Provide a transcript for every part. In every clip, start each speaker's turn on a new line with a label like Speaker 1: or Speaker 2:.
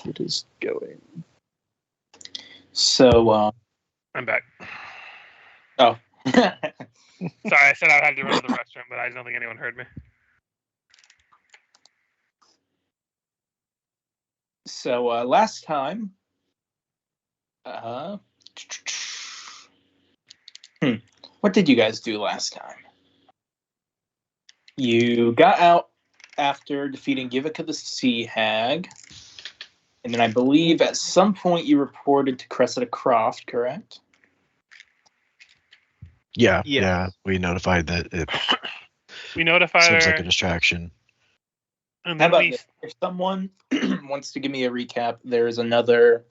Speaker 1: it is going. So,
Speaker 2: I'm back.
Speaker 1: Oh.
Speaker 2: Sorry, I said I had to run to the restroom, but I don't think anyone heard me.
Speaker 1: So, last time... What did you guys do last time? You got out after defeating Yvica the Sea Hag. And then I believe at some point you reported to Cressida Croft, correct?
Speaker 3: Yeah.
Speaker 4: Yes.
Speaker 3: We notified that it
Speaker 2: We notified
Speaker 3: seems
Speaker 2: her.
Speaker 3: like a distraction.
Speaker 2: And
Speaker 1: How
Speaker 2: then
Speaker 1: about this? If someone wants to give me a recap, there's another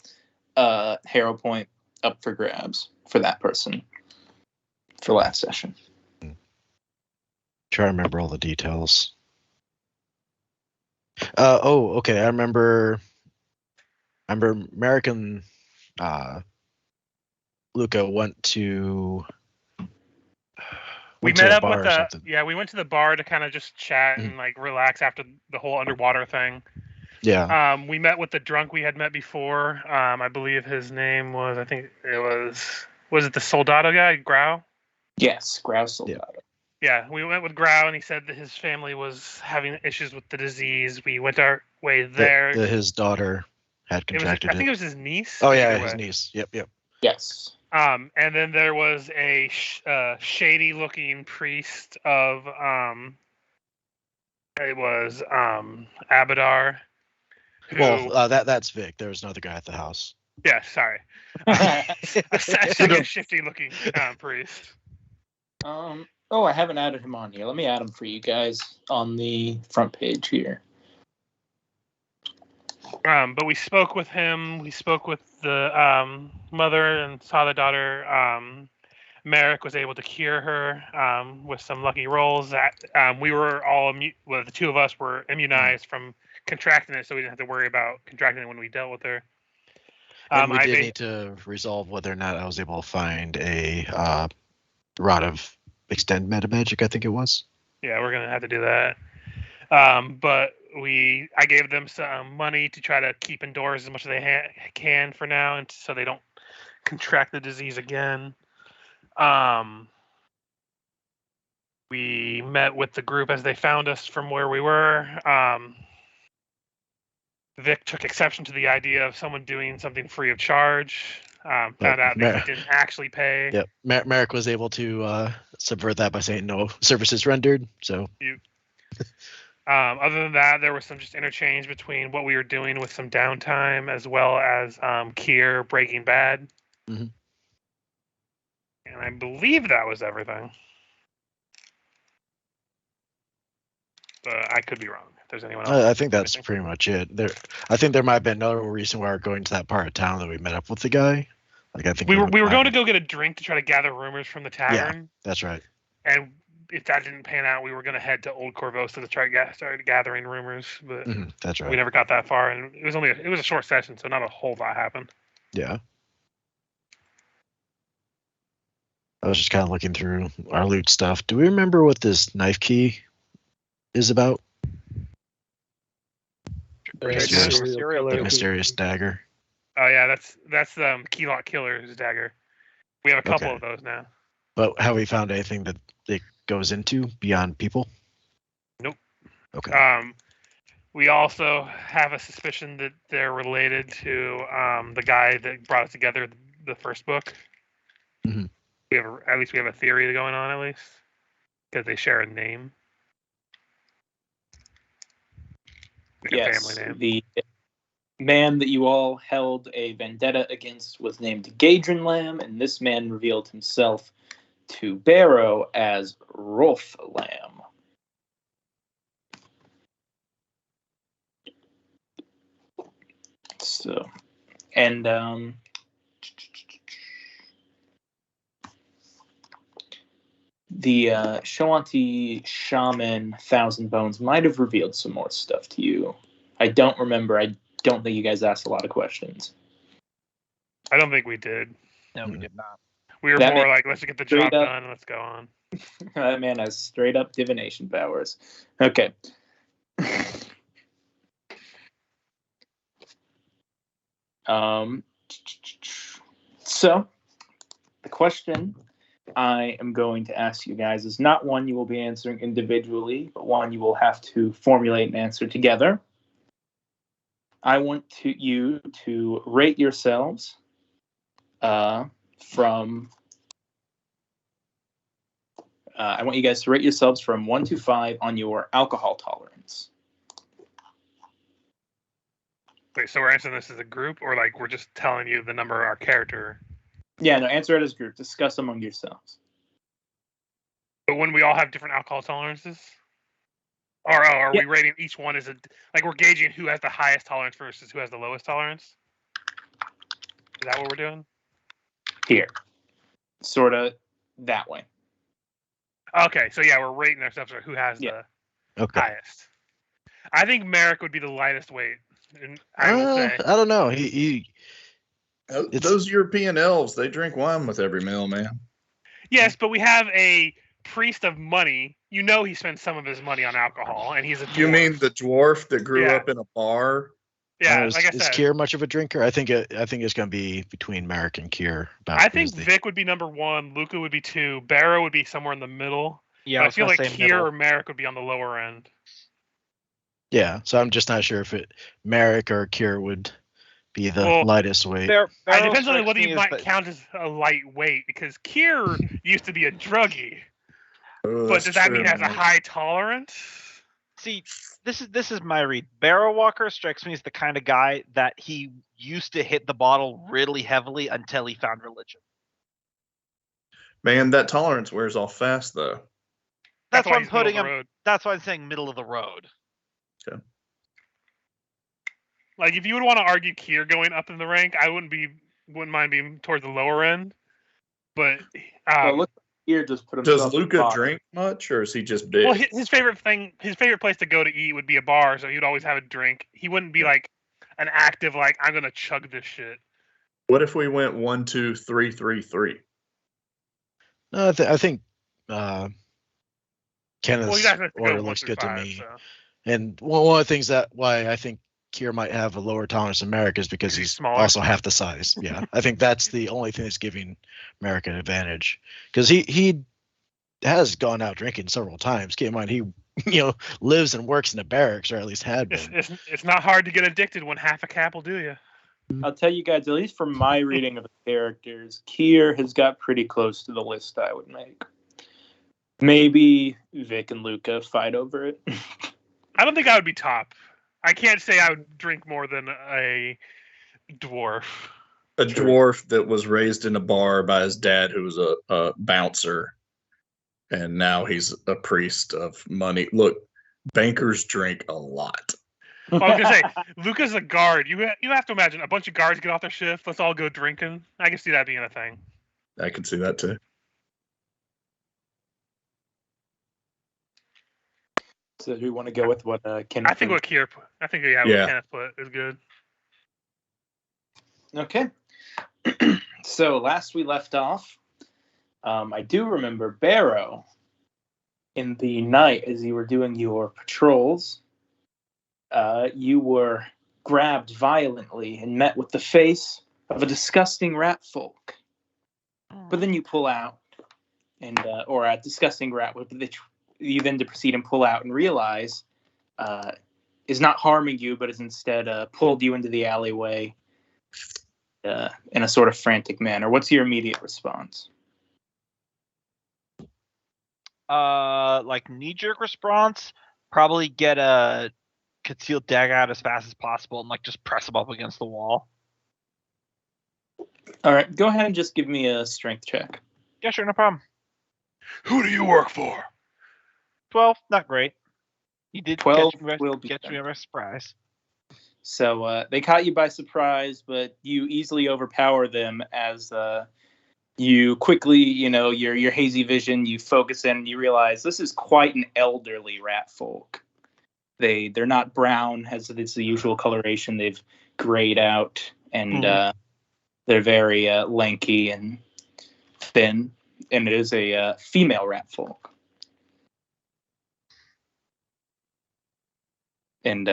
Speaker 1: hero point up for grabs for that person for last session.
Speaker 3: Try to remember all the details. Okay. I remember Merrick and Luca went to
Speaker 2: we
Speaker 3: to
Speaker 2: met
Speaker 3: a
Speaker 2: up
Speaker 3: bar
Speaker 2: with
Speaker 3: or something.
Speaker 2: Yeah, we went to the bar to kind of just chat and like relax after the whole underwater thing.
Speaker 3: Yeah.
Speaker 2: We met with the drunk we had met before. I believe his name was, I think it was it the Soldado guy, Grau?
Speaker 1: Yes, Grouse Soldado.
Speaker 2: Yeah, we went with Grau, and he said that his family was having issues with the disease. We went our way there.
Speaker 3: His daughter had contracted it.
Speaker 2: I think it was his niece.
Speaker 3: Oh yeah, his niece. Yep.
Speaker 1: Yes.
Speaker 2: And then there was a shady-looking priest of it was Abadar.
Speaker 3: Well, that's Vic. There was another guy at the house.
Speaker 2: Yeah, sorry. A shifty-looking priest.
Speaker 1: Oh, I haven't added him on here. Let me add him for you guys on the front page here.
Speaker 2: But we spoke with him. We spoke with the mother and saw the daughter. Merrick was able to cure her with some lucky rolls. That we were all the two of us were immunized from contracting it, so we didn't have to worry about contracting it when we dealt with her.
Speaker 3: And we did need to resolve whether or not I was able to find a rod of extend meta magic. I think it was.
Speaker 2: Yeah, we're gonna have to do that. But I gave them some money to try to keep indoors as much as they can for now, and so they don't contract the disease again. We met with the group as they found us from where we were. Vic took exception to the idea of someone doing something free of charge. Found out that he didn't actually pay.
Speaker 3: Yep, Merrick was able to subvert that by saying no services rendered. So.
Speaker 2: Other than that, there was some just interchange between what we were doing with some downtime as well as Kier Breaking Bad.
Speaker 3: Mm-hmm.
Speaker 2: And I believe that was everything. But I could be wrong. If there's anyone else.
Speaker 3: I think that's pretty much it. I think there might have been another reason why we're going to that part of town that we met up with the guy. Like I think
Speaker 2: we were going to go get a drink to try to gather rumors from the tavern.
Speaker 3: Yeah, that's right.
Speaker 2: And if that didn't pan out, we were going to head to Old Corvosa to start gathering rumors. But
Speaker 3: that's right.
Speaker 2: We never got that far, and it was a short session, so not a whole lot happened.
Speaker 3: Yeah. I was just kind of looking through our loot stuff. Do we remember what this knife key is about? The mysterious dagger.
Speaker 2: Oh yeah, that's the Keylock Killer's dagger. We have a couple of those now.
Speaker 3: But have we found anything that it goes into beyond people?
Speaker 2: Nope.
Speaker 3: Okay.
Speaker 2: We also have a suspicion that they're related to the guy that brought us together the first book.
Speaker 3: Mm-hmm.
Speaker 2: We have a theory going on at least because they share a name.
Speaker 1: Yes, a family name. The man that you all held a vendetta against was named Gadrin Lamb, and this man revealed himself to Barrow as Rolf Lamb. So, and the Shawanti Shaman Thousand Bones might have revealed some more stuff to you. I don't remember. I don't think you guys asked a lot of questions.
Speaker 2: I don't think we did.
Speaker 4: No, we did not.
Speaker 2: We were more like, let's get the job done and let's go on.
Speaker 1: That man has straight up divination powers. Okay. So, the question I am going to ask you guys is not one you will be answering individually, but one you will have to formulate and answer together. I want you to rate yourselves from. I want you guys to rate yourselves from 1 to 5 on your alcohol tolerance.
Speaker 2: Wait, so we're answering this as a group, or like we're just telling you the number of our character?
Speaker 1: Yeah, no, answer it as a group. Discuss among yourselves.
Speaker 2: But when we all have different alcohol tolerances? Or are we rating each one as like we're gauging who has the highest tolerance versus who has the lowest tolerance? Is that what we're doing?
Speaker 1: Here. Sort of that way.
Speaker 2: Okay, so yeah, we're rating ourselves for who has the highest. I think Merrick would be the lightest weight. And I will say.
Speaker 3: I don't know.
Speaker 4: Those European elves, they drink wine with every meal, man.
Speaker 2: Yes, but we have a priest of money. You know he spends some of his money on alcohol, and he's a dwarf.
Speaker 4: You mean the dwarf that grew up in a bar?
Speaker 2: Yeah,
Speaker 3: like I said. Is Kier much of a drinker? I think it's going to be between Merrick and Kier.
Speaker 2: I think Vic would be number 1, Luca would be 2, Barrow would be somewhere in the middle. Yeah, I feel like Kier or Merrick would be on the lower end.
Speaker 3: Yeah, so I'm just not sure if Merrick or Kier would be the lightest weight.
Speaker 2: It depends on whether you might count as a lightweight, because Kier used to be a druggie. But does that mean he has a high tolerance?
Speaker 5: See, this is my read. Barrow Walker strikes me as the kind of guy that he used to hit the bottle really heavily until he found religion.
Speaker 4: Man, that tolerance wears off fast, though.
Speaker 5: That's why I'm putting him. That's why I'm saying middle of the road.
Speaker 4: Okay.
Speaker 2: Like, if you would want to argue Kier going up in the rank, I wouldn't mind being towards the lower end. But
Speaker 1: look, Kier just put himself.
Speaker 4: Does Luca drink much, or is he just big?
Speaker 2: Well, his favorite place to go to eat would be a bar, so he'd always have a drink. He wouldn't be like an active, like, I'm gonna chug this shit.
Speaker 4: What if we went 1, 2, 3, 3, 3?
Speaker 3: No, I think Kenneth's order looks good to me. So. And one of the things why I think Kier might have a lower tolerance than Merrick is because he's also half the size. Yeah, I think that's the only thing that's giving Merrick an advantage, because he has gone out drinking several times. Keep in mind, he lives and works in the barracks, or at least had been.
Speaker 2: It's not hard to get addicted when half a cap will do you.
Speaker 1: I'll tell you guys, at least from my reading of the characters, Kier has got pretty close to the list I would make. Maybe Vic and Luca fight over it.
Speaker 2: I don't think I would be top. I can't say I would drink more than a dwarf.
Speaker 4: A dwarf that was raised in a bar by his dad, who was a bouncer, and now he's a priest of money. Look, bankers drink a lot.
Speaker 2: I was gonna say, Luca's a guard. You have to imagine a bunch of guards get off their shift. Let's all go drinking. I can see that being a thing.
Speaker 4: I can see that too.
Speaker 1: So do we want to go with what Kenneth?
Speaker 2: I think what Kier put. I think what Kenneth put is good.
Speaker 1: Okay. So last we left off, I do remember Barrow in the night as you were doing your patrols. You were grabbed violently and met with the face of a disgusting rat folk. But then you pull out, and or a disgusting rat, which you then to proceed and pull out and realize is not harming you, but is instead pulled you into the alleyway in a sort of frantic manner. What's your immediate response?
Speaker 5: Like knee-jerk response, probably get a concealed dagger out as fast as possible and like just press him up against the wall.
Speaker 1: All right, go ahead and just give me a strength check.
Speaker 5: Yeah, sure, no problem.
Speaker 2: Who do you work for?
Speaker 5: 12, not great. You did
Speaker 1: 12
Speaker 5: catch me by surprise.
Speaker 1: So they caught you by surprise, but you easily overpower them as you quickly, your hazy vision, you focus in, and you realize this is quite an elderly rat folk. They're not brown as it's the usual coloration. They've grayed out, and they're very lanky and thin, and it is a female rat folk. And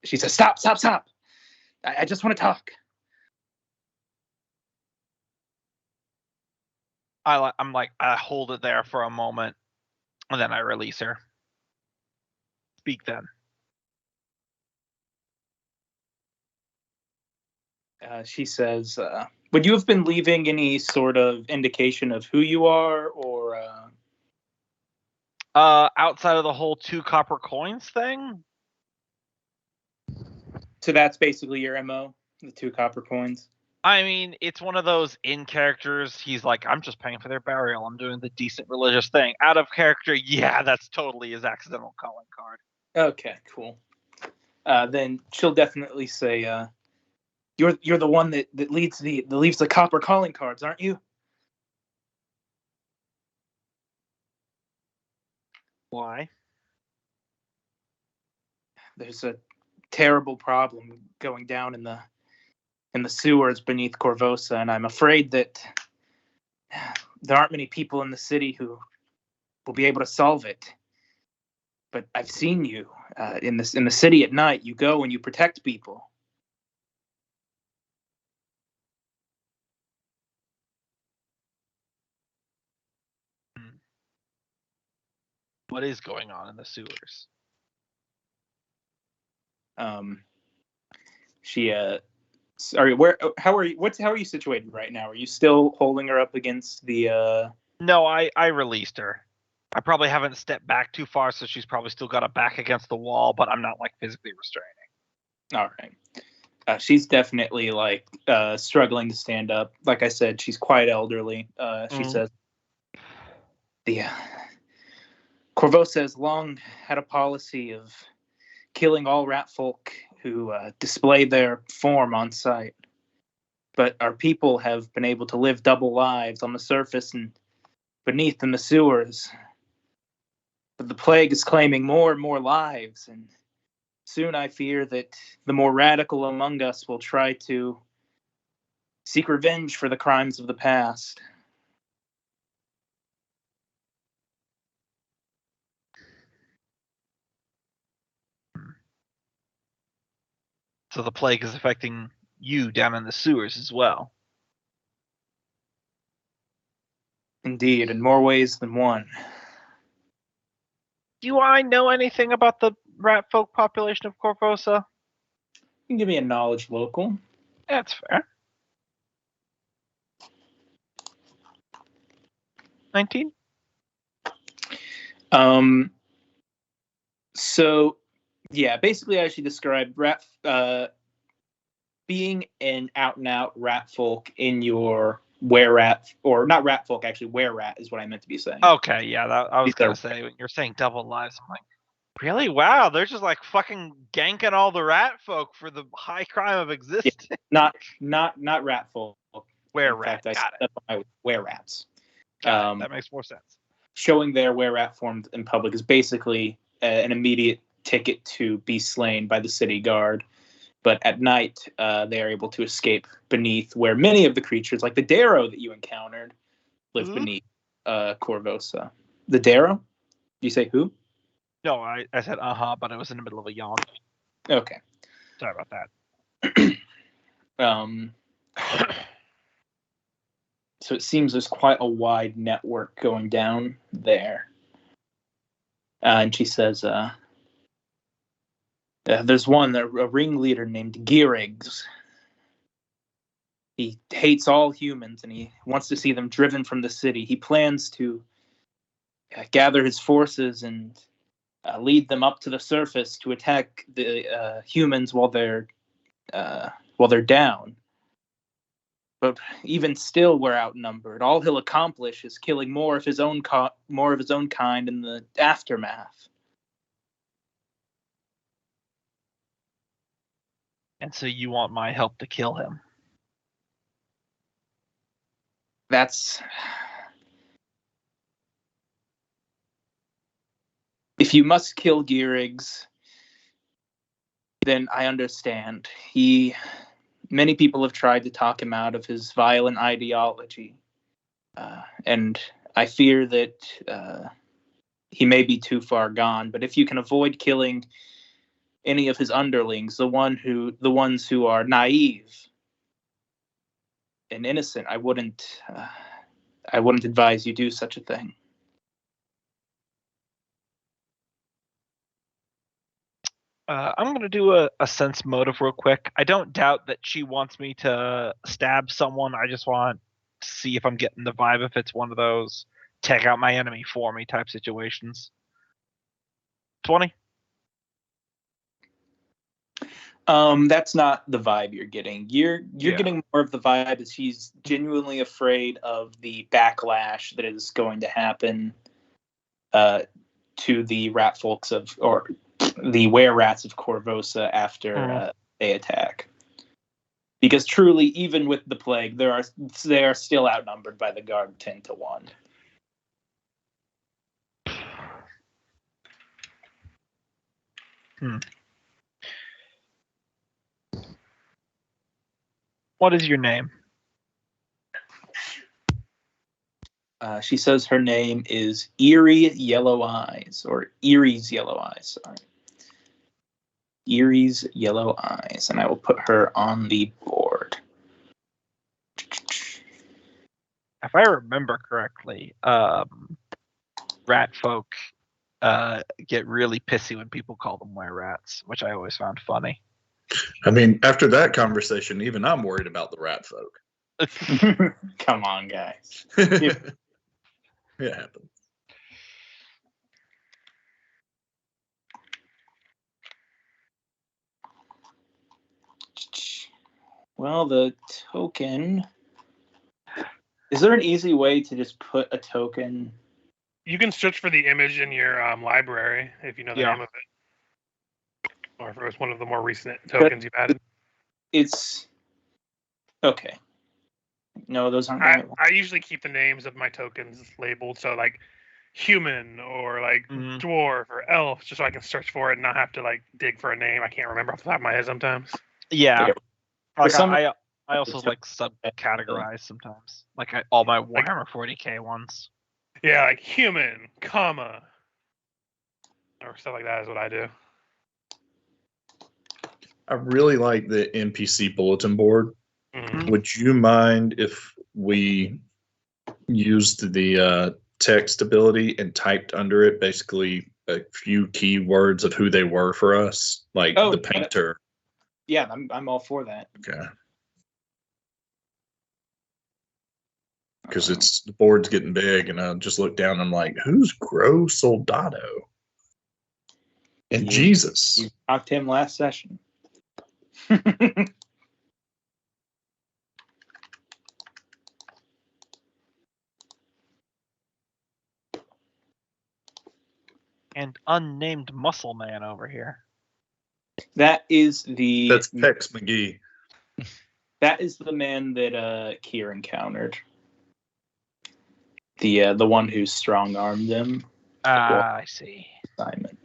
Speaker 1: she says, stop. I just want to talk.
Speaker 5: I'm like, I hold it there for a moment, and then I release her. Speak then.
Speaker 1: She says, would you have been leaving any sort of indication of who you are, or
Speaker 5: outside of the whole 2 copper coins thing?
Speaker 1: So that's basically your MO, the 2 copper coins?
Speaker 5: I mean, it's one of those in characters. He's like, I'm just paying for their burial. I'm doing the decent religious thing. Out of character, yeah, that's totally his accidental calling card.
Speaker 1: Okay, cool. Then she'll definitely say, you're the one that leaves the copper calling cards, aren't you?
Speaker 5: Why?
Speaker 1: There's a terrible problem going down in the sewers beneath Corvosa, and I'm afraid that there aren't many people in the city who will be able to solve it. But I've seen you in the city at night. You go and you protect people.
Speaker 5: What is going on in the sewers?
Speaker 1: How are you situated right now? Are you still holding her up against the
Speaker 5: No, I released her. I probably haven't stepped back too far, so she's probably still got her back against the wall, but I'm not like physically restraining.
Speaker 1: All right. She's definitely like struggling to stand up. Like I said, she's quite elderly. She says, "The Corvosa has long had a policy of killing all rat folk who display their form on sight. But our people have been able to live double lives on the surface and beneath in the sewers. But the plague is claiming more and more lives, and soon I fear that the more radical among us will try to seek revenge for the crimes of the past."
Speaker 5: So the plague is affecting you down in the sewers as well.
Speaker 1: Indeed, in more ways than one.
Speaker 5: Do I know anything about the rat folk population of Corvosa?
Speaker 1: You can give me a knowledge local.
Speaker 5: That's fair. 19?
Speaker 1: So, yeah, basically as she described, being an out-and-out rat folk in your were-rat, or not rat folk, actually, were-rat is what I meant to be saying.
Speaker 5: Okay, yeah, I was going to say, when you're saying double lives, I'm like, really? Wow, they're just like fucking ganking all the rat folk for the high crime of existence.
Speaker 1: Yeah, not rat folk.
Speaker 5: Were-rat, got it.
Speaker 1: Were-rats.
Speaker 5: That makes more sense.
Speaker 1: Showing their were-rat form in public is basically an immediate ticket to be slain by the city guard. But at night, they are able to escape beneath where many of the creatures, like the Darrow that you encountered, live beneath Corvosa. The Darrow? You say who?
Speaker 5: No, I said but it was in the middle of a yawn.
Speaker 1: Okay.
Speaker 5: Sorry about that.
Speaker 1: So it seems there's quite a wide network going down there. And she says, there's a ringleader named Geariggs. He hates all humans and he wants to see them driven from the city. He plans to gather his forces and lead them up to the surface to attack the humans while they're down. But even still, we're outnumbered. All he'll accomplish is killing more of his own kind in the aftermath.
Speaker 5: And so you want my help to kill him?
Speaker 1: If you must kill Geariggs, then I understand. Many people have tried to talk him out of his violent ideology. And I fear that he may be too far gone. But if you can avoid killing any of his underlings, the ones who are naive and innocent, I wouldn't advise you do such a thing.
Speaker 5: I'm going to do a sense motive real quick. I don't doubt that she wants me to stab someone. I just want to see if I'm getting the vibe, if it's one of those take out my enemy for me type situations. 20?
Speaker 1: That's not the vibe you're getting. You're getting more of the vibe that she's genuinely afraid of the backlash that is going to happen to the rat folks or the were-rats of Corvosa after they attack. Because truly, even with the plague, they are still outnumbered by the guard 10 to 1.
Speaker 5: What is your name?
Speaker 1: She says her name is Eerie Yellow Eyes, or Erie's Yellow Eyes, sorry. Erie's Yellow Eyes, and I will put her on the board.
Speaker 5: If I remember correctly, rat folk get really pissy when people call them were-rats, which I always found funny.
Speaker 4: I mean, after that conversation, even I'm worried about the rat folk.
Speaker 1: Come on, guys.
Speaker 4: It happens.
Speaker 1: Well, the token... Is there an easy way to just put a token?
Speaker 2: You can search for the image in your library if you know the name of it. Or if it was one of the more recent tokens you've added.
Speaker 1: It's... Okay. No, those aren't...
Speaker 2: I usually keep the names of my tokens labeled, so like human or like dwarf or elf, just so I can search for it and not have to like dig for a name I can't remember off the top of my head sometimes.
Speaker 5: Yeah. Like I also like subcategorize sometimes, like all my Warhammer 40k ones.
Speaker 2: Yeah, like human, comma, or stuff like that is what I do.
Speaker 4: I really like the NPC bulletin board.
Speaker 2: Mm-hmm.
Speaker 4: Would you mind if we used the text ability and typed under it basically a few keywords of who they were for us, like the painter?
Speaker 1: Yeah, I'm all for that.
Speaker 4: Okay. Because the board's getting big, and I just look down and I'm like, who's Gro Soldado? And Jesus.
Speaker 1: You talked to him last session.
Speaker 5: And unnamed muscle man over here.
Speaker 1: That's
Speaker 4: Pex McGee.
Speaker 1: That is the man that Kier encountered. The one who strong-armed him.
Speaker 5: I see.
Speaker 1: Simon.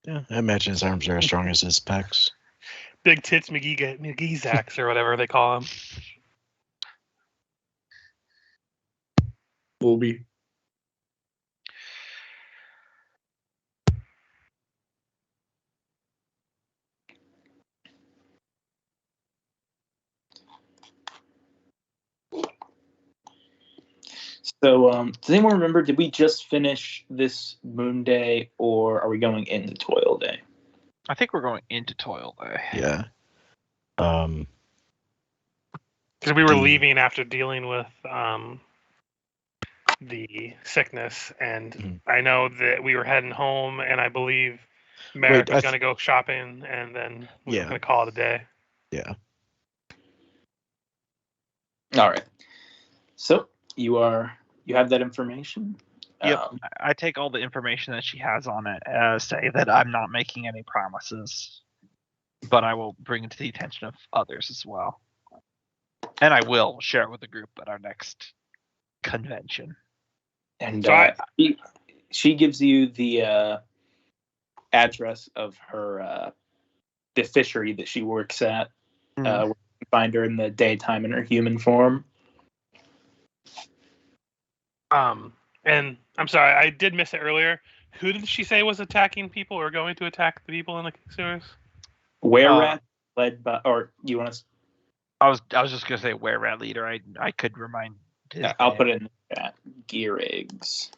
Speaker 3: Yeah, I imagine his arms are as strong as his pecs.
Speaker 2: Big tits McGee's axe or whatever they call him.
Speaker 4: Booby.
Speaker 1: So, does anyone remember, did we just finish this Moon Day, or are we going into Toil Day?
Speaker 5: I think we're going into Toil Day.
Speaker 3: Yeah.
Speaker 2: Because we were leaving after dealing with the sickness, and I know that we were heading home, and I believe Merrick was going to go shopping, and then we were going to call it a day.
Speaker 3: Yeah.
Speaker 1: All right. So, you have that information?
Speaker 5: Yep. I take all the information that she has on it as say that I'm not making any promises, but I will bring it to the attention of others as well. And I will share it with the group at our next convention.
Speaker 1: And she gives you the address of her the fishery that she works at. Where you can find her in the daytime in her human form.
Speaker 2: And I'm sorry, I did miss it earlier. Who did she say was attacking people or going to attack the people in the sewers?
Speaker 1: Were-Rat led by, or you want to?
Speaker 5: I was just gonna say Were-Rat leader. I could remind.
Speaker 1: I'll put it in the chat. Gearrigs.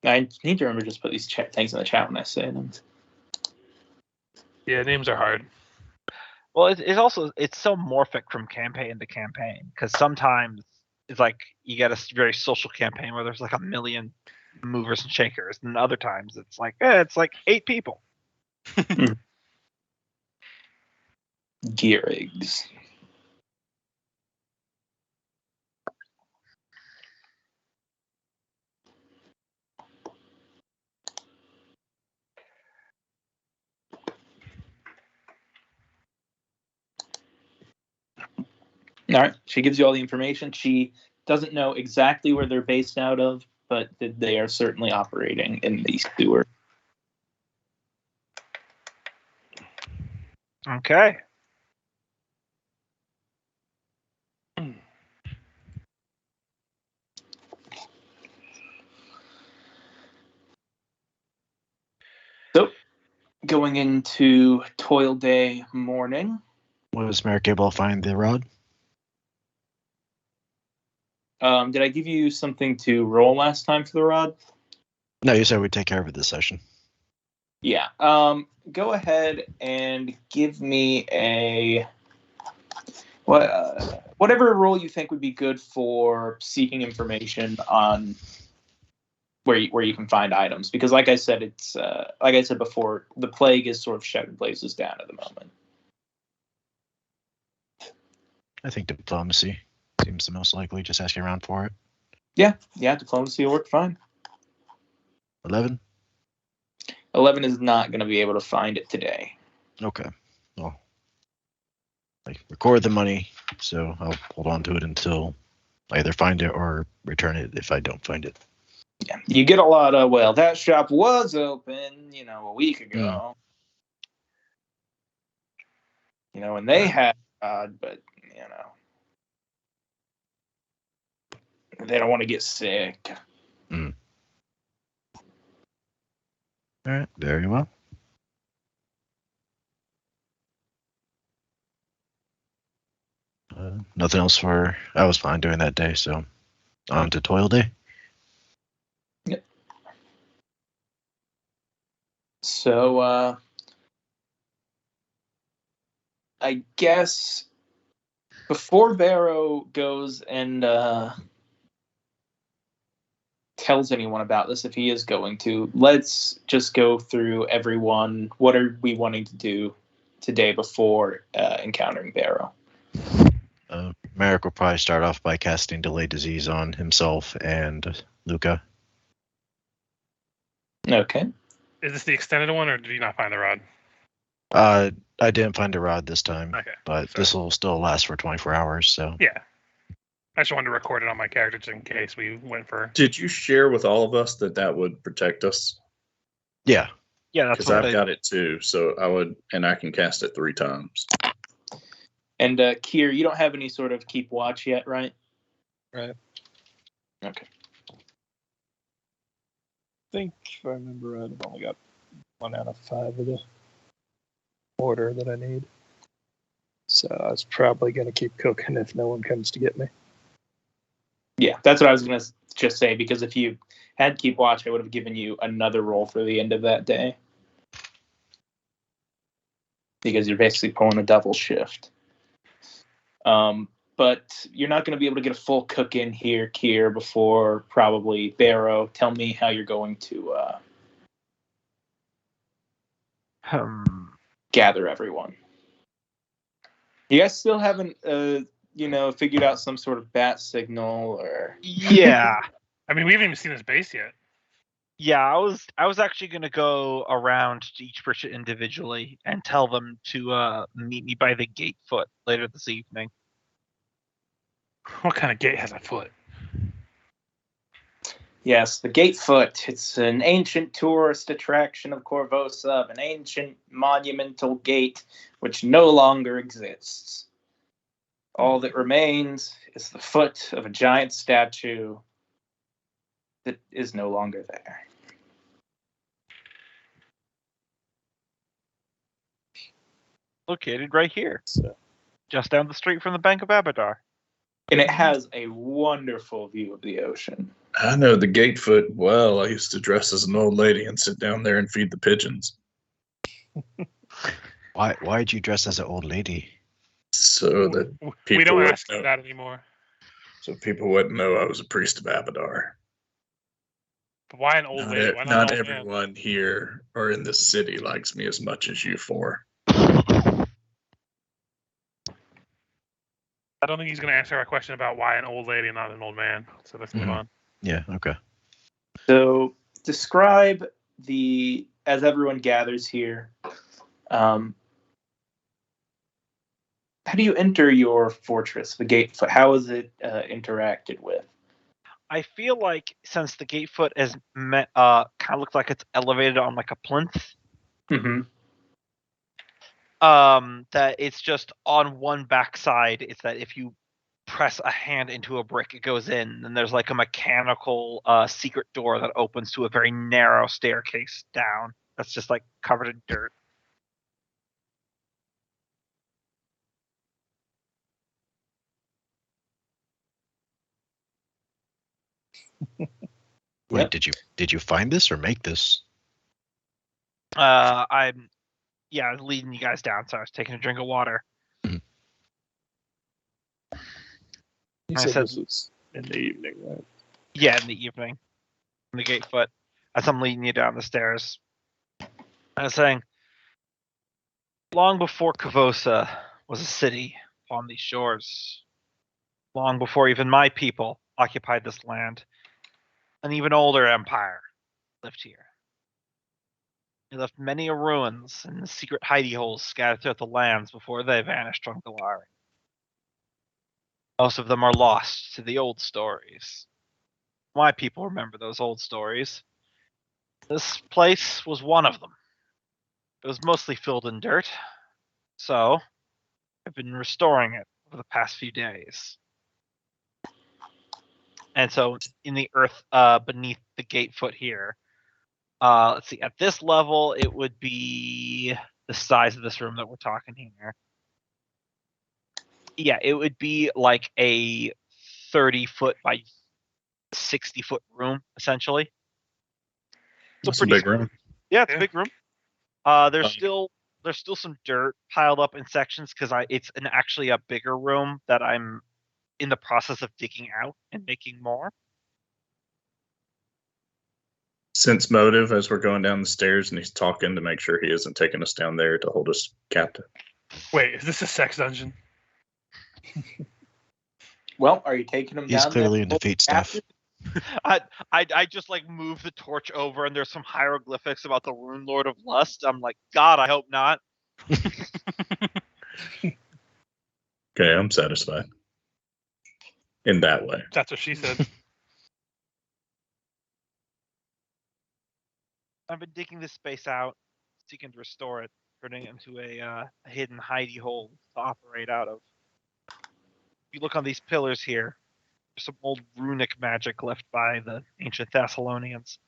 Speaker 1: I need to remember just put these things in the chat when I say them.
Speaker 2: Yeah, names are hard.
Speaker 5: Well, it's so morphic from campaign to campaign, because sometimes it's like you get a very social campaign where there's like a million movers and shakers, and other times it's like 8 people.
Speaker 1: Gearrigs. All right. She gives you all the information. She doesn't know exactly where they're based out of, but they are certainly operating in the sewer.
Speaker 5: Okay.
Speaker 1: So, going into toil day morning.
Speaker 3: Was Merrick able to find the rod?
Speaker 1: Did I give you something to roll last time for the rod?
Speaker 3: No, you said we'd take care of it this session.
Speaker 1: Yeah. Go ahead and give me a whatever role you think would be good for seeking information on where you can find items, because like I said, it's like I said before, the plague is sort of shutting places down at the moment.
Speaker 3: I think diplomacy seems the most likely. Just asking around for it.
Speaker 1: Yeah, diplomacy will work fine.
Speaker 3: 11?
Speaker 1: 11 is not going to be able to find it today.
Speaker 3: Okay. Well, I record the money, so I'll hold on to it until I either find it or return it if I don't find it.
Speaker 1: Yeah, you get a lot of, well, that shop was open, a week ago. And they had but, they don't want to get sick.
Speaker 3: All right, very well. Nothing else I was fine doing that day, so on to toil day.
Speaker 1: Yep. So, I guess before Barrow goes and tells anyone about this, if he is going to, let's just go through everyone. What are we wanting to do today before encountering Barrow?
Speaker 3: Merrick will probably start off by casting Delay Disease on himself and Luca.
Speaker 1: Okay.
Speaker 2: Is this the extended one, or did you not find the rod?
Speaker 3: I didn't find a rod this time,
Speaker 2: okay,
Speaker 3: but this will still last for 24 hours, so...
Speaker 2: Yeah. I just wanted to record it on my character just in case we went for...
Speaker 4: Did you share with all of us that would protect us?
Speaker 3: Yeah.
Speaker 5: Yeah, that's
Speaker 4: because I've got it too, so I can cast it 3 times.
Speaker 1: And Kier, you don't have any sort of keep watch yet, right?
Speaker 6: Right.
Speaker 1: Okay.
Speaker 6: I think if I remember right, I've only got 1 out of 5 of the order that I need. So I was probably going to keep cooking if no one comes to get me.
Speaker 1: Yeah, that's what I was going to just say, because if you had keep watch, I would have given you another roll for the end of that day. Because you're basically pulling a double shift. But you're not going to be able to get a full cook in here, Kier, before probably Barrow. Tell me how you're going to gather everyone. You guys still haven't, figured out some sort of bat signal or...
Speaker 5: Yeah.
Speaker 2: I mean, we haven't even seen his base yet.
Speaker 5: Yeah, I was actually going to go around to each person individually and tell them to meet me by the gate foot later this evening.
Speaker 2: What kind of gate has a foot?
Speaker 1: Yes, the Gatefoot. It's an ancient tourist attraction of Corvosa, an ancient monumental gate which no longer exists. All that remains is the foot of a giant statue that is no longer there.
Speaker 5: Located right here, just down the street from the Bank of Abadar.
Speaker 1: And it has a wonderful view of the ocean.
Speaker 4: I know the Gatefoot well. I used to dress as an old lady and sit down there and feed the pigeons.
Speaker 3: Why'd you dress as an old lady?
Speaker 4: So that people
Speaker 2: we don't ask
Speaker 4: know.
Speaker 2: that anymore.
Speaker 4: So people wouldn't know I was a priest of Abadar.
Speaker 2: But why an old lady? Why
Speaker 4: not
Speaker 2: an old
Speaker 4: everyone
Speaker 2: man?
Speaker 4: here or in this city likes me as much as you four.
Speaker 2: I don't think he's going to answer our question about why an old lady and not an old man. So let's move on.
Speaker 3: Yeah, okay.
Speaker 1: So describe as everyone gathers here, how do you enter your fortress, the Gatefoot? How is it interacted with?
Speaker 5: I feel like since the Gatefoot is kind of looks like it's elevated on like a plinth,
Speaker 1: Mm-hmm.
Speaker 5: that it's just on one backside. It's that if you press a hand into a brick, it goes in, and there's like a mechanical secret door that opens to a very narrow staircase down. That's just like covered in dirt.
Speaker 3: Wait, did you find this or make this?
Speaker 5: I was leading you guys down, so I was taking a drink of water.
Speaker 6: You said this was in the evening, right?
Speaker 5: Yeah, in the evening. On the Gatefoot. As I'm leading you down the stairs. I was saying, long before Kavosa was a city upon these shores, long before even my people occupied this land, an even older empire lived here. They left many ruins and secret hidey holes scattered throughout the lands before they vanished from Galari. Most of them are lost to the old stories. My people remember those old stories. This place was one of them. It was mostly filled in dirt, so I've been restoring it over the past few days. And so in the earth beneath the Gatefoot here, let's see, at this level, it would be the size of this room that we're talking here. Yeah, it would be like a 30-foot by 60-foot room, essentially.
Speaker 4: It's a big room.
Speaker 5: Yeah, it's a big room. There's still some dirt piled up in sections because it's actually a bigger room that I'm in the process of digging out and making more.
Speaker 4: Sense motive as we're going down the stairs, and he's talking to make sure he isn't taking us down there to hold us captive.
Speaker 2: Wait, is this a sex dungeon?
Speaker 1: Well, are you taking him down?
Speaker 3: He's clearly into feet stuff.
Speaker 5: I just like move the torch over, and there's some hieroglyphics about the Rune Lord of Lust. I'm like, God, I hope not.
Speaker 4: Okay, I'm satisfied. In that way.
Speaker 2: That's what she said.
Speaker 5: I've been digging this space out, seeking to restore it, turning it into a hidden hidey hole to operate out of. If you look on these pillars here, there's some old runic magic left by the ancient Thessalonians.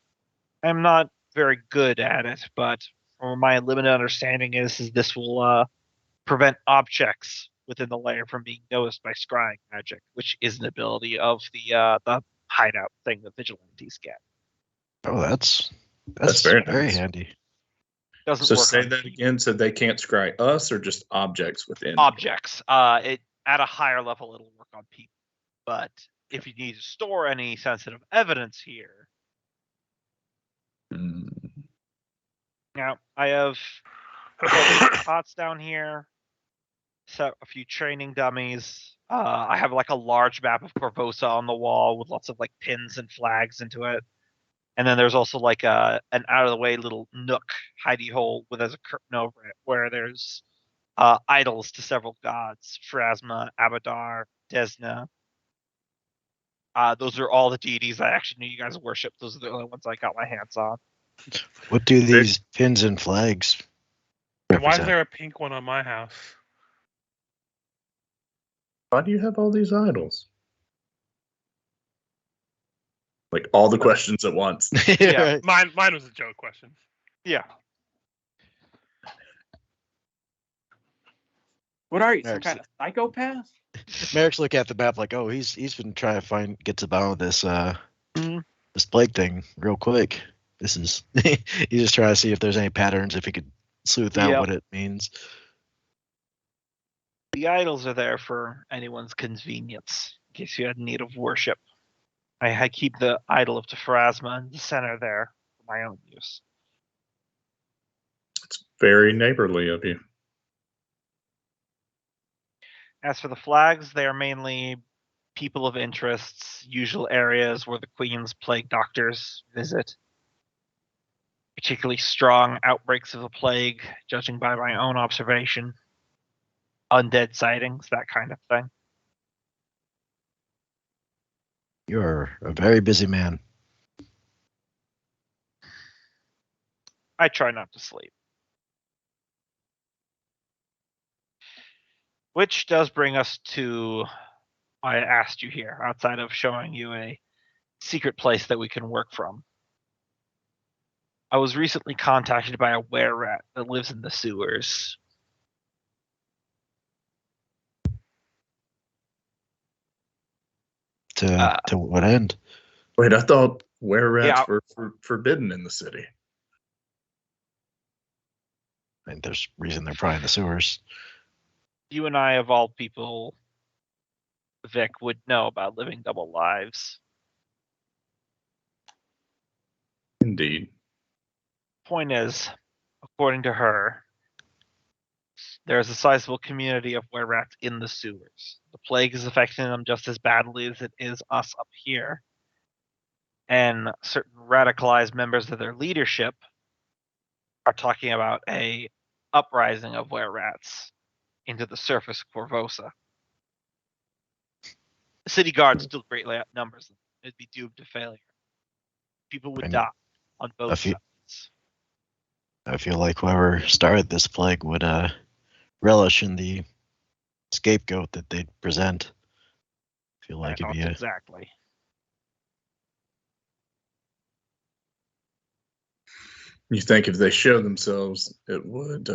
Speaker 5: I'm not very good at it, but from my limited understanding is this will prevent objects within the layer from being noticed by scrying magic, which is an ability of the hideout thing that vigilantes get.
Speaker 3: Oh, that's
Speaker 4: very
Speaker 3: nice.
Speaker 4: handy.
Speaker 5: Doesn't
Speaker 4: so
Speaker 5: work
Speaker 4: say that again. So they can't scry us, or just objects within
Speaker 5: objects. It at a higher level it'll work on people, but if you need to store any sensitive evidence here. Now I have pots down here. Set a few training dummies. I have like a large map of Corvosa on the wall with lots of like pins and flags into it. And then there's also like an out of the way little nook hidey hole with there's a curtain over it where there's idols to several gods: Phrasma, Abadar, Desna. Those are all the deities I actually knew you guys worship. Those are the only ones I got my hands on.
Speaker 3: What do these pins and flags represent?
Speaker 2: Why is there a pink one on my house?
Speaker 4: Why do you have all these idols? Like all the questions at once.
Speaker 2: Yeah, mine was a joke question.
Speaker 5: Yeah.
Speaker 1: What are you, some kind of psychopath?
Speaker 3: Merrick's looking at the map like, oh, he's been trying to get to the bottom of this this plague thing real quick. This is he's just trying to see if there's any patterns, if he could sleuth out what it means.
Speaker 5: The idols are there for anyone's convenience, in case you had need of worship. I keep the idol of Tephrasma in the center there for my own use.
Speaker 4: It's very neighborly of you.
Speaker 5: As for the flags, they are mainly people of interests, usual areas where the Queen's plague doctors visit. Particularly strong outbreaks of the plague, judging by my own observation. Undead sightings, that kind of thing.
Speaker 3: You're a very busy man.
Speaker 5: I try not to sleep. Which does bring us to why I asked you here, outside of showing you a secret place that we can work from. I was recently contacted by a were-rat that lives in the sewers.
Speaker 3: To what end?
Speaker 4: Wait, I thought were-rats were forbidden in the city.
Speaker 3: I mean, there's reason they're probably in the sewers.
Speaker 5: You and I, of all people, Vic, would know about living double lives.
Speaker 4: Indeed.
Speaker 5: Point is, according to her, there is a sizable community of were-rats in the sewers. The plague is affecting them just as badly as it is us up here. And certain radicalized members of their leadership are talking about a uprising of were-rats into the surface of Corvosa. The city guard still greatly outnumbers them. It'd be doomed to failure. People would die on both sides.
Speaker 3: I feel like whoever started this plague would relish in the scapegoat that they'd present. I feel like it'd be
Speaker 5: exactly.
Speaker 4: You think if they show themselves, it would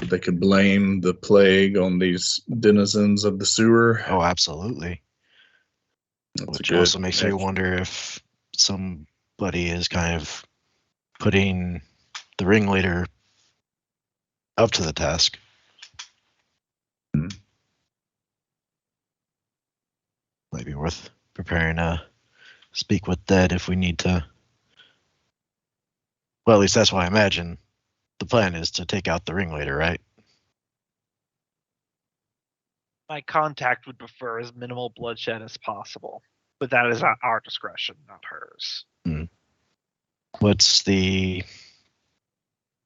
Speaker 4: they could blame the plague on these denizens of the sewer?
Speaker 3: Oh, absolutely. Which also makes me wonder if somebody is kind of putting the ringleader up to the task. Might be worth preparing to speak with Dead if we need to. Well, at least that's what I imagine. The plan is to take out the ringleader, right?
Speaker 5: My contact would prefer as minimal bloodshed as possible, but that is at our discretion, not hers.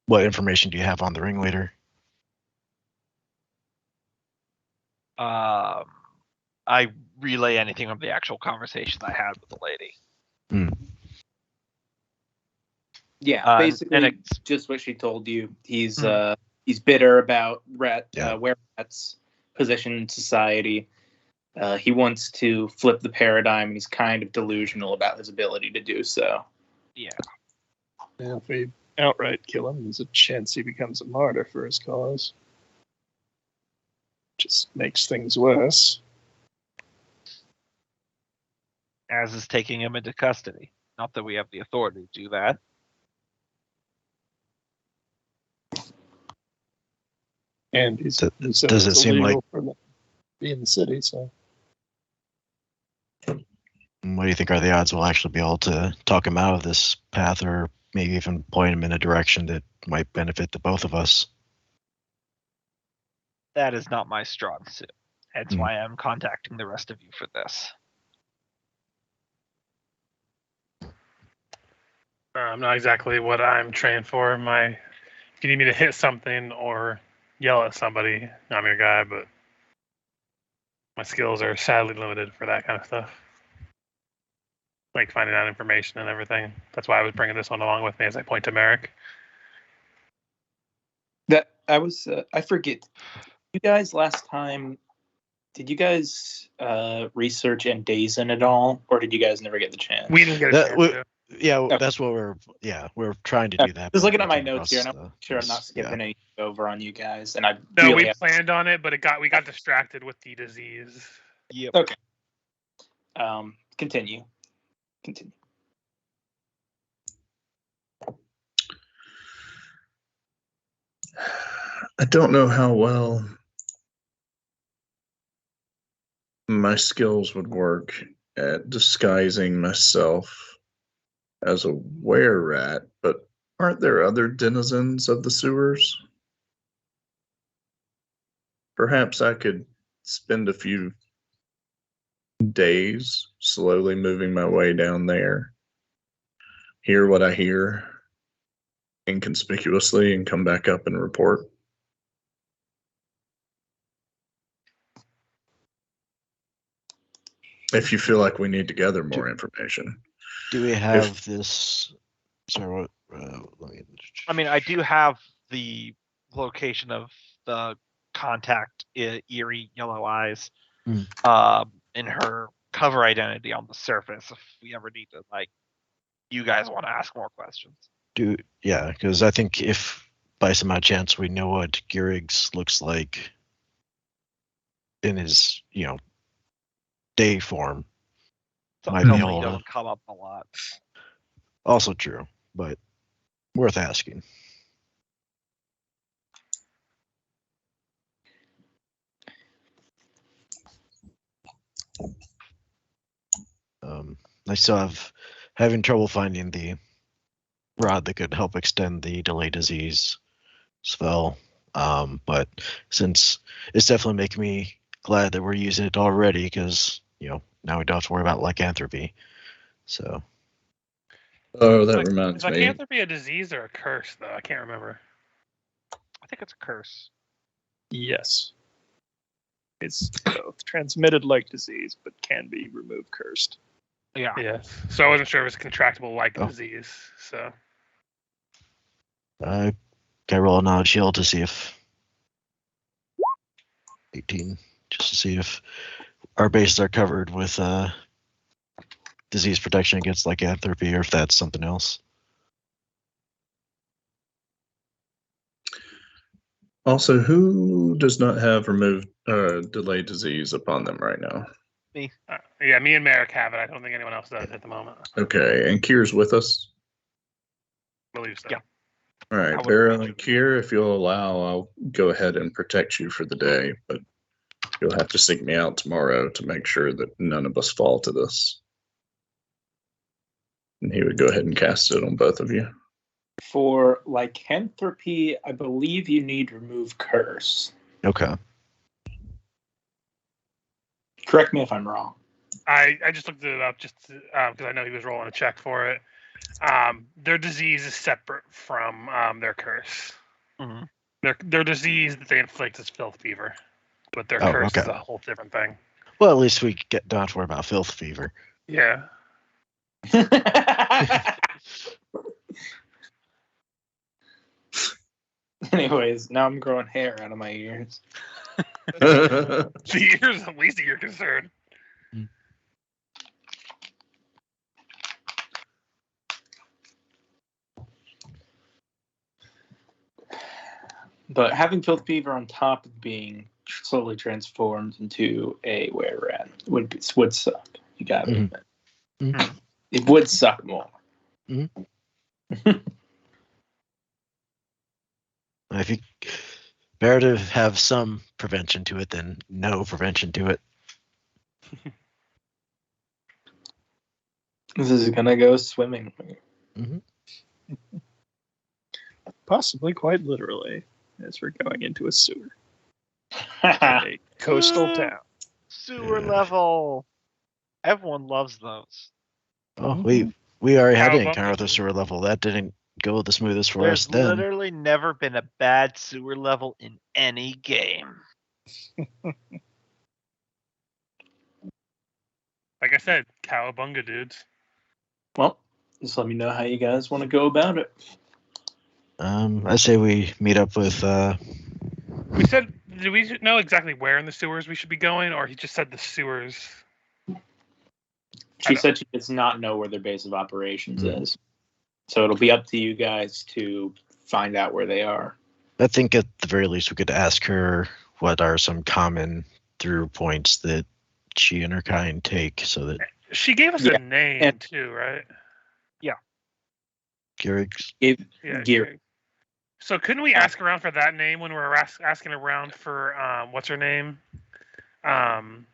Speaker 3: What information do you have on the ringleader?
Speaker 5: I relay anything from the actual conversation I had with the lady.
Speaker 1: Yeah, basically just what she told you. He's bitter about were-rats' position in society. He wants to flip the paradigm, and he's kind of delusional about his ability to do so.
Speaker 5: Yeah.
Speaker 6: Now, if we outright kill him, there's a chance he becomes a martyr for his cause. Just makes things worse.
Speaker 5: As is taking him into custody. Not that we have the authority to do that.
Speaker 6: And does it seem like be in the city? So,
Speaker 3: what do you think are the odds we'll actually be able to talk him out of this path, or maybe even point him in a direction that might benefit the both of us?
Speaker 5: That is not my strong suit. That's why I'm contacting the rest of you for this.
Speaker 2: Not exactly what I'm trained for. If you need me to hit something or yell at somebody, I'm your guy, but my skills are sadly limited for that kind of stuff. Like finding out information and everything. That's why I was bringing this one along with me as I point to Merrick.
Speaker 1: I forget. You guys last time Did you guys research Endazen at all, or did you guys never get the chance?
Speaker 2: We didn't get a chance to.
Speaker 3: Yeah, okay. That's what we're trying to do that.
Speaker 1: Just looking at my notes here, and I'm sure I'm not skipping anything over on you guys. And
Speaker 2: we planned on it, but we got distracted with the disease.
Speaker 5: Yep.
Speaker 1: Okay. Continue.
Speaker 4: I don't know how well my skills would work at disguising myself as a were-rat, but aren't there other denizens of the sewers? Perhaps I could spend a few days slowly moving my way down there, hear what I hear inconspicuously, and come back up and report. If you feel like we need to gather more information.
Speaker 3: Do we have this? Sorry, let me.
Speaker 5: I mean, I do have the location of the contact, Eerie Yellow Eyes, in her cover identity on the surface. If we ever need to, you guys want to ask more questions.
Speaker 3: Because I think if by some odd chance we know what Gearig's looks like in his, day form,
Speaker 5: might be able to come up a lot.
Speaker 3: Also true, but worth asking. I still having trouble finding the rod that could help extend the delay disease spell. But since it's definitely making me glad that we're using it already, because now we don't have to worry about lycanthropy. So.
Speaker 4: Oh, that reminds me.
Speaker 2: Is lycanthropy a disease or a curse, though? I can't remember.
Speaker 5: I think it's a curse.
Speaker 6: Yes. It's both transmitted like disease, but can be removed cursed.
Speaker 5: Yeah.
Speaker 2: Yes. So I wasn't sure if it was contractable like disease. So.
Speaker 3: Can I roll a knowledge shield to see if 18, just to see if our bases are covered with disease protection against lycanthropy, or if that's something else.
Speaker 4: Also, who does not have removed delay disease upon them right now?
Speaker 5: Me.
Speaker 2: Me and Merrick have it. I don't think anyone else does at the moment.
Speaker 4: Okay, and Kier's with us?
Speaker 2: I believe so.
Speaker 5: Yeah.
Speaker 4: All right, Barrow and Kier, if you'll allow, I'll go ahead and protect you for the day, but you'll have to seek me out tomorrow to make sure that none of us fall to this. And he would go ahead and cast it on both of you.
Speaker 1: For lycanthropy, I believe you need remove curse.
Speaker 3: Okay.
Speaker 1: Correct me if I'm wrong.
Speaker 2: I just looked it up just because I know he was rolling a check for it. Their disease is separate from their curse.
Speaker 5: Mm-hmm.
Speaker 2: Their disease that they inflict is filth fever, but their curse is a whole different thing.
Speaker 3: Well, at least we don't have to worry about filth fever.
Speaker 2: Yeah.
Speaker 1: Anyways, now I'm growing hair out of my ears.
Speaker 2: The ears, at least you're concerned.
Speaker 1: But having filth fever on top of being slowly transformed into a were-rat would suck. You gotta admit.
Speaker 3: Mm-hmm.
Speaker 1: It would suck more.
Speaker 3: Mm-hmm. If you better to have some prevention to it than no prevention to it.
Speaker 1: This is gonna go swimming.
Speaker 3: Mm-hmm.
Speaker 6: Possibly quite literally, as we're going into a sewer. A coastal town.
Speaker 5: Sewer level. Everyone loves those.
Speaker 3: Oh, we already had an encounter with a sewer level. That didn't go the smoothest for us then.
Speaker 5: There's literally never been a bad sewer level in any game.
Speaker 2: Like I said, cowabunga dudes.
Speaker 1: Well, just let me know how you guys want to go about it.
Speaker 3: I say we meet up with.
Speaker 2: We said do we know exactly where in the sewers we should be going, or he just said the sewers?
Speaker 1: She said she does not know where their base of operations is. So it'll be up to you guys to find out where they are.
Speaker 3: I think at the very least we could ask her what are some common through points that she and her kind take, so that
Speaker 2: she gave us a name too, right?
Speaker 5: Yeah.
Speaker 3: Gehrig's.
Speaker 1: Gehrig's.
Speaker 2: So couldn't we ask around for that name when we're asking around for what's her name? And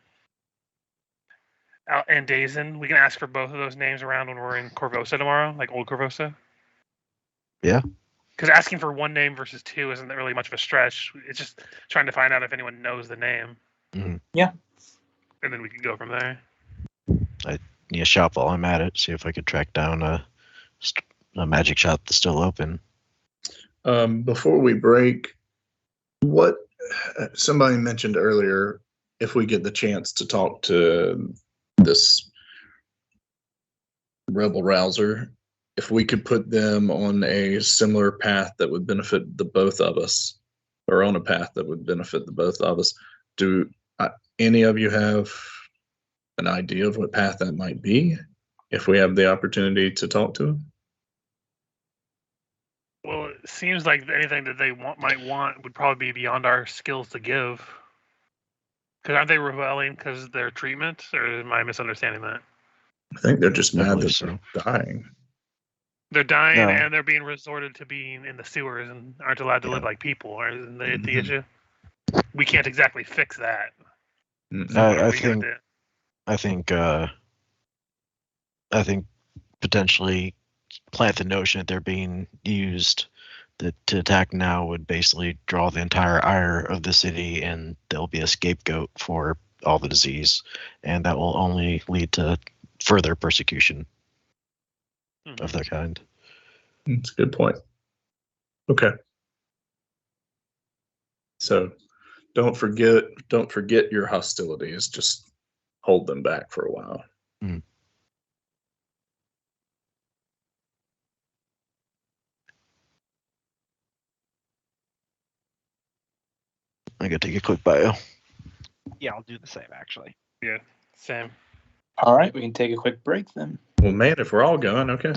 Speaker 2: Dazen. We can ask for both of those names around when we're in Corvosa tomorrow, like Old Corvosa.
Speaker 3: Yeah.
Speaker 2: Because asking for one name versus two isn't really much of a stretch. It's just trying to find out if anyone knows the name.
Speaker 3: Mm-hmm.
Speaker 1: Yeah.
Speaker 2: And then we can go from there.
Speaker 3: I need a shop while I'm at it. See if I could track down a magic shop that's still open.
Speaker 4: Before we break, what somebody mentioned earlier, if we get the chance to talk to this rebel rouser, if we could put them on a similar path that would benefit the both of us, or on a path that would benefit the both of us, do any of you have an idea of what path that might be if we have the opportunity to talk to them?
Speaker 2: Well, it seems like anything that they might want would probably be beyond our skills to give. Because aren't they rebelling because of their treatment, or am I misunderstanding that?
Speaker 4: I think they're just mad that they're dying.
Speaker 2: They're dying, and they're being resorted to being in the sewers and aren't allowed to live like people. Isn't that the issue? We can't exactly fix that.
Speaker 3: So I think potentially plant the notion that they're being used to attack now would basically draw the entire ire of the city, and there'll be a scapegoat for all the disease, and that will only lead to further persecution of their kind.
Speaker 4: That's a good point. Okay. So don't forget your hostilities. Just hold them back for a while.
Speaker 3: I gotta take a quick bio.
Speaker 5: Yeah, I'll do the same actually.
Speaker 2: Yeah, same.
Speaker 1: All right, we can take a quick break then.
Speaker 4: Well, man, if we're all going, okay.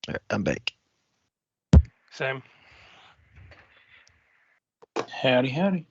Speaker 3: All right, I'm back.
Speaker 2: Same.
Speaker 1: Howdy, howdy.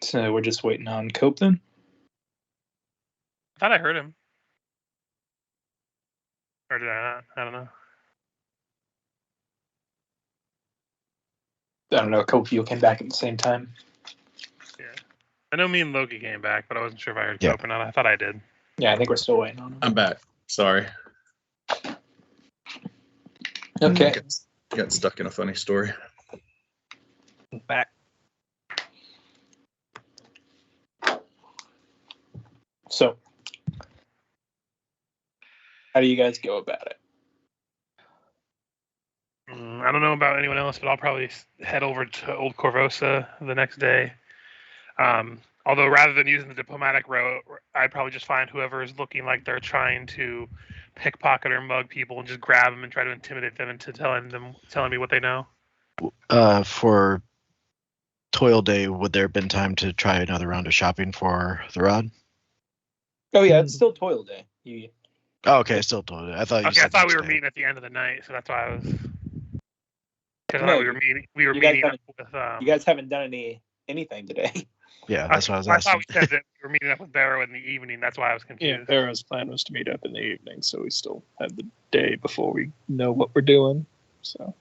Speaker 1: So we're just waiting on Cope then?
Speaker 2: I thought I heard him. Or did I not? I don't know.
Speaker 1: I don't know. Cope, you came back at the same time.
Speaker 2: Yeah. I know me and Loki came back, but I wasn't sure if I heard Cope or not. I thought I did.
Speaker 1: Yeah, I think we're still waiting on him.
Speaker 4: I'm back. Sorry.
Speaker 1: Okay.
Speaker 4: Got stuck in a funny story.
Speaker 5: Back.
Speaker 1: So, how do you guys go about it?
Speaker 2: I don't know about anyone else, but I'll probably head over to Old Corvosa the next day. Although rather than using the diplomatic route, I'd probably just find whoever is looking like they're trying to pickpocket or mug people and just grab them and try to intimidate them into telling me what they know.
Speaker 3: For Toil Day, would there have been time to try another round of shopping for the rod?
Speaker 1: Oh yeah, it's still Toil Day.
Speaker 3: Oh, okay, still Toil Day. I thought you said
Speaker 2: I thought we were
Speaker 3: day.
Speaker 2: meeting at the end of the night, so that's why I was. Because
Speaker 1: No,
Speaker 2: we were meeting. We were meeting up with.
Speaker 1: You guys haven't done anything today.
Speaker 3: Yeah, that's what I was asking.
Speaker 2: I thought we said that we were meeting up with Barrow in the evening. That's why I was confused.
Speaker 6: Yeah, Barrow's plan was to meet up in the evening, so we still have the day before we know what we're doing. So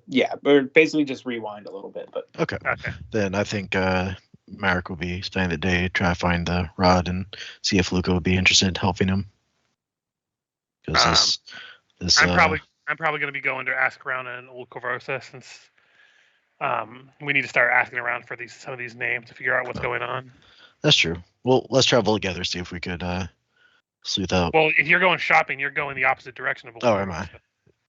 Speaker 1: yeah, we're basically just rewind a little bit, but
Speaker 3: okay. Then I think Marek will be spending the day trying to find the rod and see if Luca would be interested in helping him. Because
Speaker 2: I'm probably going to be going to ask around in Old Corvosa since we need to start asking around for some of these names to figure out what's going on.
Speaker 3: That's true. Well, let's travel together, see if we could sleuth out.
Speaker 2: Well, if you're going shopping, you're going the opposite direction of Old Corvosa.
Speaker 3: Am I?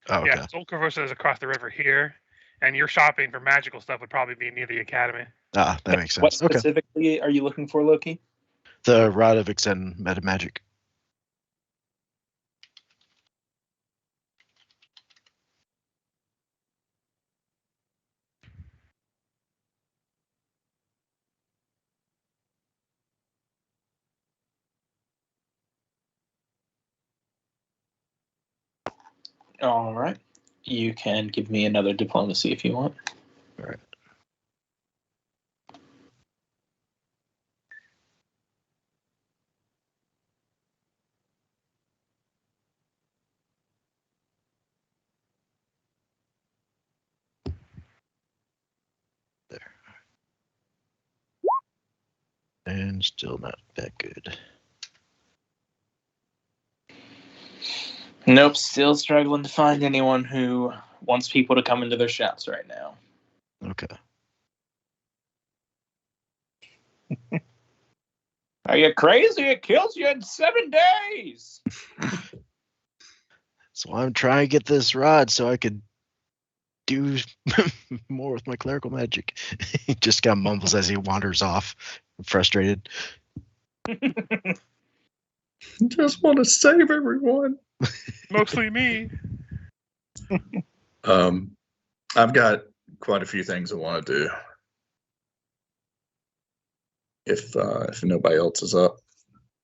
Speaker 3: Oh, okay.
Speaker 2: Yeah, Old Corvosa is across the river here, and your shopping for magical stuff would probably be near the academy.
Speaker 3: Ah, that makes sense.
Speaker 1: What specifically are you looking for, Loki?
Speaker 3: The Rod of Extend Meta Magic.
Speaker 1: All right. You can give me another diplomacy if you want.
Speaker 3: All right. There. And still not that good.
Speaker 1: Nope, still struggling to find anyone who wants people to come into their shops right now.
Speaker 3: Okay.
Speaker 1: Are you crazy? It kills you in 7 days.
Speaker 3: So I'm trying to get this rod so I could do more with my clerical magic. He just kind of mumbles as he wanders off, frustrated.
Speaker 4: Just want to save everyone.
Speaker 2: Mostly me.
Speaker 4: I've got quite a few things I want to do. If nobody else is up.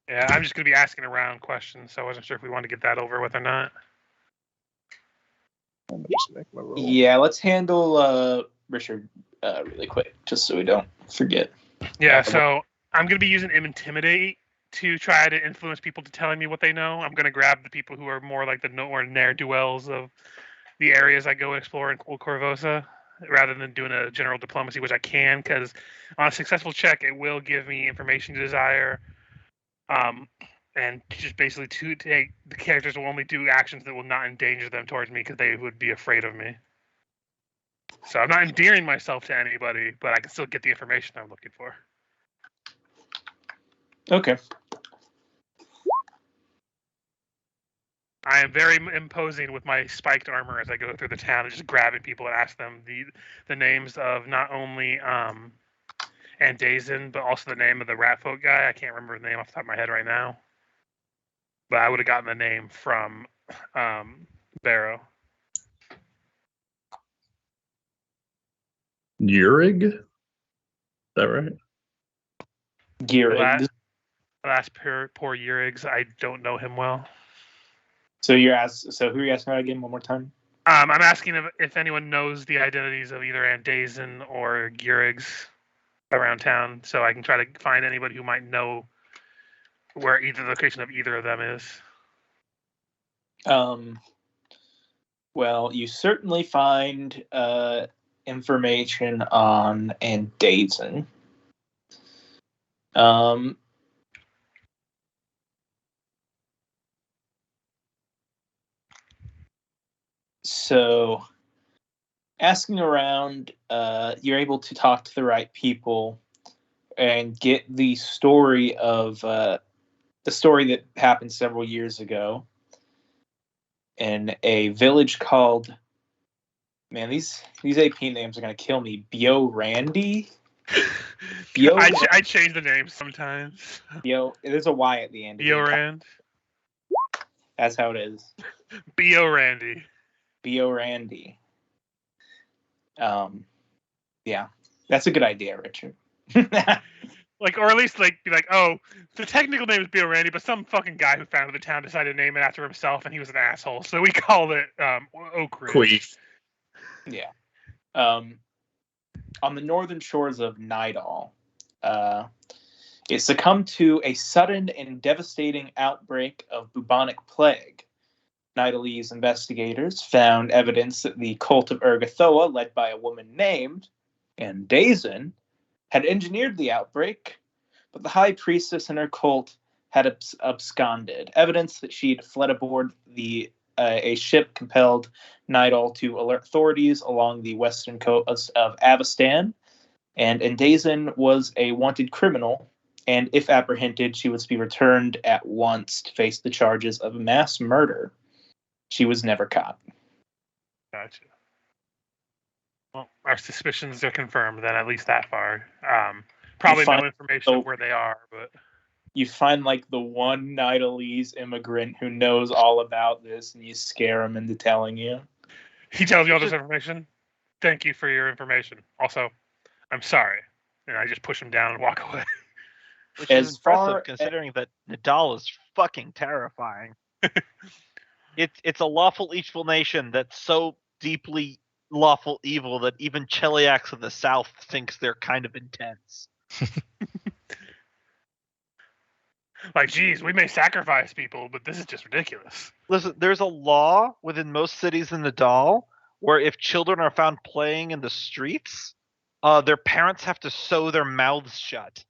Speaker 2: Yeah, I'm just going to be asking around questions, so I wasn't sure if we wanted to get that over with or not.
Speaker 6: just make my roll.
Speaker 1: Yeah, let's handle Richard really quick, just so we don't forget.
Speaker 2: Yeah, so I'm going to be using Intimidate to try to influence people to telling me what they know. I'm going to grab the people who are more like the ne'er-do-wells of the areas I go and explore in Old Corvosa, rather than doing a general diplomacy, which I can, because on a successful check, it will give me information to desire. And just basically to take the characters will only do actions that will not endanger them towards me because they would be afraid of me. So I'm not endearing myself to anybody, but I can still get the information I'm looking for.
Speaker 1: Okay.
Speaker 2: I am very imposing with my spiked armor as I go through the town and just grabbing people and ask them the names of not only Andazin, but also the name of the rat folk guy. I can't remember the name off the top of my head right now. But I would have gotten the name from Barrow.
Speaker 4: Yurig? Is that right?
Speaker 1: Gearig.
Speaker 2: Last poor Yurigs, I don't know him well.
Speaker 1: So who are you asking about again one more time?
Speaker 2: I'm asking if anyone knows the identities of either Andazin or Gearigs around town, so I can try to find anybody who might know where either location of either of them is.
Speaker 1: Well, you certainly find information on Andazin. So, asking around, you're able to talk to the right people and get the story of the story that happened several years ago in a village called, man, these AP names are gonna kill me. Bio-Randy.
Speaker 2: I change the names sometimes.
Speaker 1: There's a Y at the end.
Speaker 2: Bio-Rand.
Speaker 1: That's how it is.
Speaker 2: Bio-Randy.
Speaker 1: Bio-Randy. Yeah, that's a good idea, Richard.
Speaker 2: Or at least be like, oh, the technical name is Bio-Randy, but some fucking guy who founded the town decided to name it after himself, and he was an asshole, so we called it Oak Ridge.
Speaker 1: Yeah. On the northern shores of Nidal, it succumbed to a sudden and devastating outbreak of bubonic plague. Nidalese investigators found evidence that the cult of Urgathoa, led by a woman named Andazin, had engineered the outbreak, but the high priestess and her cult had absconded. Evidence that she'd fled aboard a ship compelled Nidal to alert authorities along the western coast of Avestan, and Andazin was a wanted criminal, and if apprehended, she was to be returned at once to face the charges of mass murder. She was never caught.
Speaker 2: Gotcha. Well, our suspicions are confirmed then, at least that far. Probably no information of where they are, but
Speaker 1: you find the one Nidalese immigrant who knows all about this, and you scare him into telling you.
Speaker 2: He tells you all this information. Thank you for your information. Also, I'm sorry, and I just push him down and walk away.
Speaker 5: Which is impressive, considering that Nidal is fucking terrifying. It's a lawful evil nation that's so deeply lawful evil that even Cheliax of the South thinks they're kind of intense.
Speaker 2: Geez, we may sacrifice people, but this is just ridiculous.
Speaker 5: Listen, there's a law within most cities in Nidal where if children are found playing in the streets, their parents have to sew their mouths shut.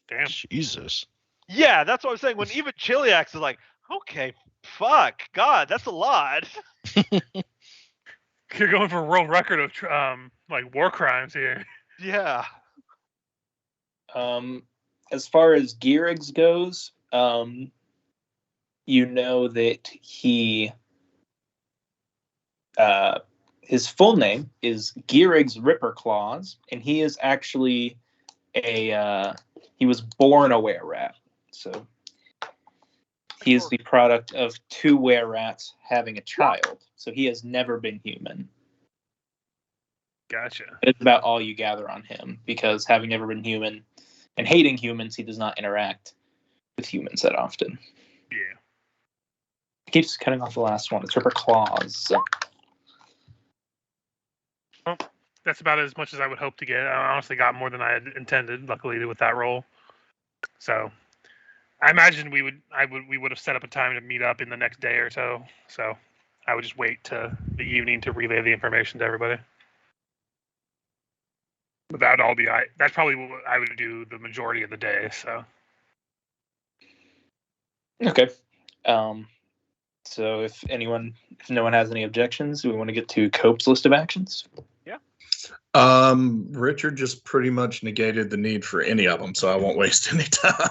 Speaker 2: Damn.
Speaker 3: Jesus.
Speaker 5: Yeah, that's what I'm saying. When even Cheliax is like, okay, fuck, God, that's a lot.
Speaker 2: You're going for a world record of war crimes here.
Speaker 5: Yeah.
Speaker 1: As far as Gearigs goes, you know that he, his full name is Gearigs Ripperclaws, and he is actually he was born a were-rat. So he is the product of two were-rats having a child. So he has never been human.
Speaker 2: Gotcha.
Speaker 1: It's about all you gather on him, because having never been human and hating humans, he does not interact with humans that often.
Speaker 2: Yeah.
Speaker 1: He keeps cutting off the last one. It's Ripperclaws.
Speaker 2: Well, that's about as much as I would hope to get. I honestly got more than I had intended, luckily, with that roll. So, I imagine we would have set up a time to meet up in the next day or so. So I would just wait to the evening to relay the information to everybody. But that's probably what I would do the majority of the day. So.
Speaker 1: Okay. So if no one has any objections, we want to get to Cope's list of actions.
Speaker 5: Yeah.
Speaker 4: Richard just pretty much negated the need for any of them, so I won't waste any time.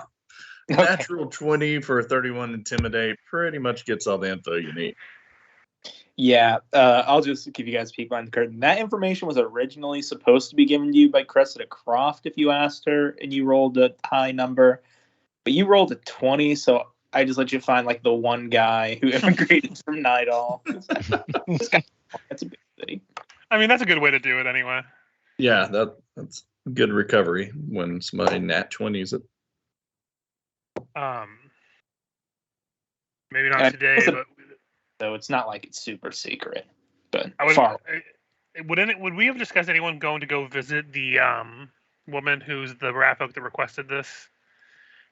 Speaker 4: Okay. Natural 20 for 31 intimidate pretty much gets all the info you need.
Speaker 1: Yeah, I'll just give you guys a peek behind the curtain. That information was originally supposed to be given to you by Cressida Croft if you asked her and you rolled a high number, but you rolled a 20, so I just let you find like the one guy who immigrated from Nidal. That's a big city.
Speaker 2: I mean, that's a good way to do it anyway.
Speaker 4: Yeah, that's good recovery when somebody nat 20s it.
Speaker 2: Maybe not today, but
Speaker 1: so it's not like it's super secret. But
Speaker 2: would we have discussed anyone going to go visit the woman who's the rat folk that requested this?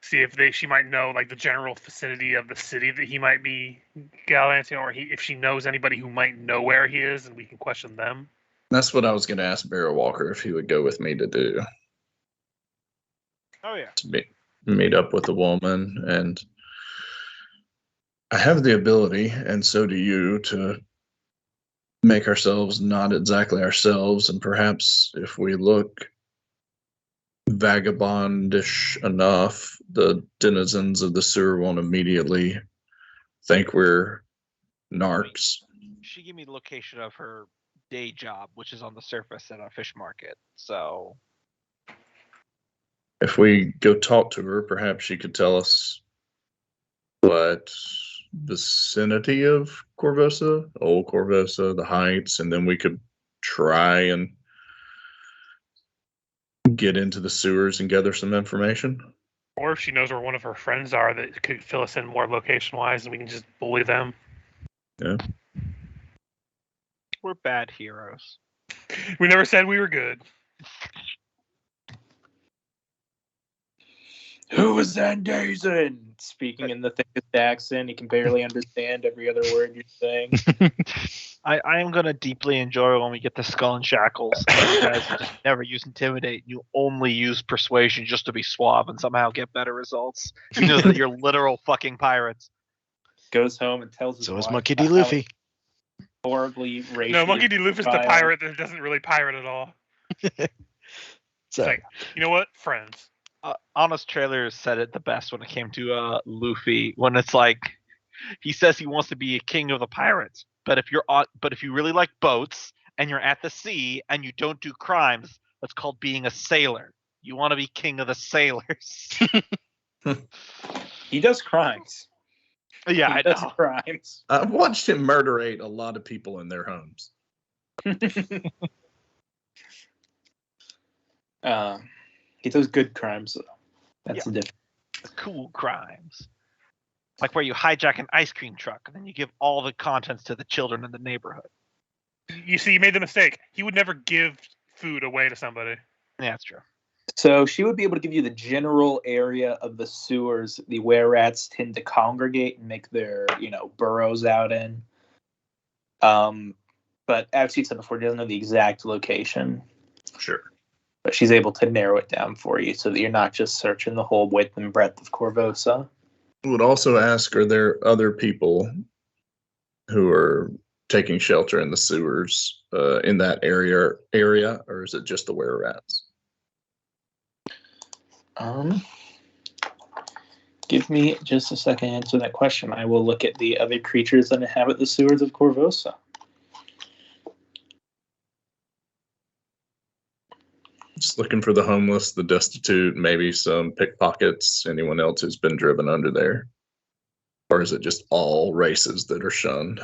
Speaker 2: See if she might know like the general vicinity of the city that he might be gallivanting, or if she knows anybody who might know where he is, and we can question them.
Speaker 4: That's what I was going to ask Barrow Walker if he would go with me to do.
Speaker 5: Oh yeah.
Speaker 4: To meet up with the woman, and I have the ability, and so do you, to make ourselves not exactly ourselves, and perhaps if we look vagabondish enough, the denizens of the sewer won't immediately think we're narcs.
Speaker 5: She gave me the location of her day job, which is on the surface at a fish market. So
Speaker 4: if we go talk to her, perhaps she could tell us what vicinity of Corvosa, Old Corvosa, the Heights, and then we could try and get into the sewers and gather some information.
Speaker 2: Or if she knows where one of her friends are that could fill us in more location-wise, and we can just bully them.
Speaker 4: Yeah.
Speaker 5: We're bad heroes.
Speaker 2: We never said we were good.
Speaker 1: Who was that Dazen? Speaking in the thickest accent, he can barely understand every other word you're saying.
Speaker 5: I am going to deeply enjoy when we get the Skull and Shackles. And you guys just never use Intimidate. You only use Persuasion just to be suave and somehow get better results. You know that you're literal fucking pirates.
Speaker 1: Goes home and tells his
Speaker 3: So
Speaker 1: wife
Speaker 3: is Monkey D. Luffy.
Speaker 1: Horribly racist.
Speaker 2: No, Monkey D. Luffy's the pirate that doesn't really pirate at all.
Speaker 3: So,
Speaker 2: like, you know what? Friends.
Speaker 5: Honest Trailer said it the best when it came to Luffy, when it's like he says he wants to be a king of the pirates, but if you really like boats and you're at the sea and you don't do crimes, that's called being a sailor. You want to be king of the sailors.
Speaker 1: He does crimes.
Speaker 5: Yeah,
Speaker 1: he
Speaker 5: I
Speaker 1: does
Speaker 5: know.
Speaker 1: Crimes.
Speaker 4: I've watched him murderate a lot of people in their homes.
Speaker 1: He does good crimes, though. That's the difference.
Speaker 5: Cool crimes. Like where you hijack an ice cream truck and then you give all the contents to the children in the neighborhood.
Speaker 2: You see, you made the mistake. He would never give food away to somebody.
Speaker 5: Yeah, that's true.
Speaker 1: So she would be able to give you the general area of the sewers the were-rats tend to congregate and make their, burrows out in. But as she said before, she doesn't know the exact location.
Speaker 4: Sure.
Speaker 1: But she's able to narrow it down for you so that you're not just searching the whole width and breadth of Corvosa.
Speaker 4: I would also ask, are there other people who are taking shelter in the sewers in that area, or is it just the were-rats?
Speaker 1: Give me just a second to answer that question. I will look at the other creatures that inhabit the sewers of Corvosa.
Speaker 4: Just looking for the homeless, the destitute, maybe some pickpockets, anyone else who's been driven under there. Or is it just all races that are shunned?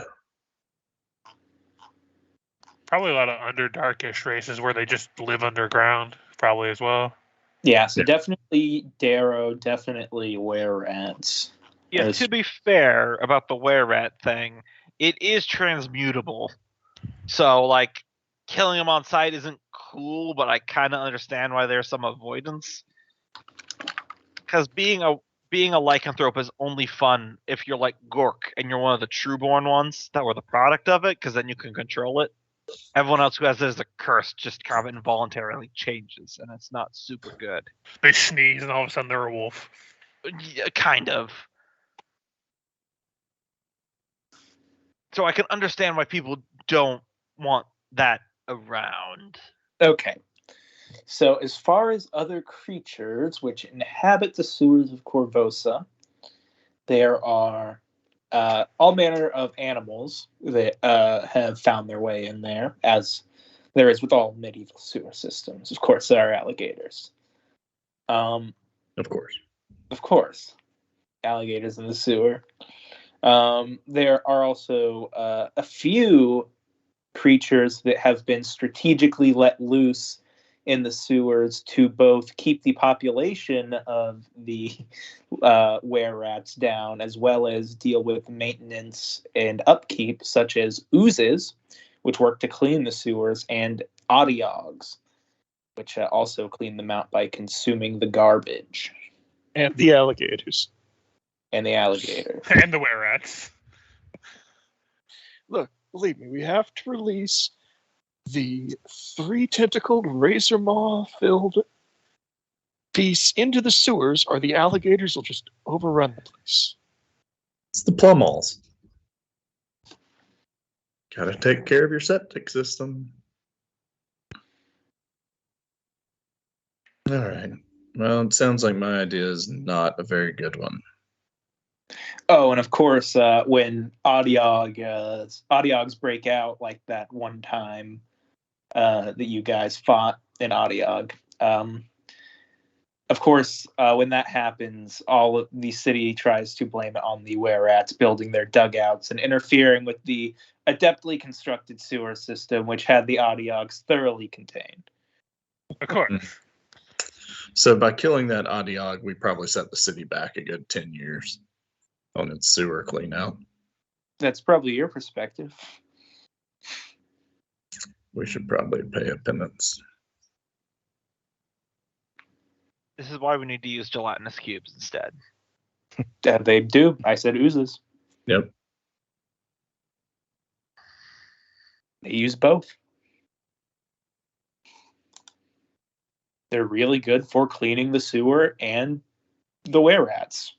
Speaker 2: Probably a lot of underdarkish races where they just live underground, probably as well.
Speaker 1: Yeah, so definitely Darrow, definitely were-rats.
Speaker 5: Yeah, to be fair about the were-rat thing, it is transmutable. So, like, killing them on sight isn't cool, but I kind of understand why there's some avoidance. Because being being a lycanthrope is only fun if you're like Gork and you're one of the trueborn ones that were the product of it, because then you can control it. Everyone else who has it as a curse just kind of involuntarily changes, and it's not super good.
Speaker 2: They sneeze and all of a sudden they're a wolf.
Speaker 5: Yeah, kind of. So I can understand why people don't want that around.
Speaker 1: Okay. So as far as other creatures which inhabit the sewers of Corvosa, there are all manner of animals that have found their way in there, as there is with all medieval sewer systems. Of course, there are alligators.
Speaker 4: Of course.
Speaker 1: Alligators in the sewer. There are also a few creatures that have been strategically let loose in the sewers to both keep the population of the were-rats down, as well as deal with maintenance and upkeep, such as oozes, which work to clean the sewers, and odiogs, which also clean them out by consuming the garbage.
Speaker 6: And the alligators.
Speaker 1: And the alligator.
Speaker 2: And the were-rats.
Speaker 6: Look, believe me, we have to release the 3-tentacled razor maw-filled beasts into the sewers, or the alligators will just overrun the place.
Speaker 4: It's the plummalls. Gotta take care of your septic system. All right. Well, it sounds like my idea is not a very good one.
Speaker 1: Oh, and of course, when Odiogs break out, like that one time that you guys fought in Odiog, of course, when that happens, all of the city tries to blame it on the were-rats building their dugouts and interfering with the adeptly constructed sewer system, which had the Odiogs thoroughly contained.
Speaker 2: Of course.
Speaker 4: So by killing that Odiog, we probably set the city back a good 10 years on its sewer clean out.
Speaker 1: That's probably your perspective.
Speaker 4: We should probably pay a penance.
Speaker 5: This is why we need to use gelatinous cubes instead.
Speaker 1: They do. I said oozes.
Speaker 4: Yep.
Speaker 1: They use both. They're really good for cleaning the sewer and the were-rats.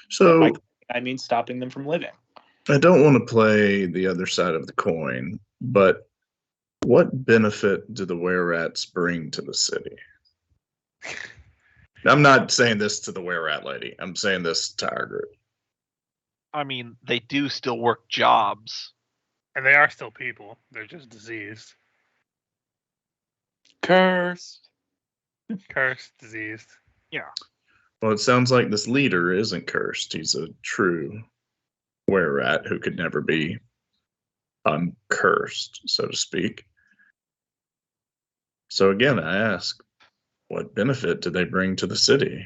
Speaker 4: So
Speaker 1: I mean, stopping them from living.
Speaker 4: I don't want to play the other side of the coin, but what benefit do the were-rats bring to the city? I'm not saying this to the were-rat lady. I'm saying this to our group.
Speaker 5: I mean, they do still work jobs.
Speaker 2: And they are still people. They're just diseased.
Speaker 1: Cursed.
Speaker 2: Cursed, diseased.
Speaker 5: Yeah.
Speaker 4: Well, it sounds like this leader isn't cursed. He's a true were-rat who could never be uncursed, so to speak. So again, I ask, what benefit do they bring to the city?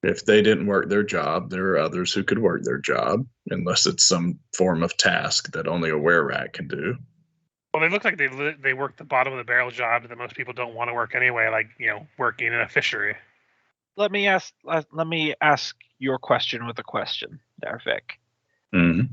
Speaker 4: If they didn't work their job, there are others who could work their job, unless it's some form of task that only a were-rat can do.
Speaker 2: Well, they look like they work the bottom of the barrel job that most people don't want to work anyway, like, working in a fishery.
Speaker 5: Let me ask your question with a question, there, Vic.
Speaker 4: Mm-hmm.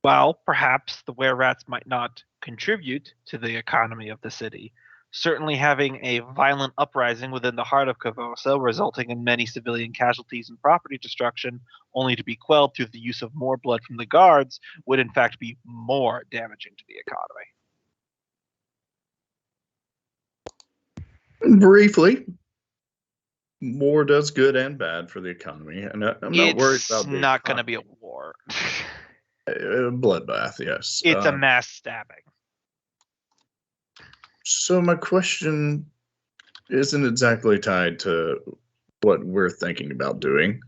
Speaker 5: Well, perhaps the were-rats might not contribute to the economy of the city. Certainly having a violent uprising within the heart of Corvosa, resulting in many civilian casualties and property destruction, only to be quelled through the use of more blood from the guards, would in fact be more damaging to the economy.
Speaker 4: Briefly, war does good and bad for the economy, and I'm not worried about
Speaker 5: It's not going to be a war.
Speaker 4: A bloodbath, yes.
Speaker 5: It's a mass stabbing.
Speaker 4: So my question isn't exactly tied to what we're thinking about doing.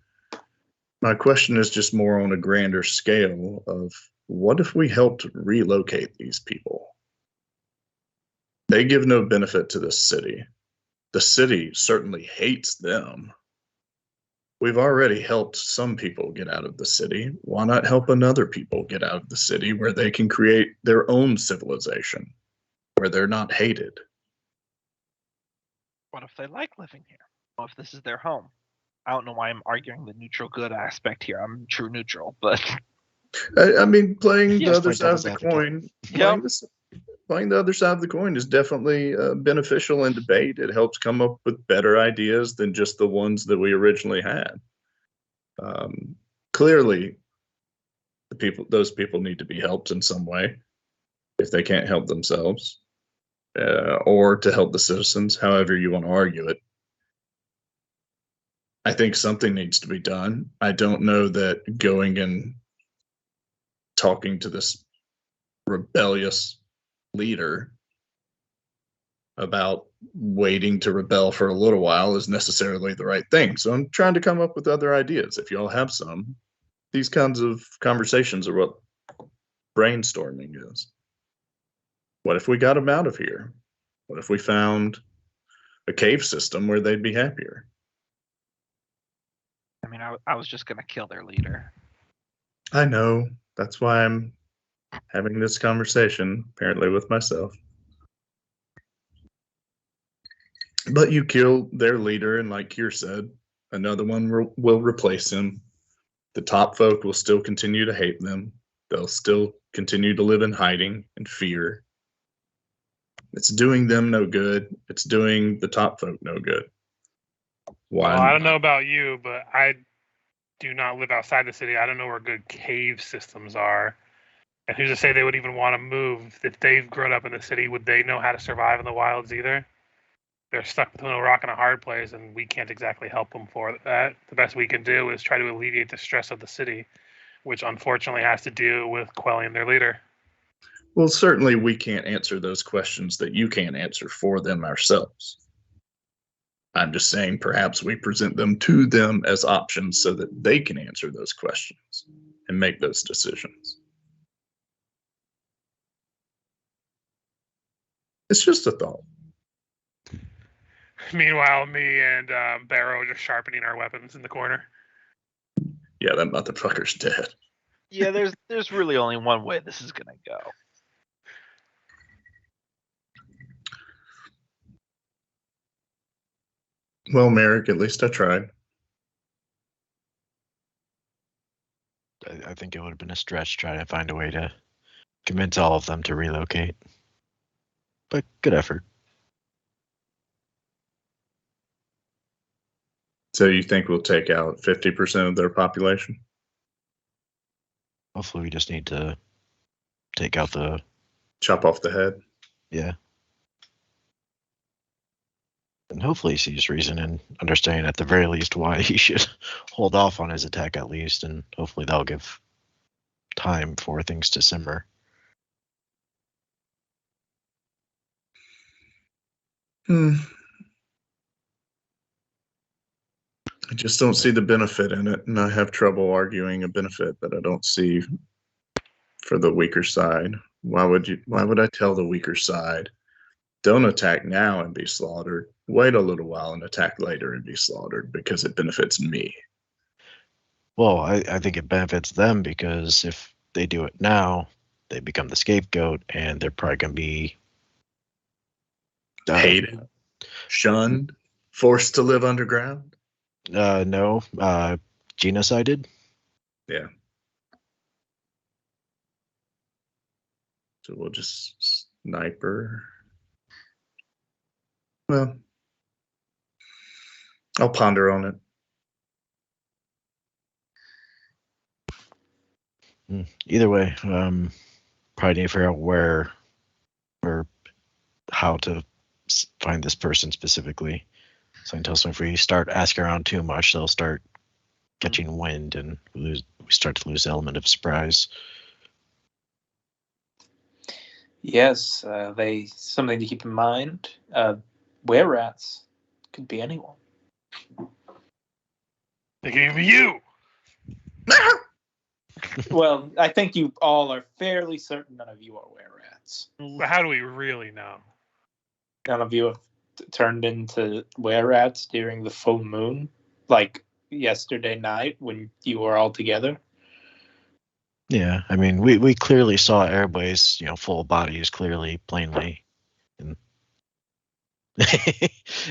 Speaker 4: My question is just more on a grander scale of what if we helped relocate these people? They give no benefit to the city. The city certainly hates them. We've already helped some people get out of the city. Why not help another people get out of the city where they can create their own civilization, where they're not hated?
Speaker 5: What if they like living here? if this is their home. I don't know why I'm arguing the neutral good aspect here. I'm true neutral, but
Speaker 4: I mean, playing the other side of the coin,
Speaker 5: yep.
Speaker 4: playing the other side of the coin is definitely beneficial in debate. It helps come up with better ideas than just the ones that we originally had. Clearly, those people need to be helped in some way if they can't help themselves, or to help the citizens, however you want to argue it. I think something needs to be done. I don't know that going and talking to this rebellious leader about waiting to rebel for a little while is necessarily the right thing. So I'm trying to come up with other ideas. If y'all have some, these kinds of conversations are what brainstorming is. What if we got them out of here? What if we found a cave system where they'd be happier?
Speaker 5: I mean, I was just going to kill their leader.
Speaker 4: I know. That's why I'm having this conversation, apparently with myself. But you kill their leader, and like Kier said, another one will replace him. The top folk will still continue to hate them. They'll still continue to live in hiding and fear. It's doing them no good. It's doing the top folk no good.
Speaker 2: Why? Well, I don't know about you, but I do not live outside the city. I don't know where good cave systems are. And who's to say they would even want to move? If they've grown up in the city, would they know how to survive in the wilds either? They're stuck between a rock and a hard place, and we can't exactly help them for that. The best we can do is try to alleviate the stress of the city, which unfortunately has to do with quelling their leader.
Speaker 4: Well, certainly we can't answer those questions that you can't answer for them ourselves. I'm just saying perhaps we present them to them as options so that they can answer those questions and make those decisions. It's just a thought.
Speaker 2: Meanwhile, me and Barrow are just sharpening our weapons in the corner.
Speaker 4: Yeah, that motherfucker's dead.
Speaker 5: Yeah, there's really only one way this is gonna go.
Speaker 4: Well, Merrick, at least I tried.
Speaker 3: I think it would have been a stretch trying to find a way to convince all of them to relocate. But good effort.
Speaker 4: So you think we'll take out 50% of their population?
Speaker 3: Hopefully we just need to take out the...
Speaker 4: Chop off the head?
Speaker 3: Yeah. And hopefully he sees reason and understand at the very least why he should hold off on his attack at least, and hopefully that'll give time for things to simmer.
Speaker 4: I just don't see the benefit in it, and I have trouble arguing a benefit that I don't see for the weaker side. Why would I tell the weaker side, don't attack now and be slaughtered, wait a little while and attack later and be slaughtered because it benefits me?
Speaker 3: Well, I think it benefits them because if they do it now, they become the scapegoat and they're probably going to be
Speaker 4: hated, shunned, forced to live underground.
Speaker 3: No, genocided.
Speaker 4: Yeah. So we'll just sniper. Well, I'll ponder on
Speaker 3: it. Either way, probably need to figure out where or how to find this person specifically. So I can tell them if we start asking around too much, they'll start catching wind and we start to lose the element of surprise.
Speaker 1: Yes, something to keep in mind. Were-rats could be anyone.
Speaker 2: They can even be you.
Speaker 1: Well, I think you all are fairly certain none of you are were-rats.
Speaker 2: But how do we really know?
Speaker 1: None of you have turned into were-rats during the full moon, like yesterday night when you were all together.
Speaker 3: Yeah, I mean, we clearly saw Airway's, full bodies clearly, plainly. And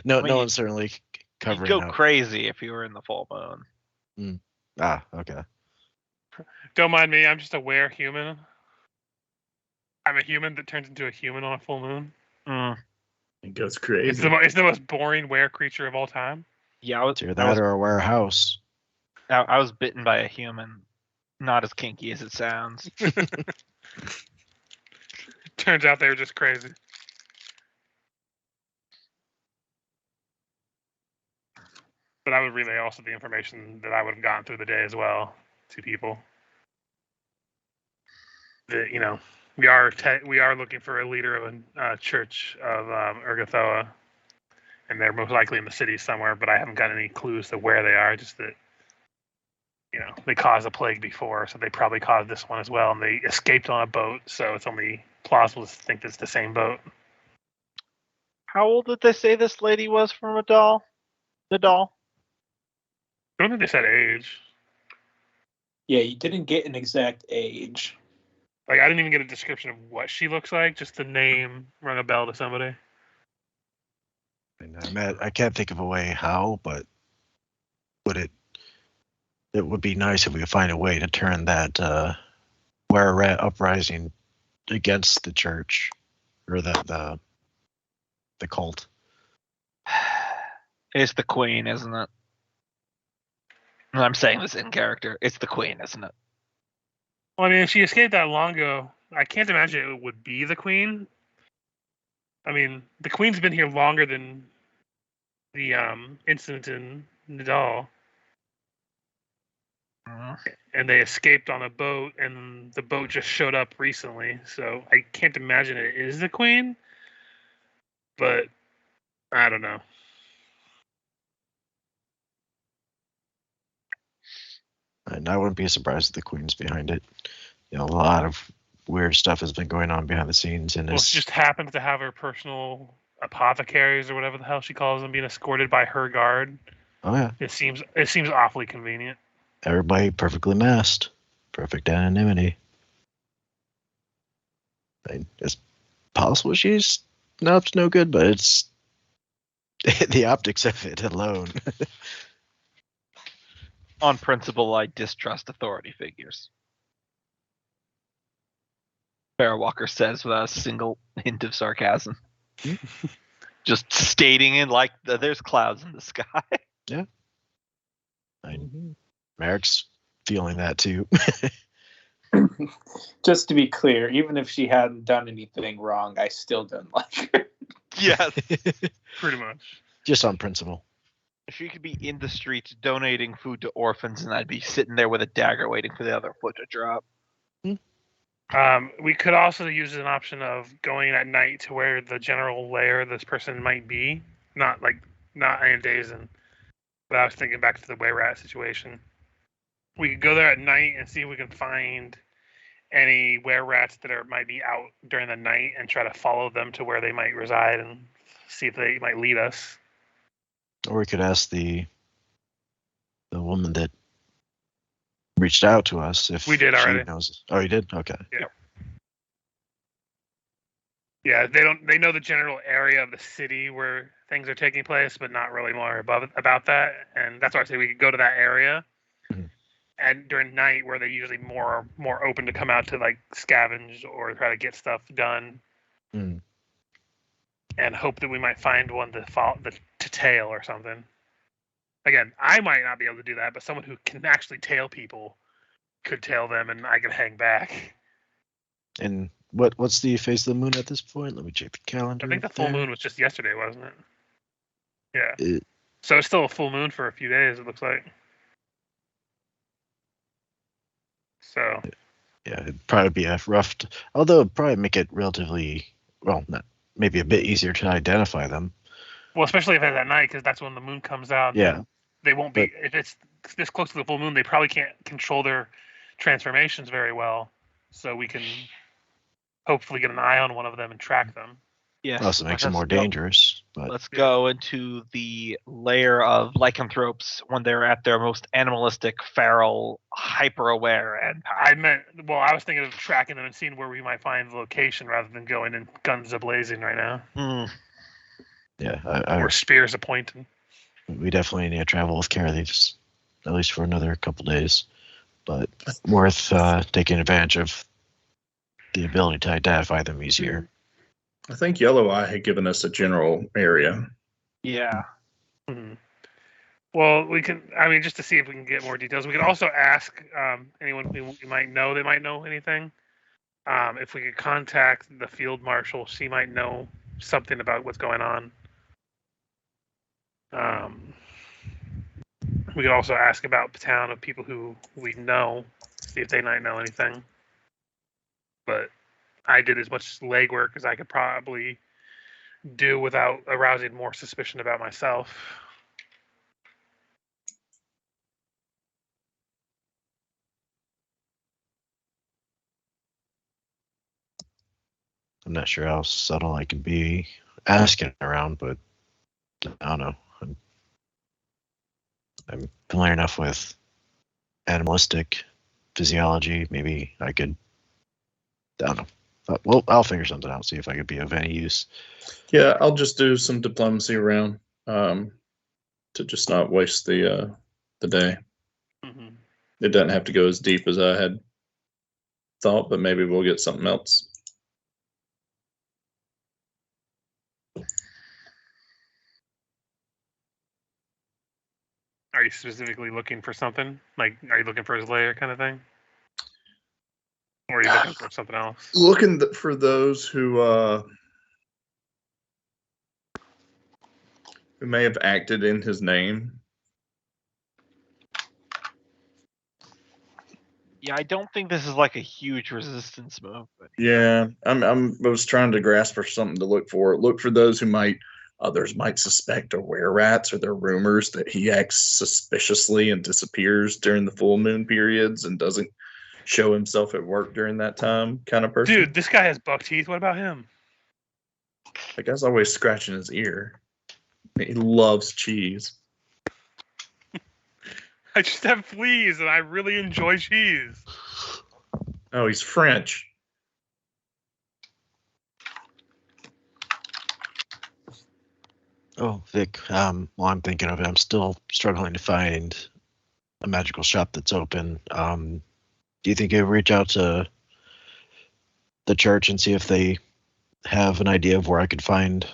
Speaker 3: no one certainly covering
Speaker 5: You'd go
Speaker 3: up.
Speaker 5: crazy if you were in the full moon.
Speaker 3: Okay.
Speaker 2: Don't mind me. I'm just a were human. I'm a human that turns into a human on a full moon.
Speaker 4: It goes crazy.
Speaker 2: It's the most boring were creature of all time.
Speaker 5: Yeah,
Speaker 3: or a warehouse.
Speaker 5: I was bitten by a human. Not as kinky as it sounds.
Speaker 2: Turns out they were just crazy. But I would relay also the information that I would have gotten through the day as well to people. That we are looking for a leader of a church of Urgathoa, and they're most likely in the city somewhere. But I haven't got any clues to where they are. Just that they caused a plague before, so they probably caused this one as well, and they escaped on a boat. So it's only plausible to think it's the same boat.
Speaker 5: How old did they say this lady was from a doll? The doll?
Speaker 2: I don't think they said age.
Speaker 1: Yeah, you didn't get an exact age.
Speaker 2: Like, I didn't even get a description of what she looks like. Just the name rung a bell to somebody.
Speaker 3: I can't think of a way how, but it would be nice if we could find a way to turn that Were-Rat uprising against the church or the cult.
Speaker 5: It's the queen, isn't it? I'm saying this in character. It's the queen, isn't it?
Speaker 2: Well, I mean, if she escaped that long ago, I can't imagine it would be the queen. I mean, the queen's been here longer than the incident in Nadal. And they escaped on a boat, and the boat just showed up recently. So I can't imagine it is the queen. But I don't know.
Speaker 3: And I wouldn't be surprised if the queen's behind it. A lot of weird stuff has been going on behind the scenes, and
Speaker 2: she just happens to have her personal apothecaries or whatever the hell she calls them being escorted by her guard.
Speaker 3: Oh yeah.
Speaker 2: It seems awfully convenient.
Speaker 3: Everybody perfectly masked, perfect anonymity. It's possible she's up to no good, but it's the optics of it alone.
Speaker 5: On principle, I distrust authority figures. Fairwalker says without a single hint of sarcasm. Just stating it like there's clouds in the sky.
Speaker 3: Yeah. Merrick's feeling that too.
Speaker 1: Just to be clear, even if she hadn't done anything wrong, I still don't like her.
Speaker 5: Yes.
Speaker 2: Pretty much.
Speaker 3: Just on principle.
Speaker 5: She could be in the streets donating food to orphans, and I'd be sitting there with a dagger waiting for the other foot to drop.
Speaker 2: We could also use an option of going at night to where the general lair this person might be. Not Andazen. But I was thinking back to the Were-Rat situation. We could go there at night and see if we can find any Were-Rats that might be out during the night and try to follow them to where they might reside and see if they might lead us.
Speaker 3: Or we could ask the woman that reached out to us if
Speaker 2: we did already.
Speaker 3: Knows. Oh, you did? Okay.
Speaker 2: Yeah. Yeah, they know the general area of the city where things are taking place, but not really more about that. And that's why I say we could go to that area. Mm-hmm. And during night, where they're usually more open to come out to like scavenge or try to get stuff done.
Speaker 3: Mm.
Speaker 2: And hope that we might find one to tail or something. Again, I might not be able to do that, but someone who can actually tail people could tail them, and I could hang back.
Speaker 3: And what's the phase of the moon at this point? Let me check the calendar.
Speaker 2: I think the full moon was just yesterday, wasn't it? Yeah. So it's still a full moon for a few days, it looks like. So.
Speaker 3: Yeah, it'd probably be a rough. Although it'd probably make it relatively maybe a bit easier to identify them.
Speaker 2: Well, especially if it's at night, because that's when the moon comes out.
Speaker 3: Yeah.
Speaker 2: They won't be, if it's this close to the full moon, they probably can't control their transformations very well. So we can hopefully get an eye on one of them and track them.
Speaker 5: Yes.
Speaker 3: Also makes it more dangerous. But
Speaker 5: let's go into the layer of lycanthropes when they're at their most animalistic, feral, hyper-aware and powerful.
Speaker 2: I was thinking of tracking them and seeing where we might find the location rather than going in guns a-blazing right now.
Speaker 3: Yeah.
Speaker 2: Or spears a-pointing.
Speaker 3: we definitely need to travel with care. Just at least for another couple days, but worth taking advantage of the ability to identify them easier.
Speaker 4: I think Yellow Eye had given us a general area.
Speaker 5: Yeah.
Speaker 2: Mm-hmm. Well, we can. I mean, just to see if we can get more details, we can also ask anyone we might know. They might know anything. If we could contact the field marshal, she might know something about what's going on. We could also ask about the town of people who we know, see if they might know anything. But I did as much legwork as I could probably do without arousing more suspicion about myself.
Speaker 3: I'm not sure how subtle I can be asking around, but I don't know. I'm familiar enough with animalistic physiology. Maybe I could. I don't know. Well, I'll figure something out. See if I could be of any use.
Speaker 4: Yeah, I'll just do some diplomacy around to just not waste the day. Mm-hmm. It doesn't have to go as deep as I had thought, but maybe we'll get something else.
Speaker 2: Are you specifically looking for something? Like, are you looking for his lair kind of thing? Or are you looking for something else?
Speaker 4: Looking for those who may have acted in his name.
Speaker 5: Yeah, I don't think this is like a huge resistance move. But
Speaker 4: yeah, I was trying to grasp for something to look for. Look for those who others might suspect are were-rats, or there are rumors that he acts suspiciously and disappears during the full moon periods and doesn't show himself at work during that time kind of person.
Speaker 2: Dude, this guy has buck teeth. What about him?
Speaker 4: That guy's always scratching his ear. He loves cheese.
Speaker 2: I just have fleas and I really enjoy cheese.
Speaker 4: Oh, he's French.
Speaker 3: Oh, Vic, while I'm thinking of it, I'm still struggling to find a magical shop that's open. Do you think you'd reach out to the church and see if they have an idea of where I could find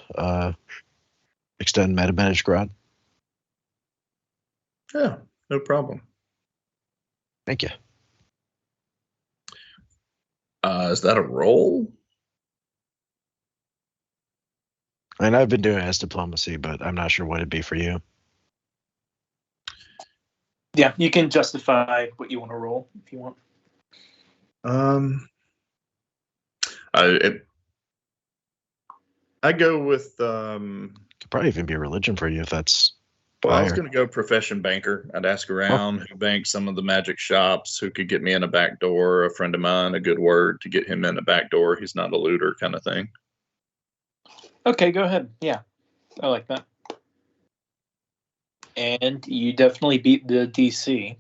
Speaker 3: extend meta-managed grad?
Speaker 4: Yeah, no problem.
Speaker 3: Thank you.
Speaker 4: Is that a roll?
Speaker 3: And I've been doing it as diplomacy, but I'm not sure what it'd be for you.
Speaker 1: Yeah, you can justify what you want to roll if you want.
Speaker 4: I go with
Speaker 3: could probably even be a religion for you if that's
Speaker 4: well, higher. I was going to go profession banker. I'd ask around who banks some of the magic shops, who could get me in a back door. A friend of mine, a good word to get him in a back door. He's not a looter kind of thing.
Speaker 1: Okay, go ahead. Yeah, I like that. And you definitely beat the DC.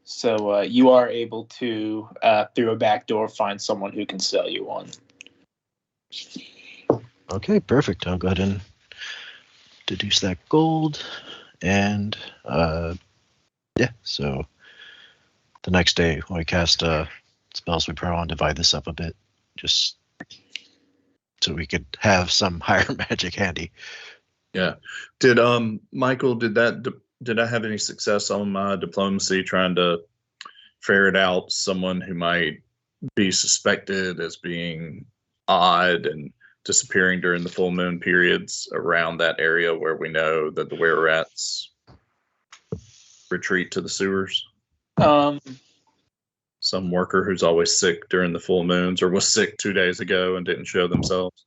Speaker 1: So you are able to, through a back door, find someone who can sell you one.
Speaker 3: Okay, perfect. I'll go ahead and deduce that gold. And, yeah, so the next day when we cast spells, we probably want to divide this up a bit, just so we could have some higher magic handy.
Speaker 4: Yeah. Did Michael, did I have any success on my diplomacy trying to ferret out someone who might be suspected as being odd and disappearing during the full moon periods around that area where we know that the were-rats retreat to the sewers? Some worker who's always sick during the full moons, or was sick 2 days ago and didn't show themselves.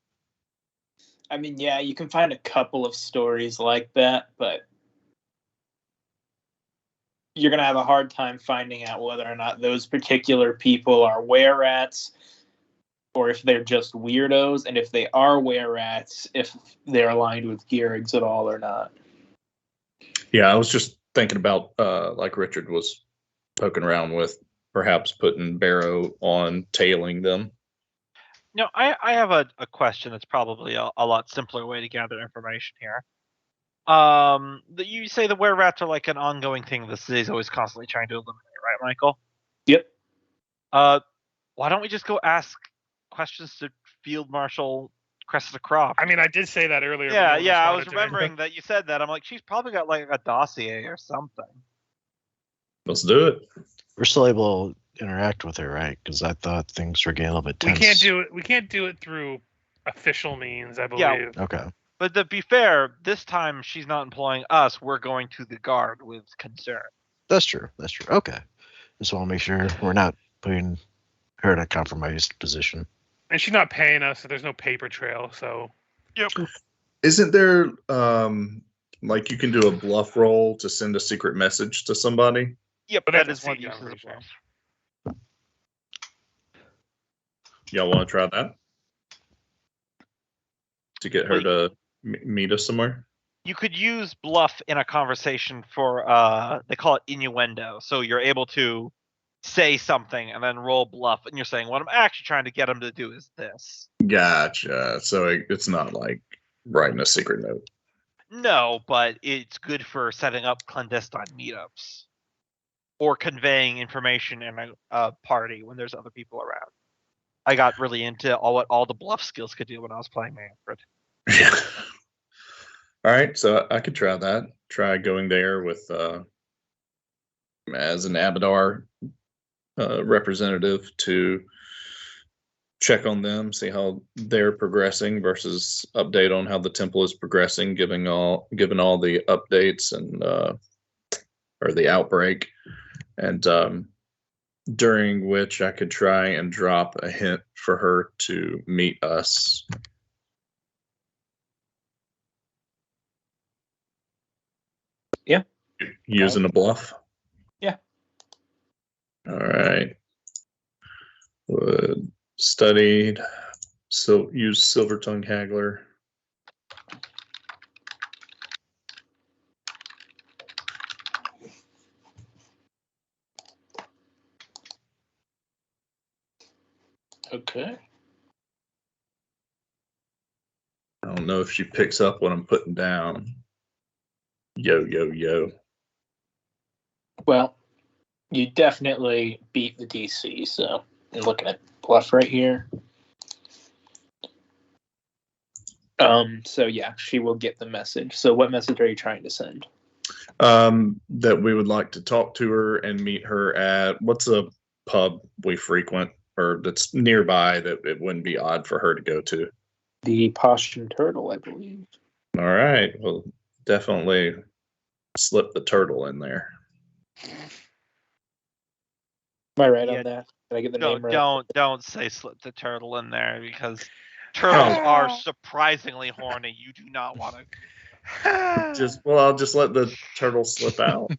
Speaker 1: I mean, yeah, you can find a couple of stories like that, but you're going to have a hard time finding out whether or not those particular people are were-rats or if they're just weirdos, and if they are were-rats, if they're aligned with Gearigs at all or not.
Speaker 4: Yeah, I was just thinking about, like Richard was poking around with, perhaps putting Barrow on tailing them.
Speaker 5: I have a question that's probably a lot simpler way to gather information here. You say the were-rats are like an ongoing thing the city's always constantly trying to eliminate, right, Michael?
Speaker 1: Yep.
Speaker 5: Why don't we just go ask questions to Field Marshal Cressida Croft?
Speaker 2: I mean, I did say that earlier.
Speaker 5: Yeah, I was remembering that you said that. I'm like, she's probably got like a dossier or something.
Speaker 4: Let's do it.
Speaker 3: We're still able to interact with her, right? Because I thought things were getting a little bit tense.
Speaker 2: We can't do it through official means, I believe.
Speaker 5: Yeah.
Speaker 3: Okay.
Speaker 5: But to be fair, this time she's not employing us. We're going to the guard with concern.
Speaker 3: That's true. Okay. Just want to make sure we're not putting her in a compromised position.
Speaker 2: And she's not paying us, so there's no paper trail. So.
Speaker 5: Yep.
Speaker 4: Isn't there like you can do a bluff roll to send a secret message to somebody?
Speaker 5: Yep, but that is one uses of bluff.
Speaker 4: Y'all want to try that? To get her to meet us somewhere?
Speaker 5: You could use bluff in a conversation for, they call it innuendo. So you're able to say something and then roll bluff, and you're saying, what I'm actually trying to get him to do is this.
Speaker 4: Gotcha. So it's not like writing a secret note.
Speaker 5: No, but it's good for setting up clandestine meetups. Or conveying information in a party when there's other people around. I got really into what all the bluff skills could do when I was playing Manfred.
Speaker 4: Yeah. All right, so I could try that. Try going there with as an Abadar representative to check on them, see how they're progressing versus update on how the temple is progressing, given all the updates and or the outbreak, and during which I could try and drop a hint for her to meet us.
Speaker 1: Yeah.
Speaker 4: Using a bluff?
Speaker 1: Yeah.
Speaker 4: All right. Studied, so use Silver Tongue Haggler.
Speaker 1: Okay.
Speaker 4: I don't know if she picks up what I'm putting down. Yo.
Speaker 1: Well, you definitely beat the DC, so I'm looking at bluff right here. So yeah, she will get the message. So what message are you trying to send?
Speaker 4: That we would like to talk to her and meet her at what's a pub we frequent or that's nearby that it wouldn't be odd for her to go to.
Speaker 1: The Posh and Turtle, I believe.
Speaker 4: All right. Well, definitely slip the turtle in there.
Speaker 1: Am I right on that? Did I get the name right?
Speaker 5: Don't say slip the turtle in there because turtles are surprisingly horny. You do not want to.
Speaker 4: I'll just let the turtle slip out.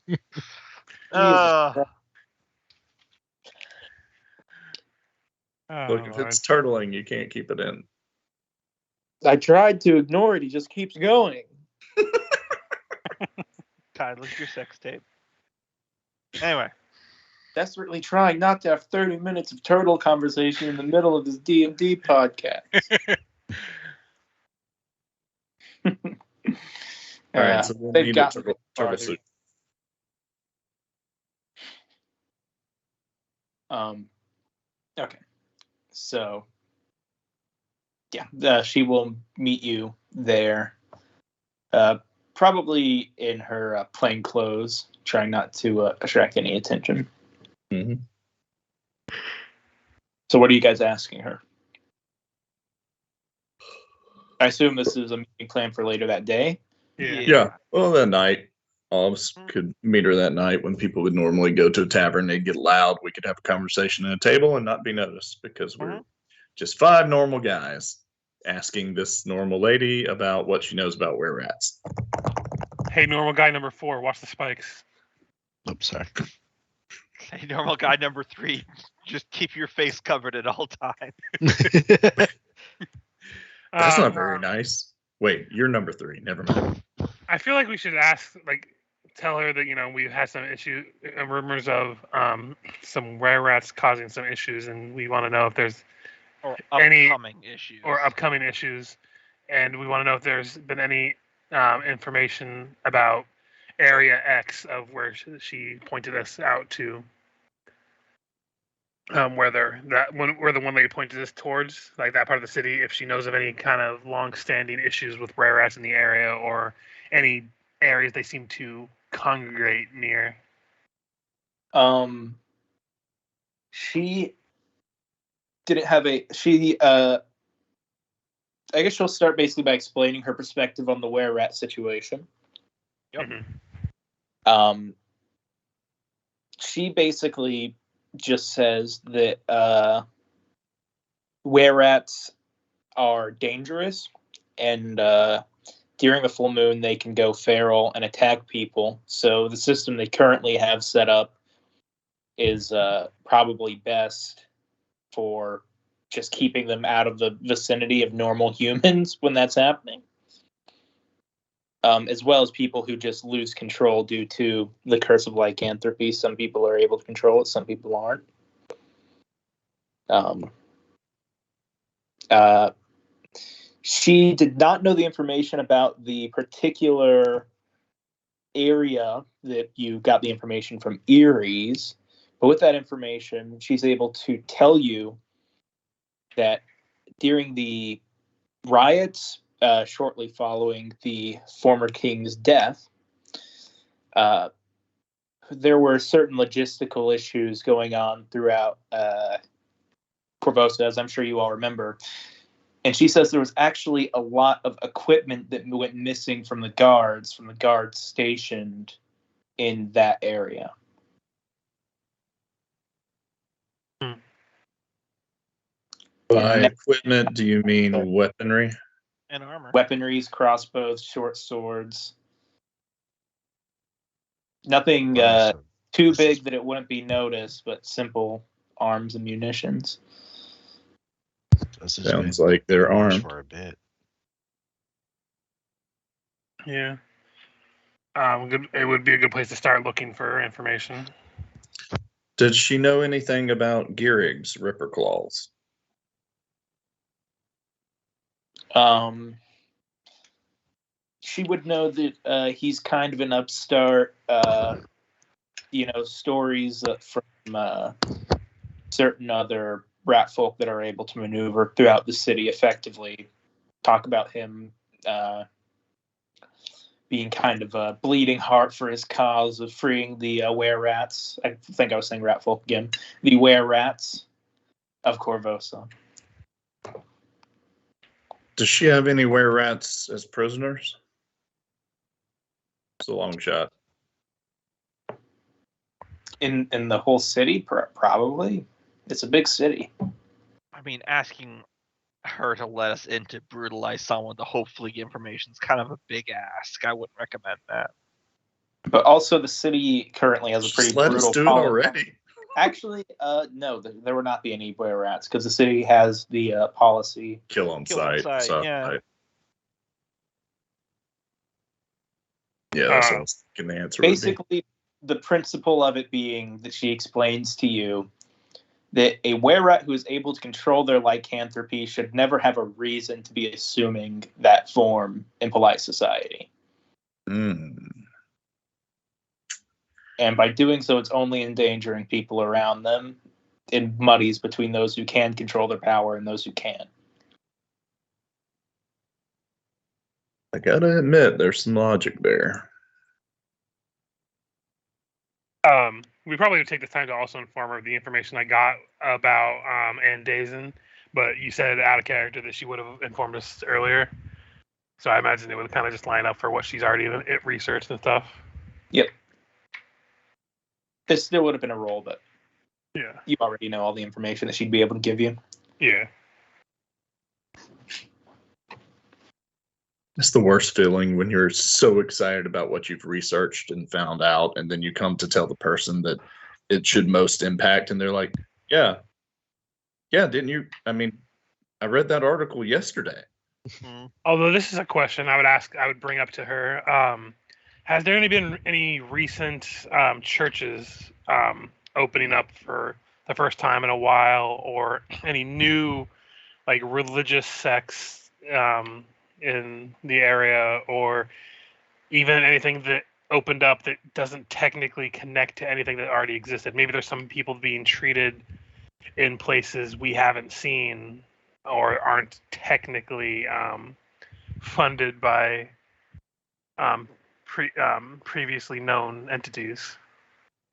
Speaker 4: Look, if it's turtling, you can't keep it in.
Speaker 1: I tried to ignore it. He just keeps going.
Speaker 5: Titled your sex tape. Anyway.
Speaker 1: Desperately trying not to have 30 minutes of turtle conversation in the middle of this D&D podcast.
Speaker 4: All right, so we'll need a turtle suit.
Speaker 1: Okay. So, yeah, she will meet you there. Probably in her plain clothes, trying not to attract any attention.
Speaker 4: Mm-hmm.
Speaker 1: So what are you guys asking her? I assume this is a meeting planned for later that day?
Speaker 4: Yeah. Well, that night. All of us could meet her that night when people would normally go to a tavern. They'd get loud. We could have a conversation at a table and not be noticed because we're just 5 normal guys asking this normal lady about what she knows about were-rats.
Speaker 2: Hey, normal guy number 4, watch the spikes.
Speaker 3: Oops, sorry.
Speaker 5: Hey, normal guy number 3, just keep your face covered at all times.
Speaker 4: That's not very nice. Wait, you're number 3. Never mind.
Speaker 2: I feel like we should tell her that, we've had some issue, rumors of some were-rats causing some issues, and we want to know if there's
Speaker 5: or upcoming
Speaker 2: issues, and we want to know if there's been any information about Area X of where she pointed us out to. Where the one lady pointed us towards, like that part of the city, if she knows of any kind of long-standing issues with rare rats in the area or any areas they seem to congregate near.
Speaker 1: She didn't have I guess she'll start basically by explaining her perspective on the were-rat situation.
Speaker 5: Yep.
Speaker 2: Mm-hmm.
Speaker 1: She basically just says that were-rats are dangerous, and during the full moon they can go feral and attack people. So the system they currently have set up is probably best for just keeping them out of the vicinity of normal humans when that's happening. As well as people who just lose control due to the curse of lycanthropy. Some people are able to control it, some people aren't. She did not know the information about the particular area that you got the information from Erie's, but with that information, she's able to tell you that during the riots shortly following the former king's death, there were certain logistical issues going on throughout Corvosa, as I'm sure you all remember. And she says there was actually a lot of equipment that went missing from the guards stationed in that area.
Speaker 4: By equipment, do you mean weaponry?
Speaker 5: And armor.
Speaker 1: Weaponries, crossbows, short swords. Nothing too big that it wouldn't be noticed, but simple arms and munitions.
Speaker 4: Sounds like they're armed.
Speaker 3: For a bit.
Speaker 2: Yeah. It would be a good place to start looking for information.
Speaker 4: Did she know anything about Gearig's Ripper Claws?
Speaker 1: She would know that he's kind of an upstart. Stories from certain other rat folk that are able to maneuver throughout the city effectively talk about him being kind of a bleeding heart for his cause of freeing the were-rats. I think I was saying rat folk again. The were-rats of Corvosa.
Speaker 4: Does she have any were-rats as prisoners? It's a long shot.
Speaker 1: In the whole city, probably. It's a big city.
Speaker 5: I mean, asking her to let us in to brutalize someone to hopefully get information is kind of a big ask. I wouldn't recommend that.
Speaker 1: But also, the city currently has a pretty
Speaker 4: Just let
Speaker 1: brutal
Speaker 4: us do it already.
Speaker 1: Actually, no, there would not be any were-rats because the city has the policy.
Speaker 4: Kill on sight. So,
Speaker 5: yeah.
Speaker 4: Yeah, that's what I was thinking the answer
Speaker 1: basically, the principle of it being that she explains to you that a were-rat who is able to control their lycanthropy should never have a reason to be assuming that form in polite society.
Speaker 4: Mm.
Speaker 1: And by doing so, it's only endangering people around them. It muddies between those who can control their power and those who can't.
Speaker 4: I gotta admit, there's some logic there.
Speaker 2: We probably would take this time to also inform her of the information I got about Ann Dazen, but you said out of character that she would have informed us earlier. So I imagine it would kind of just line up for what she's already researched and stuff.
Speaker 1: Yep. It still would have been a roll, but
Speaker 2: yeah,
Speaker 1: you already know all the information that she'd be able to give you.
Speaker 2: Yeah.
Speaker 4: It's the worst feeling when you're so excited about what you've researched and found out, and then you come to tell the person that it should most impact, and they're like, yeah, didn't you? I mean, I read that article yesterday.
Speaker 2: Although this is a question I would bring up to her. Has there been any recent churches opening up for the first time in a while, or any new like religious sects in the area, or even anything that opened up that doesn't technically connect to anything that already existed. Maybe there's some people being treated in places we haven't seen or aren't technically funded by previously known entities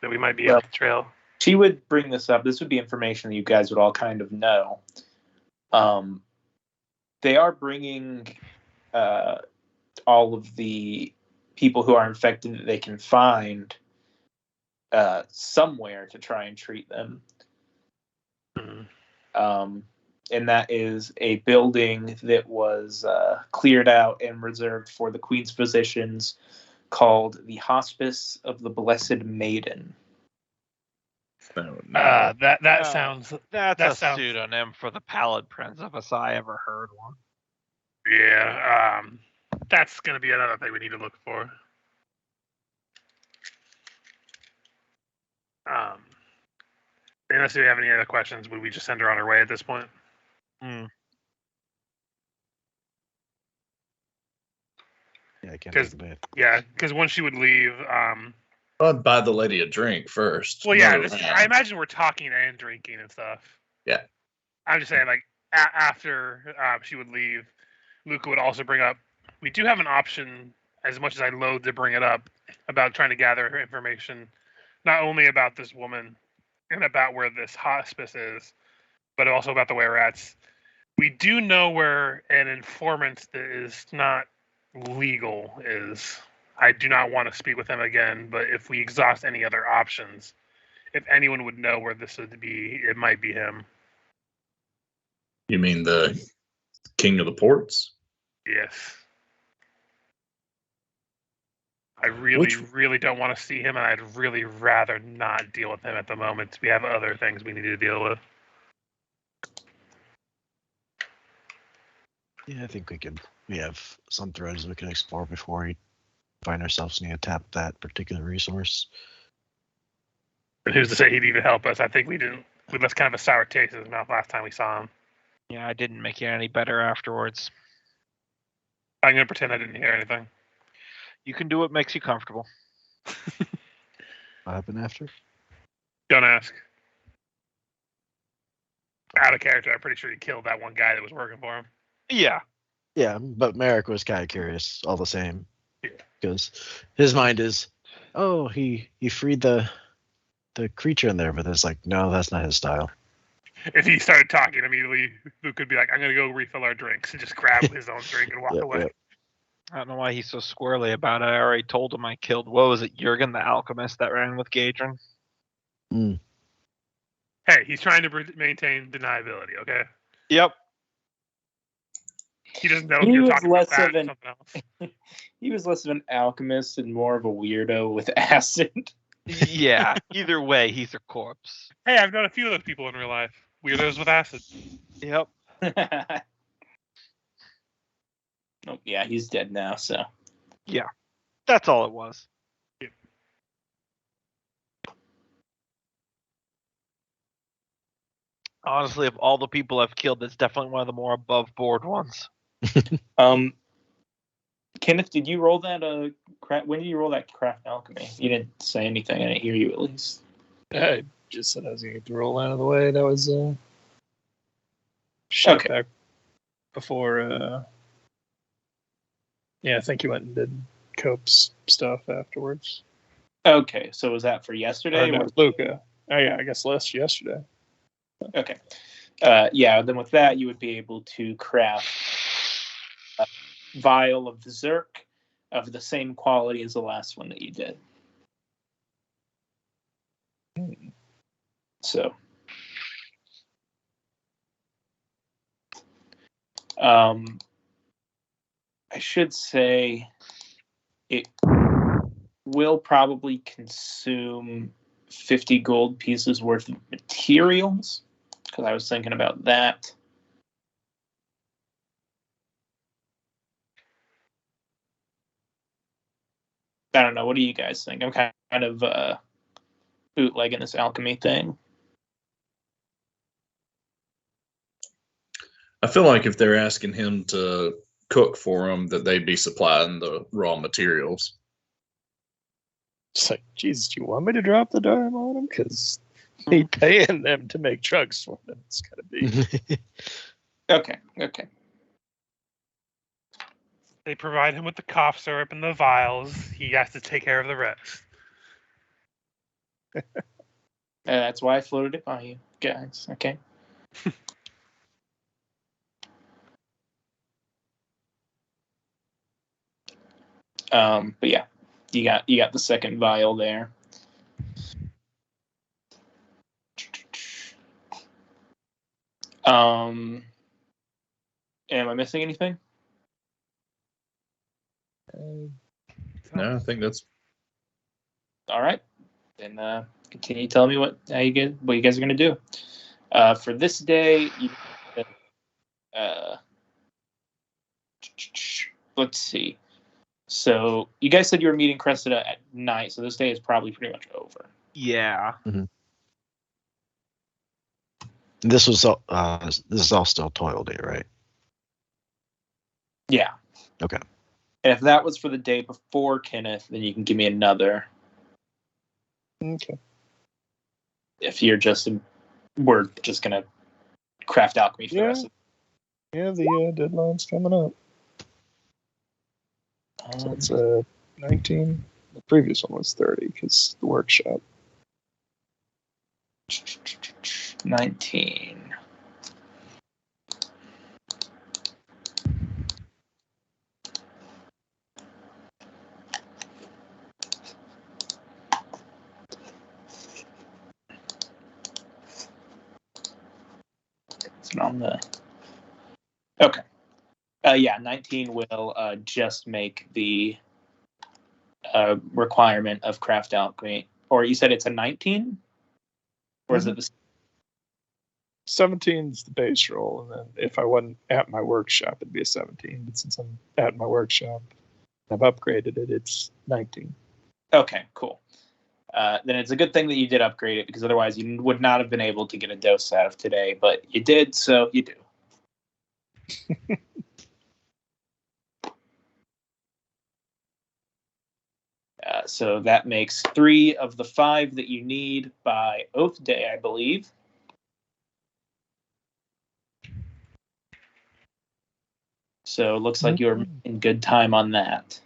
Speaker 2: that we might be able to trail.
Speaker 1: She would bring this up. This would be information that you guys would all kind of know. They are bringing all of the people who are infected that they can find somewhere to try and treat them. Mm-hmm. And that is a building that was cleared out and reserved for the Queen's physicians, called the Hospice of the Blessed Maiden.
Speaker 4: Oh, no.
Speaker 2: That sounds...
Speaker 5: That's a pseudonym for the Pallid Prince, if I ever heard one.
Speaker 2: Yeah, that's going to be another thing we need to look for. Unless we have any other questions, would we just send her on her way at this point?
Speaker 3: Yeah, I can't take a bath.
Speaker 2: Yeah, because once she would leave...
Speaker 4: I'd buy the lady a drink first.
Speaker 2: Well, yeah, I imagine we're talking and drinking and stuff.
Speaker 4: Yeah.
Speaker 2: I'm just saying, like, after she would leave, Luca would also bring up, we do have an option, as much as I loathe to bring it up, about trying to gather information, not only about this woman and about where this hospice is, but also about the way rats. We do know where an informant that is not legal is. I do not want to speak with him again, but if we exhaust any other options, if anyone would know where this would be, it might be him.
Speaker 4: You mean the King of the Ports?
Speaker 2: Yes. I really don't want to see him, and I'd really rather not deal with him at the moment. We have other things we need to deal with.
Speaker 3: Yeah, I think we have some threads we can explore before we find ourselves needing to tap that particular resource.
Speaker 2: But who's to say he'd even help us? I think we left kind of a sour taste in his mouth last time we saw him.
Speaker 5: Yeah, I didn't make it any better afterwards.
Speaker 2: I'm going to pretend I didn't hear anything.
Speaker 5: You can do what makes you comfortable.
Speaker 3: What happened after?
Speaker 2: Don't ask. Out of character, I'm pretty sure he killed that one guy that was working for him.
Speaker 5: Yeah.
Speaker 3: Yeah, but Merrick was kind of curious all the same.
Speaker 2: Yeah.
Speaker 3: Because his mind is, oh, he freed the creature in there, but it's like, no, that's not his style.
Speaker 2: If he started talking immediately, Luke could be like, I'm going to go refill our drinks, and just grab his own drink and walk away.
Speaker 3: Yep.
Speaker 5: I don't know why he's so squirrely about it. I already told him I killed, what was it, Jurgen the alchemist that ran with Gadrin?
Speaker 3: Mm.
Speaker 2: Hey, he's trying to maintain deniability, okay?
Speaker 5: Yep.
Speaker 2: He doesn't know you're talking about that or something else.
Speaker 1: He was less of an alchemist and more of a weirdo with acid.
Speaker 5: Yeah, either way, he's a corpse.
Speaker 2: Hey, I've known a few of those people in real life. Weirdos with acid.
Speaker 5: Yep.
Speaker 1: Oh, yeah, he's dead now, so.
Speaker 5: Yeah, that's all it was.
Speaker 2: Yeah.
Speaker 5: Honestly, of all the people I've killed, that's definitely one of the more above board ones.
Speaker 1: Kenneth, did you roll that? When did you roll that craft alchemy? You didn't say anything. I didn't hear you, at least.
Speaker 6: I just said I was going to get the roll out of the way. That was shot back before. Yeah, I think you went and did Cope's stuff afterwards.
Speaker 1: Okay, so was that for yesterday?
Speaker 6: No, Luca. Oh yeah, I guess yesterday.
Speaker 1: Okay. Yeah, then with that, you would be able to craft a vial of the Zerk of the same quality as the last one that you did. So, I should say it will probably consume 50 gold pieces worth of materials, because I was thinking about that. I don't know. What do you guys think? I'm kind of bootlegging this alchemy thing.
Speaker 4: I feel like if they're asking him to cook for them, that they'd be supplying the raw materials.
Speaker 6: It's like, Jesus, do you want me to drop the dime on them? Because me paying them to make drugs for them, it's got to be.
Speaker 1: Okay.
Speaker 2: They provide him with the cough syrup and the vials. He has to take care of the rest.
Speaker 1: That's why I floated it by you guys. Okay. But yeah, you got the second vial there. Am I missing anything?
Speaker 4: No, I think that's
Speaker 1: all right. Then continue telling me what you guys are gonna do. For this day, let's see. So you guys said you were meeting Cressida at night, so this day is probably pretty much over.
Speaker 5: Yeah.
Speaker 3: Mm-hmm. This is all still toil day, right?
Speaker 1: Yeah.
Speaker 3: Okay.
Speaker 1: And if that was for the day before Kenneth, then you can give me another.
Speaker 6: Okay.
Speaker 1: If we're just gonna craft alchemy for the rest of
Speaker 6: the deadline's coming up. So it's 19. The previous one was 30 because the workshop.
Speaker 1: 19. It's on the. Okay. 19 will just make the requirement of craft alchemy. Or you said it's a 19? Or is it the
Speaker 6: 17's the base roll, and then if I wasn't at my workshop, it'd be a 17. But since I'm at my workshop, I've upgraded it. It's 19.
Speaker 1: Okay, cool. Then it's a good thing that you did upgrade it, because otherwise you would not have been able to get a dose out of today. But you did, so you do. So that makes 3 of the 5 that you need by Oath Day, I believe. So it looks like you're in good time on that.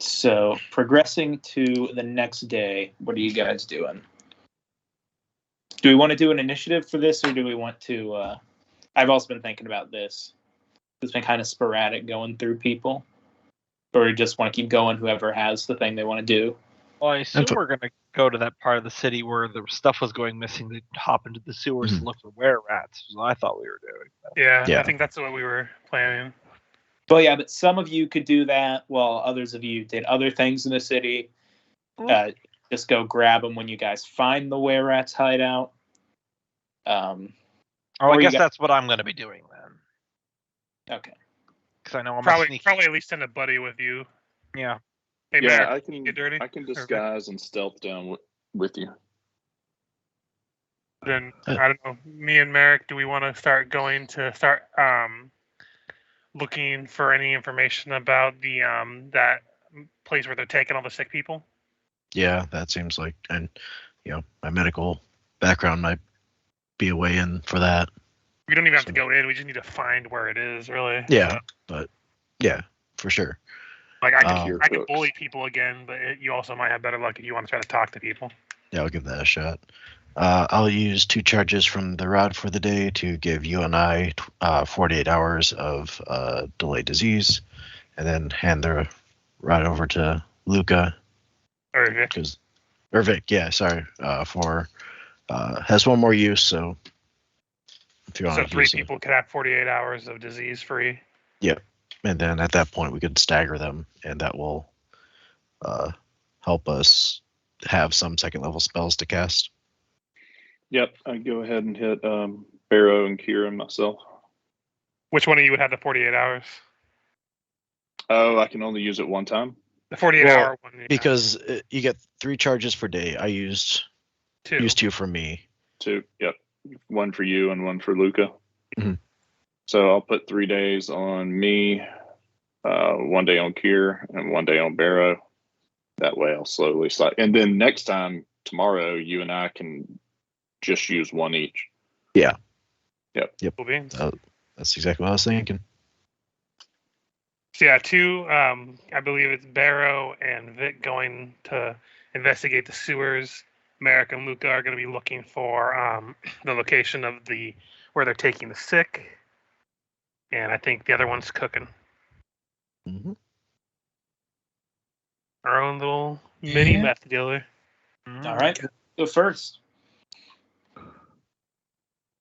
Speaker 1: So progressing to the next day, what are you guys doing? Do we want to do an initiative for this, or do we want to... I've also been thinking about this. It's been kind of sporadic going through people. Or we just want to keep going, whoever has the thing they want to do.
Speaker 5: Well, I assume we're going to go to that part of the city where the stuff was going missing to hop into the sewers to look for were-rats, was what I thought we were doing.
Speaker 2: Yeah, I think that's what we were planning.
Speaker 1: Well, yeah, but some of you could do that while others of you did other things in the city. Just go grab them when you guys find the were-rats hideout.
Speaker 5: I guess that's what I'm going to be doing then.
Speaker 1: Okay.
Speaker 5: Because I know I'm
Speaker 2: probably at least send a buddy with you.
Speaker 5: Yeah.
Speaker 2: Hey,
Speaker 4: yeah,
Speaker 2: Mayor,
Speaker 4: I can disguise and stealth down with you.
Speaker 2: Then I don't know. Me and Merrick, do we want to start looking for any information about the that place where they're taking all the sick people?
Speaker 3: Yeah, that seems like, and my medical background might be a way in for that.
Speaker 2: We don't even have to go in. We just need to find where it is, really.
Speaker 3: Yeah, but yeah, for sure.
Speaker 2: Like I could bully people again, but you also might have better luck if you want to try to talk to people.
Speaker 3: Yeah, I'll give that a shot. I'll use 2 charges from the rod for the day to give you and I 48 hours of delayed disease, and then hand the rod over to Luca.
Speaker 2: Or Vic.
Speaker 3: Or Vic, yeah, sorry. For has 1 more use, so if you want to.
Speaker 2: So 3 people could have 48 hours of disease free.
Speaker 3: Yep. And then at that point we could stagger them, and that will help us have some 2nd level spells to cast.
Speaker 4: Yep, I'd go ahead and hit Barrow and Kira myself.
Speaker 2: Which one of you would have the 48 hours?
Speaker 4: Oh, I can only use it 1 time?
Speaker 2: The 48-hour one. Yeah.
Speaker 3: Because you get 3 charges per day. I used 2 for me.
Speaker 4: 2, yep. 1 for you and 1 for Luca.
Speaker 3: Mm-hmm.
Speaker 4: So I'll put 3 days on me, 1 day on Kier, and 1 day on Barrow. That way I'll slowly slide. And then next time, tomorrow, you and I can just use 1 each.
Speaker 3: Yeah.
Speaker 4: Yep.
Speaker 2: Cool beans.
Speaker 3: That's exactly what I was thinking.
Speaker 2: So yeah, 2, I believe it's Barrow and Vic going to investigate the sewers. Merrick and Luca are going to be looking for the location of where they're taking the sick. And I think the other one's cooking.
Speaker 3: Mm-hmm.
Speaker 2: Our own little mini meth dealer.
Speaker 1: All right, go first.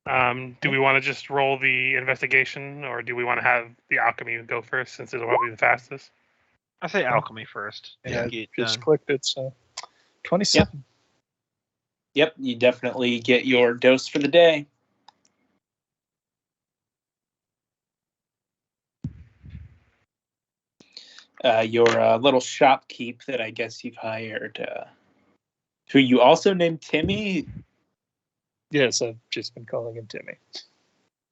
Speaker 2: Do we want to just roll the investigation, or do we want to have the alchemy go first, since it'll probably be the fastest?
Speaker 5: I say alchemy first.
Speaker 6: Yeah, just clicked it, so 27.
Speaker 1: Yep, you definitely get your dose for the day. Your little shopkeep that I guess you've hired, who you also named Timmy.
Speaker 6: Yes, I've just been calling him Timmy.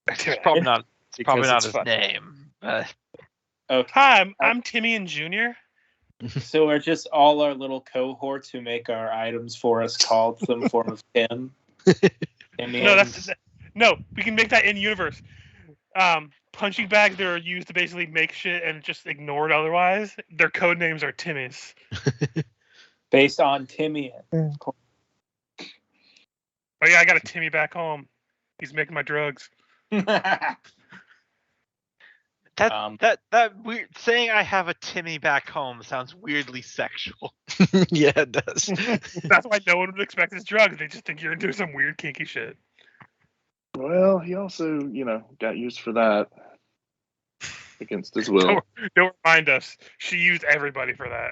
Speaker 5: It's probably not his name.
Speaker 1: Okay.
Speaker 2: Hi, I'm Timmy and Junior.
Speaker 1: So we're just all our little cohorts who make our items for us called some form of Tim.
Speaker 2: No, we can make that in universe. Punching bags that are used to basically make shit and just ignored otherwise. Their code names are Timmys.
Speaker 1: Based on Timmy.
Speaker 2: Oh yeah, I got a Timmy back home. He's making my drugs.
Speaker 5: That weird saying I have a Timmy back home sounds weirdly sexual.
Speaker 3: Yeah, it does.
Speaker 2: That's why no one would expect his drugs. They just think you're into some weird kinky shit.
Speaker 4: Well, he also, got used for that against his will.
Speaker 2: Don't remind us. She used everybody for that.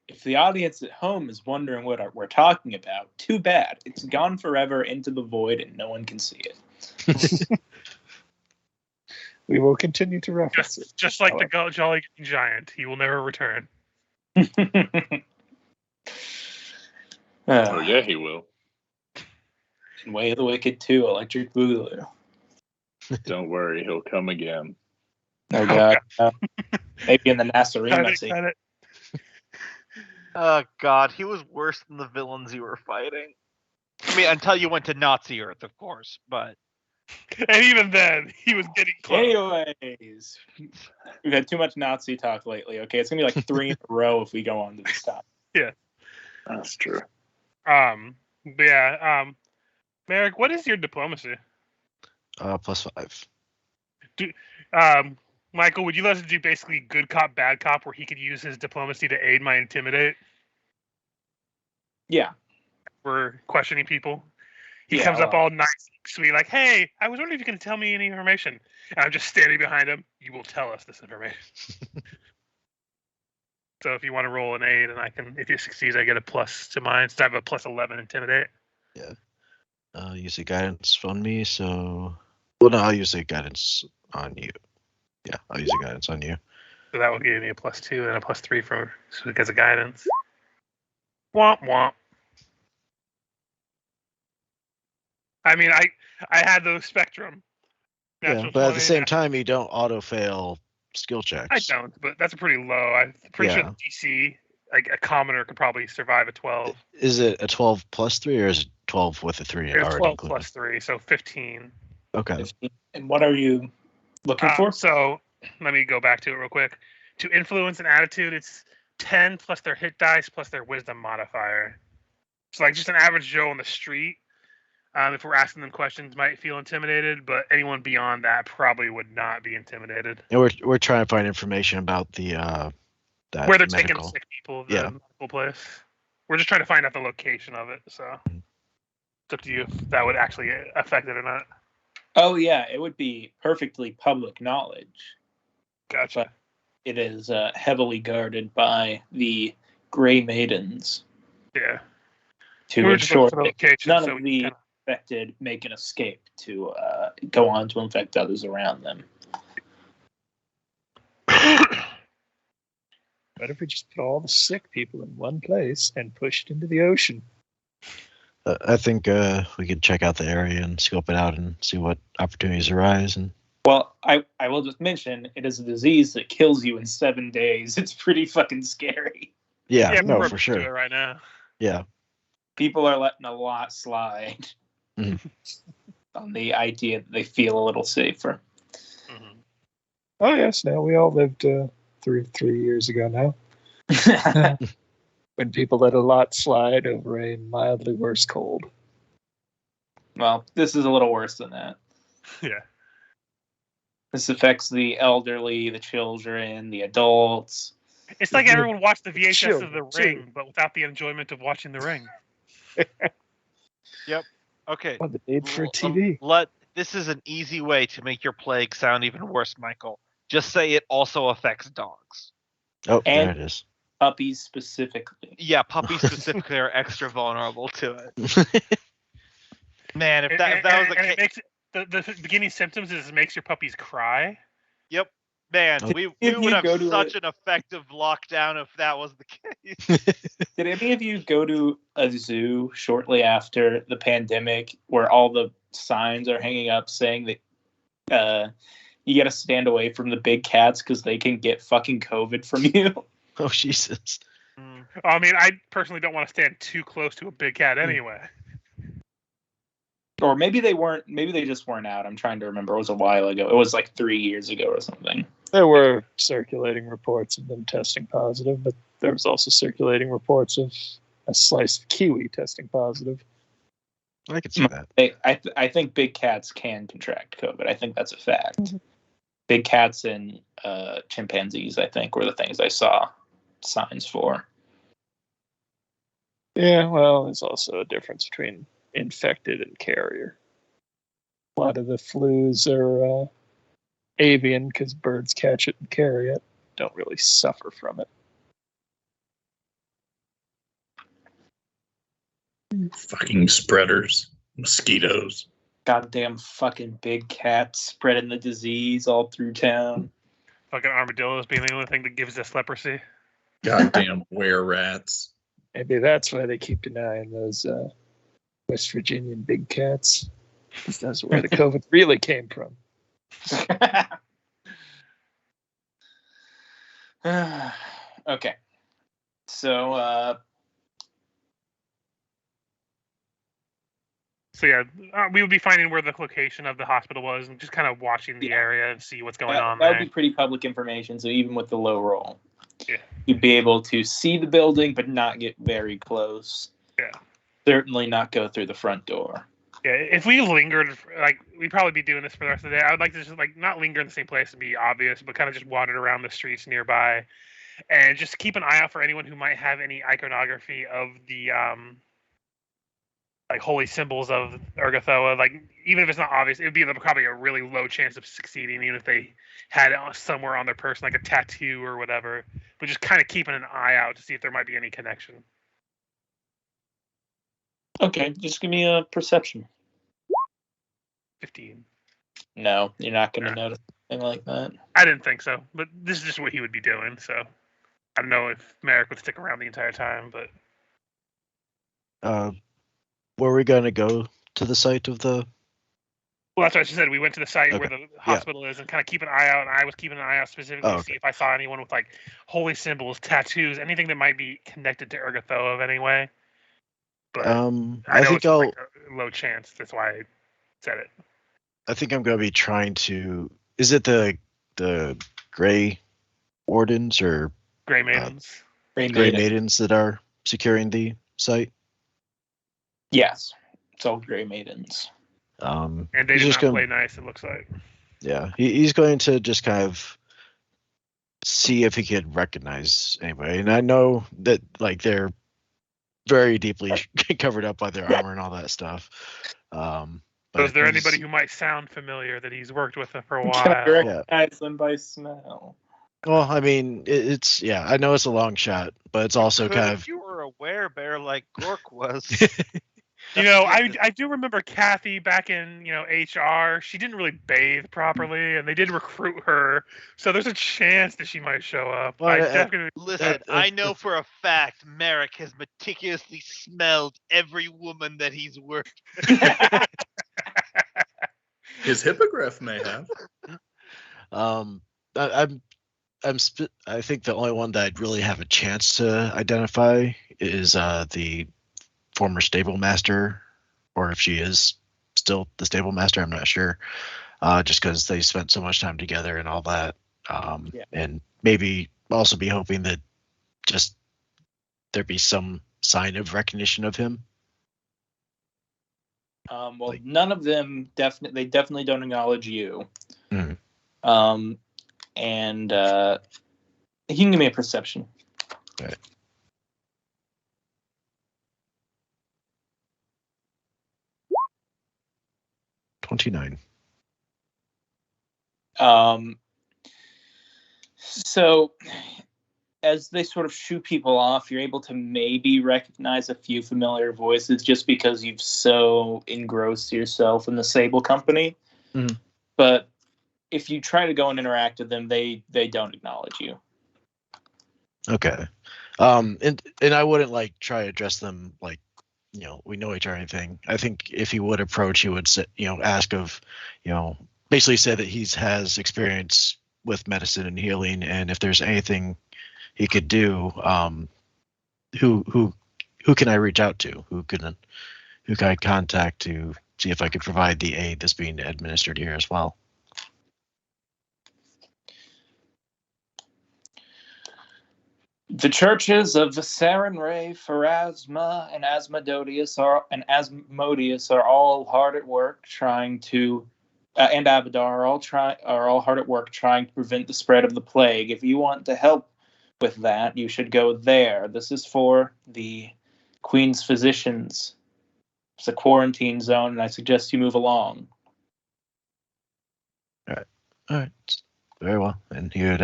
Speaker 1: If the audience at home is wondering what we're talking about, too bad. It's gone forever into the void and no one can see it.
Speaker 6: We will continue to reference it.
Speaker 2: Just like the Jolly Green Giant. He will never return.
Speaker 4: Oh, yeah, he will.
Speaker 1: Way of the Wicked 2, Electric Boogaloo.
Speaker 4: Don't worry, he'll come again.
Speaker 1: Oh, God. Maybe in the Nasarima scene.
Speaker 5: Oh, God. He was worse than the villains you were fighting. I mean, until you went to Nazi Earth, of course, but...
Speaker 2: And even then, he was getting close.
Speaker 1: Anyways, we've had too much Nazi talk lately. Okay, it's gonna be like 3 in a row if we go on to this topic.
Speaker 2: Yeah,
Speaker 4: that's true.
Speaker 2: But yeah, Merrick, what is your diplomacy?
Speaker 3: +5.
Speaker 2: Michael, would you let us do basically good cop, bad cop, where he could use his diplomacy to aid my intimidate?
Speaker 1: Yeah,
Speaker 2: we're questioning people. He comes up all nice, sweet, like, "Hey, I was wondering if you can tell me any information." And I'm just standing behind him. You will tell us this information. So if you want to roll an 8, and if you succeed, I get a plus to mine. So I have a +11 intimidate.
Speaker 3: Yeah. Use the guidance on me. So, well, no, I'll use the guidance on you. Yeah, I'll use the guidance on you.
Speaker 2: So that will give me a +2 and a +3 because of guidance. Womp womp. I mean, I had those spectrum.
Speaker 3: Yeah, but at the same time, you don't auto-fail skill checks.
Speaker 2: I don't, but that's pretty low. I'm pretty sure the DC, like a commoner, could probably survive a 12.
Speaker 3: Is it a 12 +3, or is it 12 with a 3?
Speaker 2: It's 12 +3, so 15.
Speaker 3: Okay.
Speaker 1: 15. And what are you looking for?
Speaker 2: So let me go back to it real quick. To influence an attitude, it's 10 plus their hit dice plus their wisdom modifier. So like just an average Joe on the street, if we're asking them questions, might feel intimidated, but anyone beyond that probably would not be intimidated.
Speaker 3: And we're trying to find information about the that
Speaker 2: where they're
Speaker 3: medical.
Speaker 2: taking sick people, the medical place. We're just trying to find out the location of it. So it's up to you if that would actually affect it or not.
Speaker 1: Oh yeah, it would be perfectly public knowledge.
Speaker 2: Gotcha.
Speaker 1: But it is heavily guarded by the Grey Maidens.
Speaker 2: Yeah.
Speaker 1: To ensure that none of the infected make an escape to go on to infect others around them.
Speaker 6: What if we just put all the sick people in one place and pushed into the ocean?
Speaker 3: I think we could check out the area and scope it out and see what opportunities arise. And
Speaker 1: well, I will just mention it is a disease that kills you in 7 days. It's pretty fucking scary.
Speaker 3: Yeah, no, for sure.
Speaker 2: Do it right now.
Speaker 3: Yeah.
Speaker 1: People are letting a lot slide on the idea that they feel a little safer.
Speaker 2: Mm-hmm.
Speaker 6: Oh yes, now we all lived 3 years ago now. When people let a lot slide over a mildly worse cold.
Speaker 1: Well, this is a little worse than that.
Speaker 2: Yeah.
Speaker 1: This affects the elderly, the children, the adults.
Speaker 2: It's like everyone watched the VHS of The Ring, but without the enjoyment of watching The Ring.
Speaker 5: Yep. Okay.
Speaker 6: Well, the need for a TV.
Speaker 5: This is an easy way to make your plague sound even worse, Michael. Just say it also affects dogs.
Speaker 3: Oh, there it is.
Speaker 1: Puppies specifically.
Speaker 5: Yeah, puppies specifically are extra vulnerable to it. Man, if that was the case,
Speaker 2: it makes the beginning symptoms is it makes your puppies cry.
Speaker 5: Yep. Man, we would have such an effective lockdown if that was the case.
Speaker 1: Did any of you go to a zoo shortly after the pandemic where all the signs are hanging up saying that you got to stand away from the big cats because they can get fucking COVID from you?
Speaker 3: Oh, Jesus.
Speaker 2: I mean, I personally don't want to stand too close to a big cat anyway.
Speaker 1: Or maybe they weren't. Maybe they just weren't out. I'm trying to remember. It was a while ago. It was like 3 years ago or something.
Speaker 6: There were circulating reports of them testing positive, but there was also circulating reports of a slice of kiwi testing positive.
Speaker 3: I could see that.
Speaker 1: I think big cats can contract COVID. I think that's a fact. Mm-hmm. Big cats and chimpanzees, I think, were the things I saw signs for.
Speaker 6: Yeah, well, there's also a difference between infected and carrier. A lot of the flus are avian because birds catch it and carry it. Don't really suffer from it.
Speaker 4: Fucking spreaders. Mosquitoes.
Speaker 1: Goddamn fucking big cats spreading the disease all through town.
Speaker 2: Fucking armadillos being the only thing that gives us leprosy.
Speaker 4: Goddamn were-rats.
Speaker 6: Maybe that's why they keep an eye on those West Virginian big cats. That's where the COVID really came from.
Speaker 1: Okay. So
Speaker 2: yeah, we would be finding where the location of the hospital was and just kind of watching the area and see what's going on there.
Speaker 1: That would be pretty public information, so even with the low roll, you'd be able to see the building but not get very close.
Speaker 2: Yeah.
Speaker 1: Certainly not go through the front door.
Speaker 2: Yeah, if we lingered, we'd probably be doing this for the rest of the day. I would like to just, not linger in the same place and be obvious, but kind of just wander around the streets nearby and just keep an eye out for anyone who might have any iconography of the, holy symbols of Urgathoa. Even if it's not obvious, it would be probably a really low chance of succeeding, even if they had it somewhere on their person, like a tattoo or whatever. But just kind of keeping an eye out to see if there might be any connection.
Speaker 1: Okay, just give me a perception.
Speaker 2: 15.
Speaker 1: No, you're not going to notice anything like that.
Speaker 2: I didn't think so, but this is just what he would be doing, so I don't know if Merrick would stick around the entire time, but...
Speaker 3: Were we going to go to the site of the...
Speaker 2: Well, that's what I just said. We went to the site where the hospital is and kind of keep an eye out, and I was keeping an eye out specifically to see if I saw anyone with, holy symbols, tattoos, anything that might be connected to Urgathoa of any way. But I think I'll a low chance. That's why I said it.
Speaker 3: I think I'm going to be trying to. Is it the Gray Wardens or
Speaker 2: Gray Maidens?
Speaker 3: Gray Maidens that are securing the site?
Speaker 1: Yes, it's all Gray Maidens.
Speaker 2: And they just play nice. It looks like.
Speaker 3: Yeah, he's going to just kind of see if he could recognize anybody, and I know that they're very deeply covered up by their armor and all that stuff.
Speaker 2: But is there anybody who might sound familiar that he's worked with for a while?
Speaker 1: Can I recognize them by smell?
Speaker 3: Well, I mean, it's I know it's a long shot, but it's also kind of.
Speaker 5: You were a werebear like Gork was.
Speaker 2: I do remember Kathy back in HR. She didn't really bathe properly, and they did recruit her. So there's a chance that she might show up.
Speaker 7: Listen, I know for a fact Merrick has meticulously smelled every woman that he's worked.
Speaker 4: His hippogriff may have.
Speaker 3: I think the only one that I'd really have a chance to identify is the former stable master, or if she is still the stable master, I'm not sure. Just because they spent so much time together and all that, and maybe also be hoping that just there be some sign of recognition of him.
Speaker 1: None of them definitely don't acknowledge you.
Speaker 3: Mm-hmm.
Speaker 1: And he can give me a perception.
Speaker 3: Right. $29.
Speaker 1: So as they sort of shoo people off, you're able to maybe recognize a few familiar voices just because you've so engrossed yourself in the Sable Company.
Speaker 3: Mm-hmm.
Speaker 1: But if you try to go and interact with them, they don't acknowledge you.
Speaker 3: Okay. And I wouldn't try to address them we know each other or anything. I think if he would approach, he would say, ask of, basically say that he has experience with medicine and healing, and if there's anything he could do, who can I reach out to? Who can I contact to see if I could provide the aid that's being administered here as well?
Speaker 1: The churches of Sarenrae, Pharasma, and Asmodeus are all hard at work trying to, and Abadar are all hard at work trying to prevent the spread of the plague. If you want to help with that, you should go there. This is for the Queen's physicians. It's a quarantine zone, and I suggest you move along.
Speaker 3: All right, very well. And he would,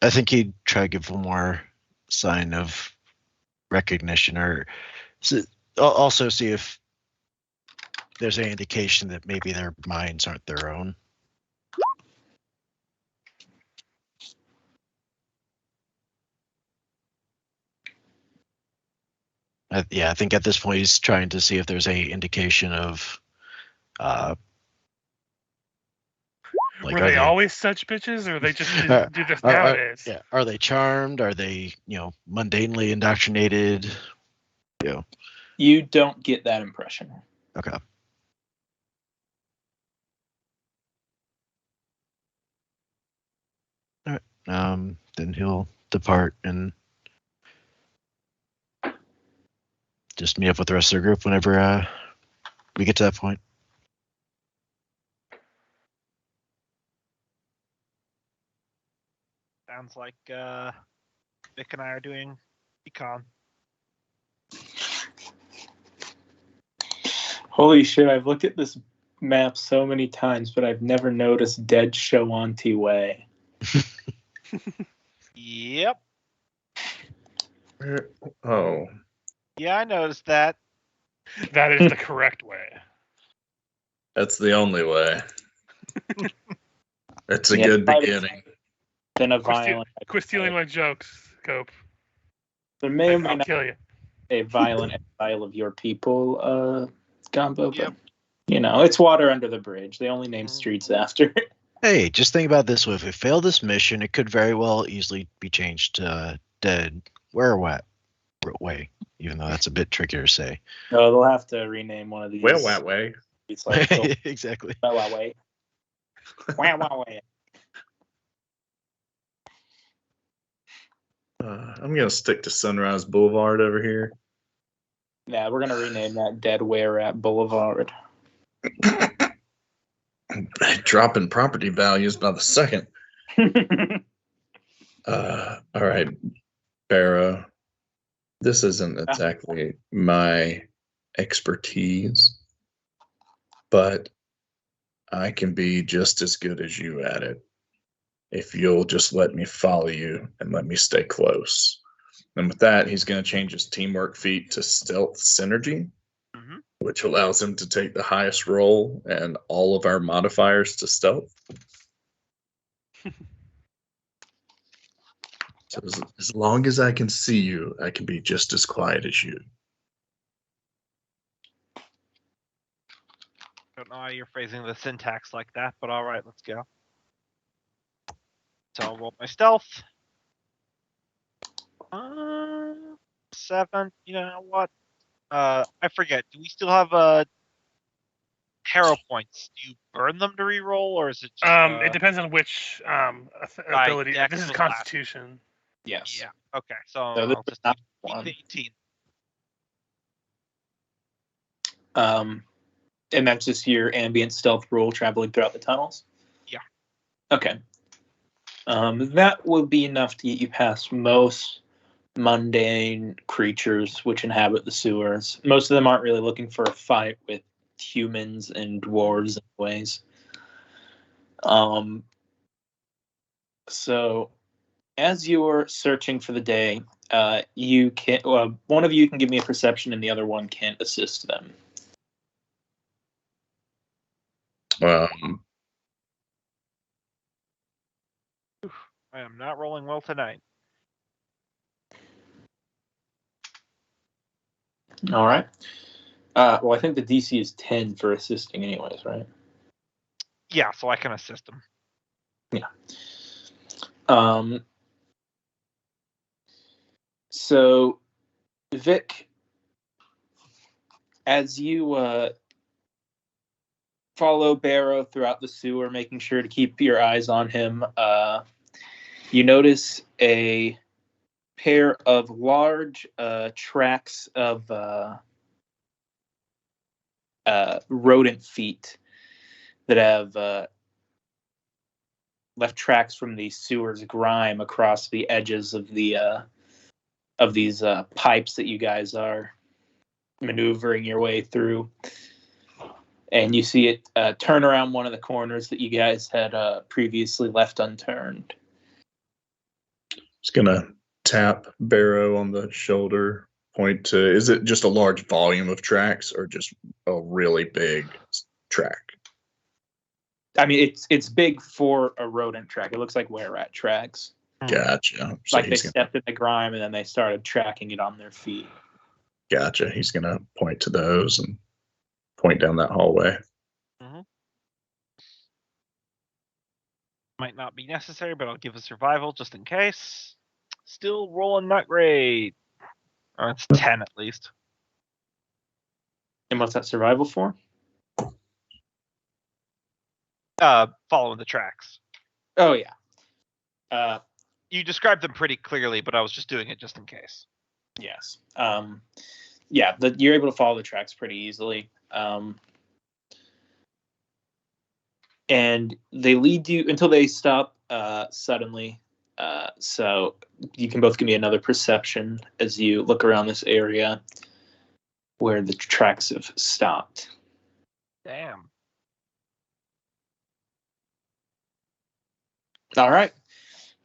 Speaker 3: I think he'd try to give one more sign of recognition, or also see if there's any indication that maybe their minds aren't their own. I think at this point he's trying to see if there's any indication of.
Speaker 2: Were they always such bitches, or they just do this nowadays?
Speaker 3: Are they charmed? Are they, mundanely indoctrinated?
Speaker 1: You don't get that impression.
Speaker 3: Okay. All right. Then he'll depart and just meet up with the rest of the group whenever we get to that point.
Speaker 5: Sounds like Vic and I are doing econ.
Speaker 1: Holy shit, I've looked at this map so many times, but I've never noticed Dead Shawanti Way.
Speaker 5: Yep.
Speaker 4: Oh.
Speaker 5: Yeah, I noticed that.
Speaker 2: That is the correct way.
Speaker 4: That's the only way. It's a good beginning.
Speaker 1: Then a violent.
Speaker 2: Quit stealing my jokes, Cope.
Speaker 1: There may or may
Speaker 2: I'll
Speaker 1: not
Speaker 2: kill you.
Speaker 1: A violent exile of your people, Gumbo.
Speaker 7: Yep.
Speaker 1: But, it's water under the bridge. They only name streets after.
Speaker 3: Hey, just think about this way. If we fail this mission, it could very well easily be changed to Dead Way, even though that's a bit trickier to say.
Speaker 1: No, they'll have to rename one of these.
Speaker 4: Way.
Speaker 1: It's like
Speaker 3: exactly.
Speaker 1: Way. Way.
Speaker 4: I'm going to stick to Sunrise Boulevard over here.
Speaker 1: Yeah, we're going to rename that Dead Were at Boulevard.
Speaker 4: Dropping property values by the second. All right, Barrow. This isn't exactly my expertise, but I can be just as good as you at it if you'll just let me follow you and let me stay close. And with that, he's going to change his teamwork feat to stealth synergy, which allows him to take the highest roll and all of our modifiers to stealth. So as long as I can see you, I can be just as quiet as you.
Speaker 5: Don't know how you're phrasing the syntax like that, but all right, let's go. So I'll roll my stealth. 7. You know what? I forget. Do we still have hero points? Do you burn them to reroll, or is it just?
Speaker 2: It depends on which ability. This is Constitution.
Speaker 1: Yes.
Speaker 5: Yeah. Okay. So
Speaker 1: I'll
Speaker 5: just
Speaker 1: not
Speaker 5: keep
Speaker 1: one.
Speaker 5: 18.
Speaker 1: And that's just your ambient stealth roll traveling throughout the tunnels?
Speaker 5: Yeah.
Speaker 1: Okay. That will be enough to get you past most mundane creatures which inhabit the sewers. Most of them aren't really looking for a fight with humans and dwarves anyways. So as you're searching for the day, you can one of you can give me a perception and the other one can assist them.
Speaker 5: I am not rolling well tonight.
Speaker 1: All right. Well, I think the DC is 10 for assisting anyways, right?
Speaker 5: Yeah, so I can assist him.
Speaker 1: Yeah. So, Vic, as you follow Barrow throughout the sewer, making sure to keep your eyes on him, you notice a pair of large tracks of rodent feet that have left tracks from the sewer's grime across the edges of these pipes that you guys are maneuvering your way through. And you see it turn around one of the corners that you guys had previously left unturned.
Speaker 4: Just gonna tap Barrow on the shoulder, point to, is it just a large volume of tracks or just a really big track?
Speaker 1: I mean, it's big for a rodent track. It looks like were-rat tracks.
Speaker 4: Gotcha. So
Speaker 1: like they stepped in the grime and then they started tracking it on their feet.
Speaker 4: Gotcha. He's gonna point to those and point down that hallway.
Speaker 5: Might not be necessary, but I'll give a survival just in case. Still rolling not great. Oh, it's 10 at least.
Speaker 1: And what's that survival for?
Speaker 5: Following the tracks.
Speaker 1: Oh, yeah.
Speaker 5: You described them pretty clearly, but I was just doing it just in case.
Speaker 1: Yes. Yeah, you're able to follow the tracks pretty easily. And they lead you until they stop suddenly. So you can both give me another perception as you look around this area where the tracks have stopped.
Speaker 5: Damn.
Speaker 1: All right.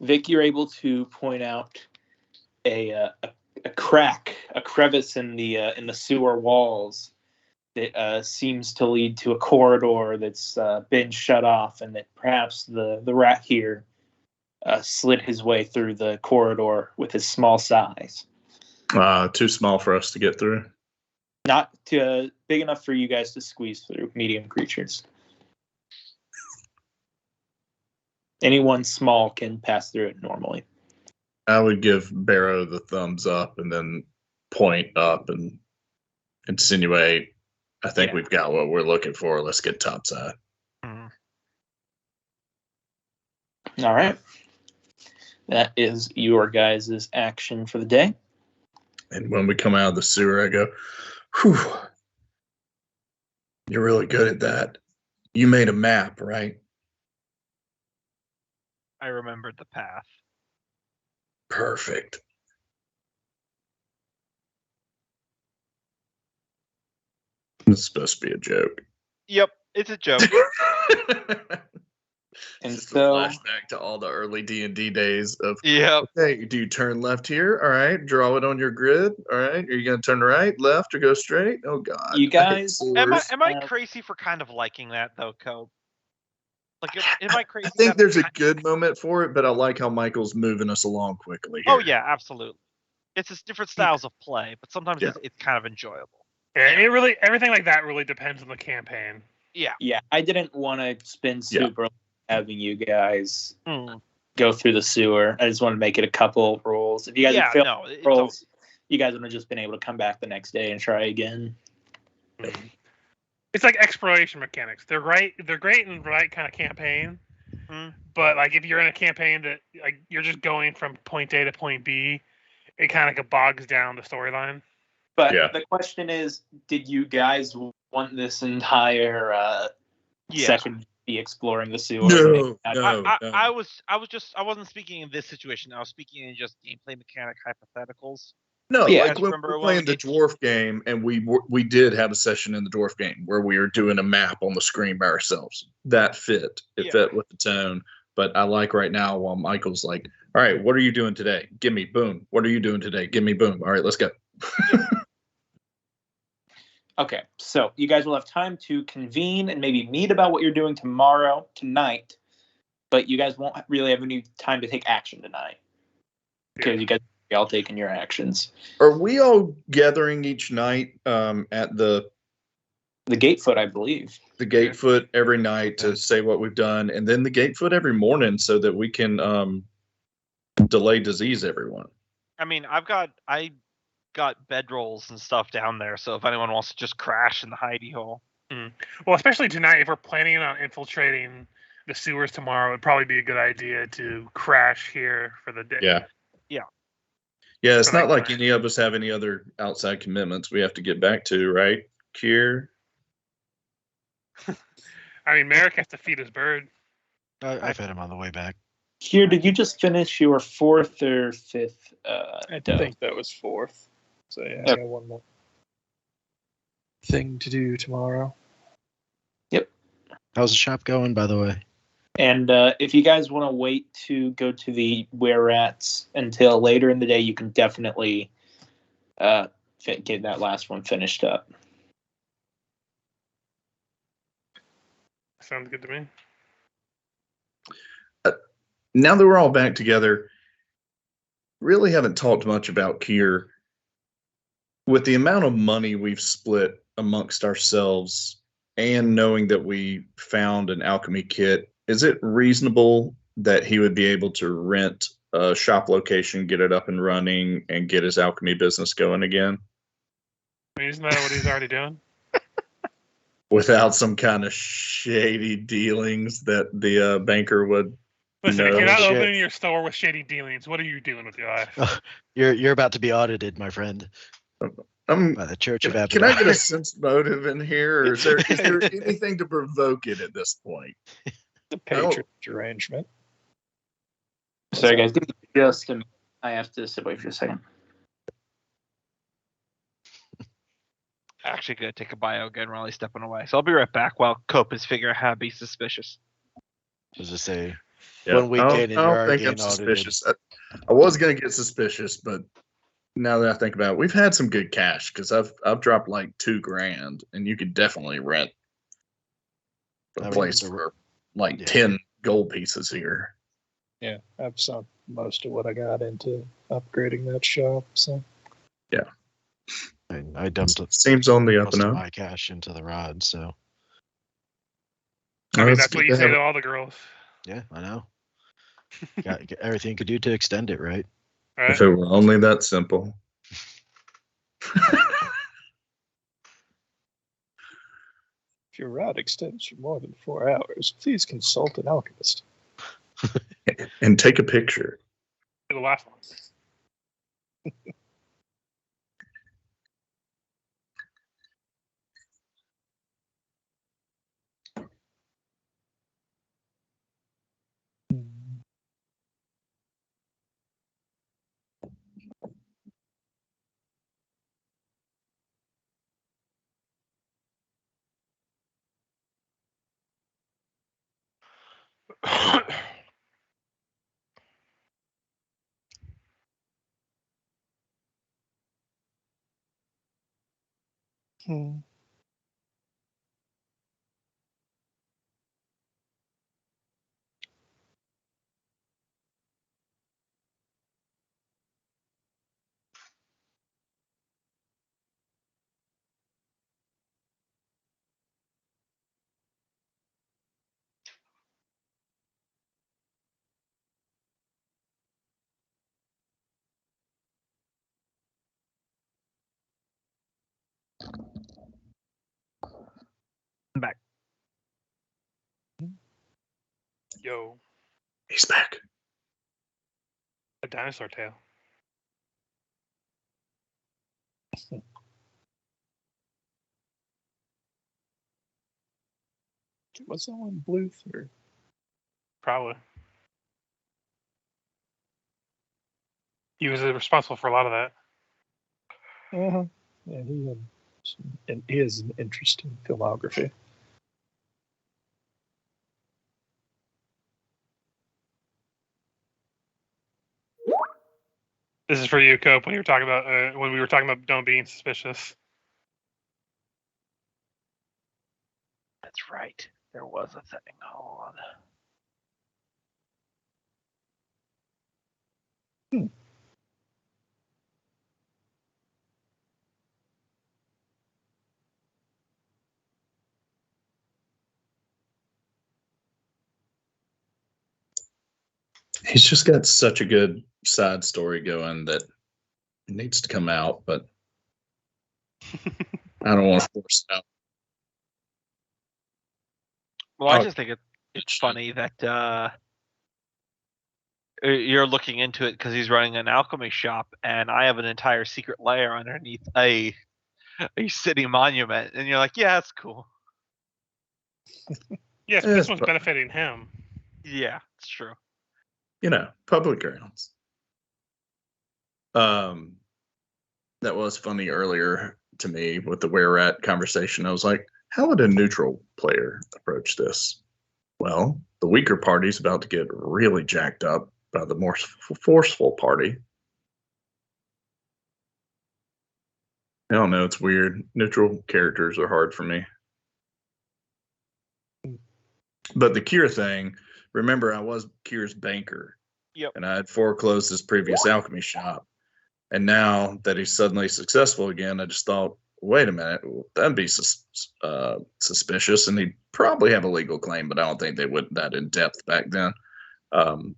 Speaker 1: Vic, you're able to point out a crack, a crevice in the sewer walls that seems to lead to a corridor that's been shut off, and that perhaps the rat here slid his way through the corridor with his small size.
Speaker 4: Too small for us to get through.
Speaker 1: Not big enough for you guys to squeeze through, medium creatures. Anyone small can pass through it normally.
Speaker 4: I would give Barrow the thumbs up and then point up and insinuate, I think we've got what we're looking for. Let's get topside.
Speaker 1: All right. That is your guys' action for the day.
Speaker 4: And when we come out of the sewer, I go, whew, you're really good at that. You made a map, right?
Speaker 5: I remembered the path.
Speaker 4: Perfect. It's supposed to be a joke.
Speaker 5: Yep, it's a joke.
Speaker 1: And
Speaker 4: just
Speaker 1: so,
Speaker 4: a flashback to all the early D&D days of,
Speaker 7: Yep.
Speaker 4: okay, do you turn left here? All right, draw it on your grid. All right, are you going to turn right, left, or go straight? Oh, God.
Speaker 1: you guys...
Speaker 5: Am I crazy for kind of liking that, though, Cope? Like, am I crazy?
Speaker 4: I think there's a good moment for it, but I like how Michael's moving us along quickly here.
Speaker 5: Oh, yeah, absolutely. It's just different styles of play, but sometimes it's kind of enjoyable.
Speaker 2: Yeah, it really, everything like that really depends on the campaign.
Speaker 5: Yeah.
Speaker 1: Yeah, I didn't want to spin super having you guys go through the sewer. I just wanted to make it a couple rolls. If you guys had failed rolls, you guys would have just been able to come back the next day and try again.
Speaker 2: It's like exploration mechanics. They're great in the right kind of campaign. But like if you're in a campaign that like you're just going from point A to point B, it kind of bogs down the storyline.
Speaker 1: But the question is, did you guys want this entire session be exploring the sewer?
Speaker 4: No.
Speaker 5: I wasn't speaking in this situation. I was speaking in just gameplay mechanic hypotheticals.
Speaker 4: No, like when we're playing the dwarf game, and we did have a session in the dwarf game where we were doing a map on the screen by ourselves. That fit. It fit with the tone. But I like right now while Michael's like, all right, what are you doing today? Give me boom. What are you doing today? Give me boom. All right, let's go.
Speaker 1: Okay, so you guys will have time to convene and maybe meet about what you're doing tonight, but you guys won't really have any time to take action tonight because you guys are all taking your actions.
Speaker 4: Are we all gathering each night at the
Speaker 1: Gatefoot, I believe. The
Speaker 4: Gatefoot every night to say what we've done, and then the Gatefoot every morning so that we can delay disease everyone.
Speaker 5: I mean, I got bedrolls and stuff down there, so if anyone wants to just crash in the hidey hole.
Speaker 2: Well, especially tonight, if we're planning on infiltrating the sewers tomorrow, it'd probably be a good idea to crash here for the day.
Speaker 4: Yeah. It's not like any of us have any other outside commitments we have to get back to, right, Kier?
Speaker 2: I mean, Merrick has to feed his bird.
Speaker 3: I fed him on the way back.
Speaker 1: Kier, did you just finish your fourth or fifth?
Speaker 6: I think that was fourth. So I got one more thing to do tomorrow.
Speaker 1: Yep.
Speaker 3: How's the shop going, by the way?
Speaker 1: And if you guys want to wait to go to the Were-Rats until later in the day, you can definitely get that last one finished up.
Speaker 2: Sounds good to me.
Speaker 4: Now that we're all back together, really haven't talked much about Kier. With the amount of money we've split amongst ourselves and knowing that we found an alchemy kit, is it reasonable that he would be able to rent a shop location, get it up and running, and get his alchemy business going again?
Speaker 2: I mean, isn't that what he's already doing?
Speaker 4: Without some kind of shady dealings that the banker would.
Speaker 2: Listen, if you're not opening your store with shady dealings, what are you doing with your life?
Speaker 3: You're about to be audited, my friend. By the Church of Abaddon.
Speaker 4: Can I get a sense motive in here, or is there anything to provoke it at this point?
Speaker 6: The patronage arrangement.
Speaker 1: Sorry, guys. Give me just a minute. I have to sit away for a second.
Speaker 5: Actually, gonna take a bio again while he's stepping away. So I'll be right back while Cope is figuring out how to be suspicious.
Speaker 3: As I say,
Speaker 4: one weekend and you're already suspicious. I was gonna get suspicious, but now that I think about it, we've had some good cash because I've dropped like $2,000, and you could definitely rent a place for like 10 gold pieces here.
Speaker 6: Yeah, I've sunk most of what I got into upgrading that shop. So
Speaker 4: yeah,
Speaker 3: I dumped
Speaker 4: seems on the up and up.
Speaker 3: My cash into the rod, so
Speaker 2: I mean that's what you say to all the girls.
Speaker 3: Yeah, I know. Got everything you could do to extend it, right?
Speaker 4: If it were only that simple.
Speaker 6: If your rod extends for more than 4 hours, please consult an alchemist.
Speaker 4: And take a picture.
Speaker 2: The last one.
Speaker 5: I'm back.
Speaker 2: Yo.
Speaker 4: He's back.
Speaker 2: A dinosaur tail.
Speaker 6: Was that one Bluth or?
Speaker 2: Probably. He was responsible for a lot of that.
Speaker 6: Uh-huh. Yeah, he has an interesting filmography.
Speaker 2: This is for you, Cope. When you were talking about when we were talking about don't being suspicious.
Speaker 5: That's right. There was a thing. Hold on.
Speaker 4: He's just got such a good side story going that it needs to come out, but I don't want to force it out.
Speaker 5: Well, I just think it's funny that you're looking into it because he's running an alchemy shop, and I have an entire secret lair underneath a city monument, and you're like, yeah, that's cool.
Speaker 2: Yes, but this one's benefiting him.
Speaker 5: Yeah, it's true.
Speaker 4: Public grounds. That was funny earlier to me with the where we're at conversation. I was like, how would a neutral player approach this? Well, the weaker party's about to get really jacked up by the more forceful party. I don't know. It's weird. Neutral characters are hard for me. But the Kier thing, remember, I was Kier's banker.
Speaker 5: Yep.
Speaker 4: And I had foreclosed his previous alchemy shop. And now that he's suddenly successful again, I just thought, wait a minute, that'd be suspicious. And he'd probably have a legal claim, but I don't think they would that in depth back then.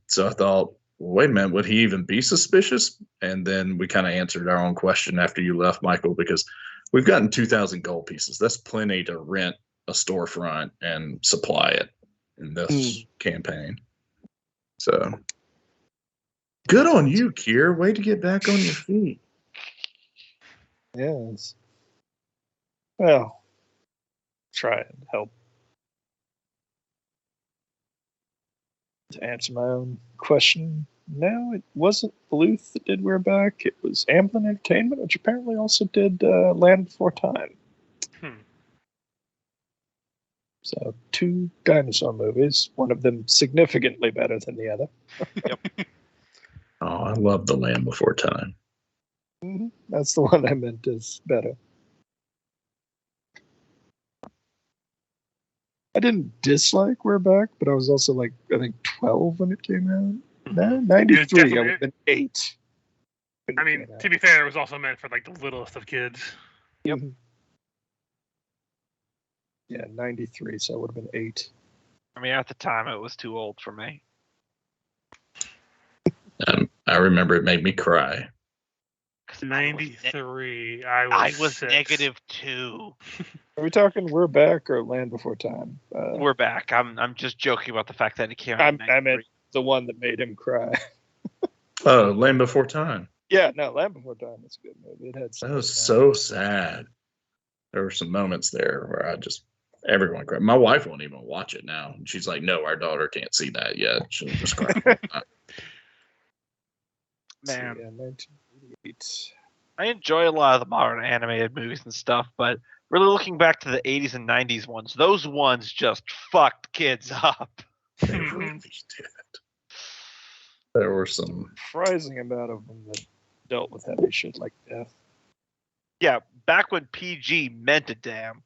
Speaker 4: So I thought, wait a minute, would he even be suspicious? And then we kind of answered our own question after you left, Michael, because we've gotten 2,000 gold pieces. That's plenty to rent a storefront and supply it in this campaign. So good on you, Kier. Way to get back on your feet.
Speaker 6: Yes. Well, try and help. To answer my own question, no, it wasn't Bluth that did We're Back. It was Amblin Entertainment, which apparently also did Land Before Time. So 2 dinosaur movies, one of them significantly better than the other.
Speaker 5: Yep.
Speaker 4: Oh, I love The Land Before Time.
Speaker 6: Mm-hmm. That's the one I meant is better. I didn't dislike We're Back, but I was also like, I think 12 when it came out. No, 93. I would have been 8.
Speaker 2: I mean, to be fair, it was also meant for like the littlest of kids.
Speaker 6: Yep. Mm-hmm. Yeah, 93, so I would have been 8.
Speaker 5: I mean, at the time, it was too old for me.
Speaker 4: I remember it made me cry.
Speaker 2: 93.
Speaker 5: I was -2.
Speaker 6: Are we talking We're Back or Land Before Time?
Speaker 5: We're Back. I'm just joking about the fact that it came out.
Speaker 6: I meant the one that made him cry.
Speaker 4: Oh, Land Before Time.
Speaker 6: Yeah, no, Land Before Time was a good movie. It had
Speaker 4: that was so sad. There were some moments there where everyone cried. My wife won't even watch it now. She's like, no, our daughter can't see that yet. She'll just cry.
Speaker 5: Man.
Speaker 6: Yeah, 1988.
Speaker 5: I enjoy a lot of the modern animated movies and stuff, but really looking back to the 80s and 90s ones, those ones just fucked kids up.
Speaker 4: They really did. There were some
Speaker 6: surprising amount of them that dealt with heavy shit like death.
Speaker 5: Yeah, back when PG meant a damn.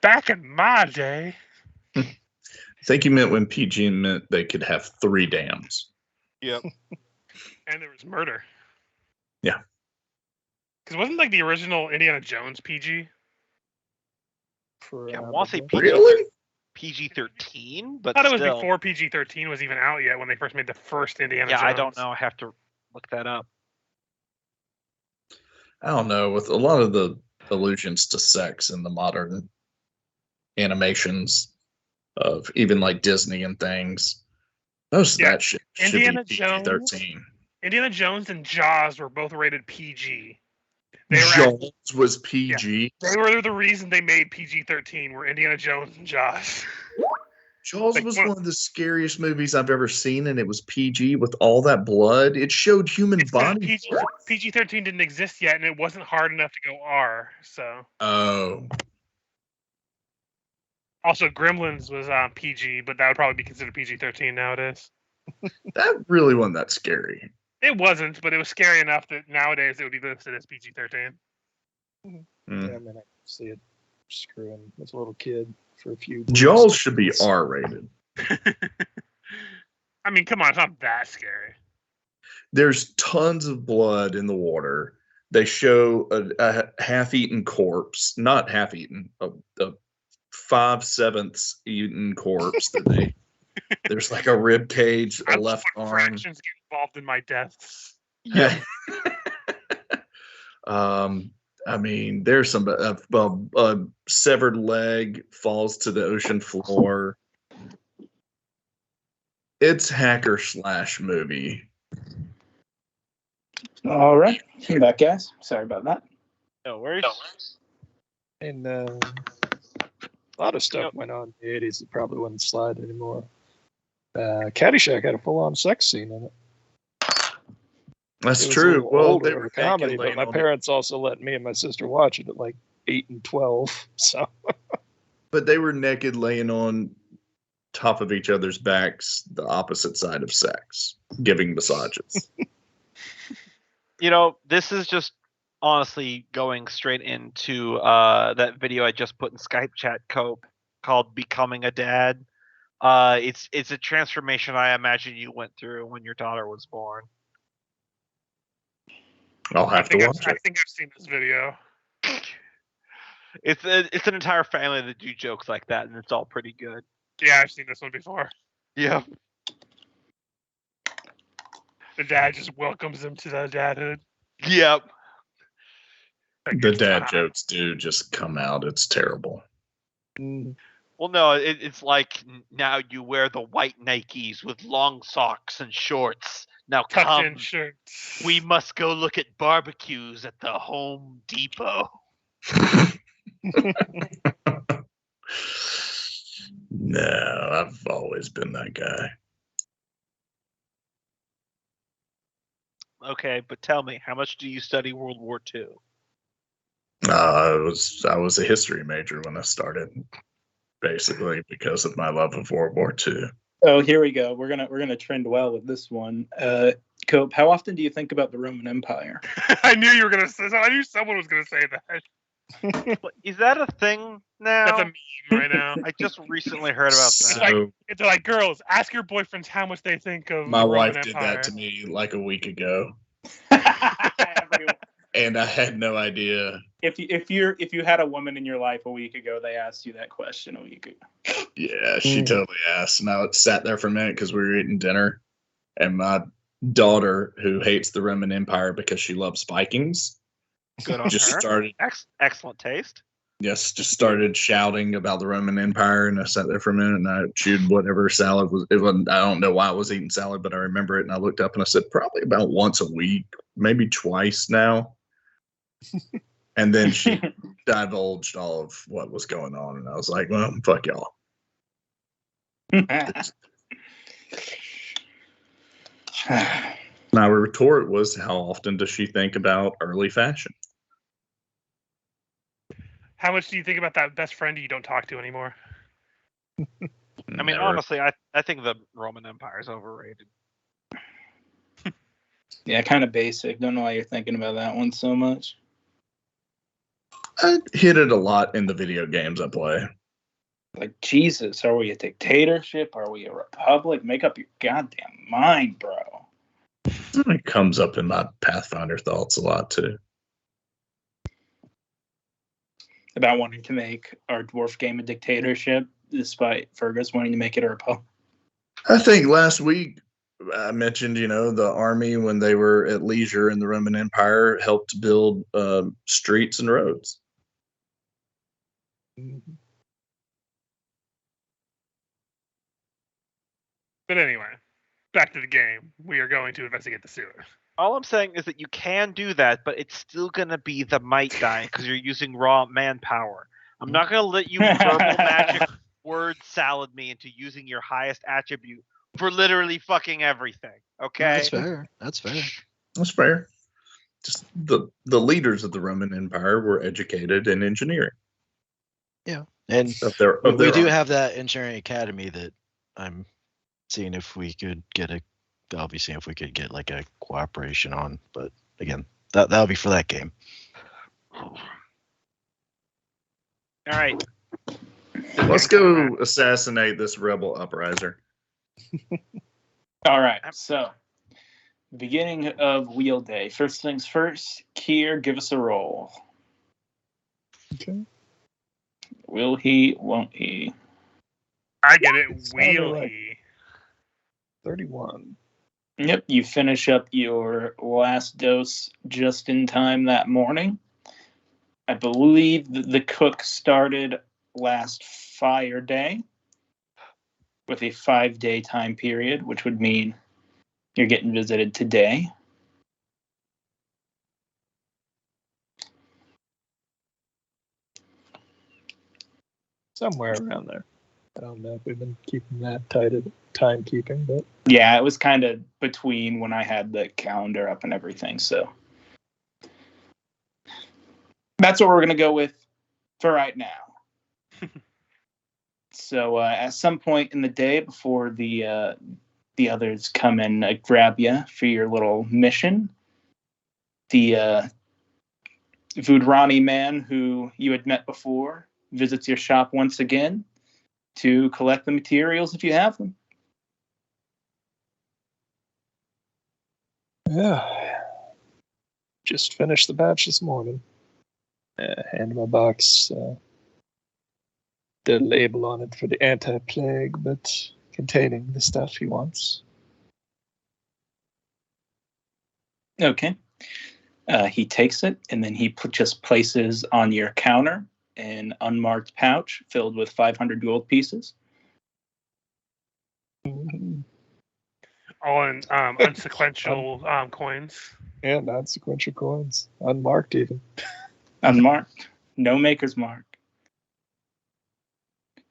Speaker 2: Back in my day.
Speaker 4: I think you meant when PG meant they could have 3 dams.
Speaker 5: Yep.
Speaker 2: And there was murder.
Speaker 4: Yeah.
Speaker 2: Because wasn't like the original Indiana Jones PG?
Speaker 5: I want to say PG.
Speaker 4: Really?
Speaker 5: PG-13, but
Speaker 2: I thought it
Speaker 5: still.
Speaker 2: was before PG-13 was even out yet when they first made the first Indiana Jones.
Speaker 5: Yeah, I don't know. I have to look that up.
Speaker 4: I don't know. With a lot of the allusions to sex in the modern animations of even like Disney and things, most of that shit should
Speaker 2: Indiana
Speaker 4: be PG-13.
Speaker 2: Indiana Jones and Jaws were both rated PG.
Speaker 4: Jaws was PG.
Speaker 2: Yeah, they were the reason they made PG-13 were Indiana Jones and Jaws.
Speaker 4: Jaws was one of the scariest movies I've ever seen, and it was PG with all that blood. It showed human body.
Speaker 2: PG-13 didn't exist yet, and it wasn't hard enough to go R. So.
Speaker 4: Oh.
Speaker 2: Also, Gremlins was PG, but that would probably be considered PG-13 nowadays.
Speaker 4: That really wasn't that scary.
Speaker 2: It wasn't, but it was scary enough that nowadays it would be listed as PG-13.
Speaker 6: Yeah, I mean, I can see it screwing with a little kid for a few.
Speaker 4: Jaws should be R-rated.
Speaker 2: I mean, come on, it's not that scary.
Speaker 4: There's tons of blood in the water. They show a half-eaten corpse, not half-eaten, a 5/7 eaten corpse. There's like a rib cage, a left arm.
Speaker 2: Fractions get involved in my deaths.
Speaker 4: Yeah. I mean, there's some a severed leg falls to the ocean floor. It's hacker / movie.
Speaker 1: All right, come back, guys. Sorry about that.
Speaker 5: No worries.
Speaker 6: And a lot of stuff went on in the 80s that probably wouldn't slide anymore. Caddyshack had a full-on sex scene in it.
Speaker 4: That's true. Well, they were
Speaker 6: comedy, but my parents also let me and my sister watch it at like 8 and 12. So,
Speaker 4: but they were naked, laying on top of each other's backs, the opposite side of sex, giving massages.
Speaker 5: You know, this is just honestly going straight into that video I just put in Skype chat called "Becoming a Dad." It's a transformation I imagine you went through when your daughter was born.
Speaker 4: I'll have to watch it.
Speaker 2: I think I've seen this video.
Speaker 5: It's an entire family that do jokes like that, and it's all pretty good.
Speaker 2: Yeah, I've seen this one before.
Speaker 5: Yeah.
Speaker 2: The dad just welcomes him to the dadhood.
Speaker 5: Yep.
Speaker 4: The dad jokes do just come out. It's terrible.
Speaker 5: Well, no, it's like now you wear the white Nikes with long socks and shorts. Now
Speaker 2: tucked in shirts.
Speaker 5: We must go look at barbecues at the Home Depot.
Speaker 4: No, I've always been that guy.
Speaker 5: Okay, but tell me, how much do you study World War II?
Speaker 4: I was a history major when I started, basically because of my love of World War II.
Speaker 1: Oh, here we go. We're gonna trend well with this one. Cope, how often do you think about the Roman Empire?
Speaker 2: I knew you were gonna say. I knew someone was gonna say that.
Speaker 5: Is that a thing now?
Speaker 2: That's a meme right now.
Speaker 5: I just recently heard about that.
Speaker 2: It's like girls, ask your boyfriends how much they think of.
Speaker 4: My wife
Speaker 2: Roman
Speaker 4: did
Speaker 2: Empire.
Speaker 4: that to me like a week ago, and I had no idea.
Speaker 1: If you had a woman in your life a week ago, they asked you that question a week ago.
Speaker 4: Yeah, she totally asked, and I sat there for a minute because we were eating dinner, and my daughter, who hates the Roman Empire because she loves Vikings,
Speaker 5: good on
Speaker 4: just
Speaker 5: her.
Speaker 4: started.
Speaker 5: Excellent taste.
Speaker 4: Yes, just started shouting about the Roman Empire, and I sat there for a minute, and I chewed whatever salad was. It wasn't. I don't know why I was eating salad, but I remember it, and I looked up and I said, probably about once a week, maybe twice now. And then she divulged all of what was going on, and I was like, well, fuck y'all. My retort was, how often does she think about early fashion?
Speaker 2: How much do you think about that best friend you don't talk to anymore?
Speaker 5: I mean, honestly, I think the Roman Empire is overrated.
Speaker 1: Yeah, kind of basic. Don't know why you're thinking about that one so much.
Speaker 4: I hit it a lot in the video games I play.
Speaker 1: Like, Jesus, are we a dictatorship? Are we a republic? Make up your goddamn mind, bro.
Speaker 4: It comes up in my Pathfinder thoughts a lot, too.
Speaker 1: About wanting to make our dwarf game a dictatorship, despite Fergus wanting to make it a republic.
Speaker 4: I think last week I mentioned, the army, when they were at leisure in the Roman Empire, helped build streets and roads.
Speaker 2: But anyway, back to the game. We are going to investigate the sewer.
Speaker 5: All I'm saying is that you can do that, but it's still going to be the might die because you're using raw manpower. I'm not going to let you verbal magic word salad me into using your highest attribute for literally fucking everything. Okay?
Speaker 3: That's fair.
Speaker 4: That's fair. Just the leaders of the Roman Empire were educated in engineering.
Speaker 3: Yeah, and we do have that engineering academy that I'm seeing if we could get like a cooperation on. But again, that'll be for that game.
Speaker 5: All right.
Speaker 4: Let's go assassinate this rebel upriser.
Speaker 1: All right, so beginning of wheel day. First things first, Kier, give us a roll.
Speaker 6: Okay.
Speaker 1: Will he, won't he?
Speaker 2: I get it. Will he?
Speaker 6: 31.
Speaker 1: Yep, you finish up your last dose just in time that morning. I believe the cook started last fire day with a 5-day time period, which would mean you're getting visited today.
Speaker 6: Somewhere around there. I don't know if we've been keeping that tight at timekeeping, but
Speaker 1: yeah, it was kind of between when I had the calendar up and everything, so that's what we're going to go with for right now. So at some point in the day before the others come and grab you for your little mission, the Vudrani man who you had met before visits your shop once again to collect the materials if you have them.
Speaker 6: yeah. Just finished the batch this morning. Hand him a box. The label on it for the anti-plague, but containing the stuff he wants.
Speaker 1: Okay. He takes it, and then he just places on your counter an unmarked pouch filled with 500 gold pieces.
Speaker 6: Mm-hmm.
Speaker 2: All in unsequential coins.
Speaker 6: And non-sequential coins. Unmarked even.
Speaker 1: Unmarked. No maker's mark.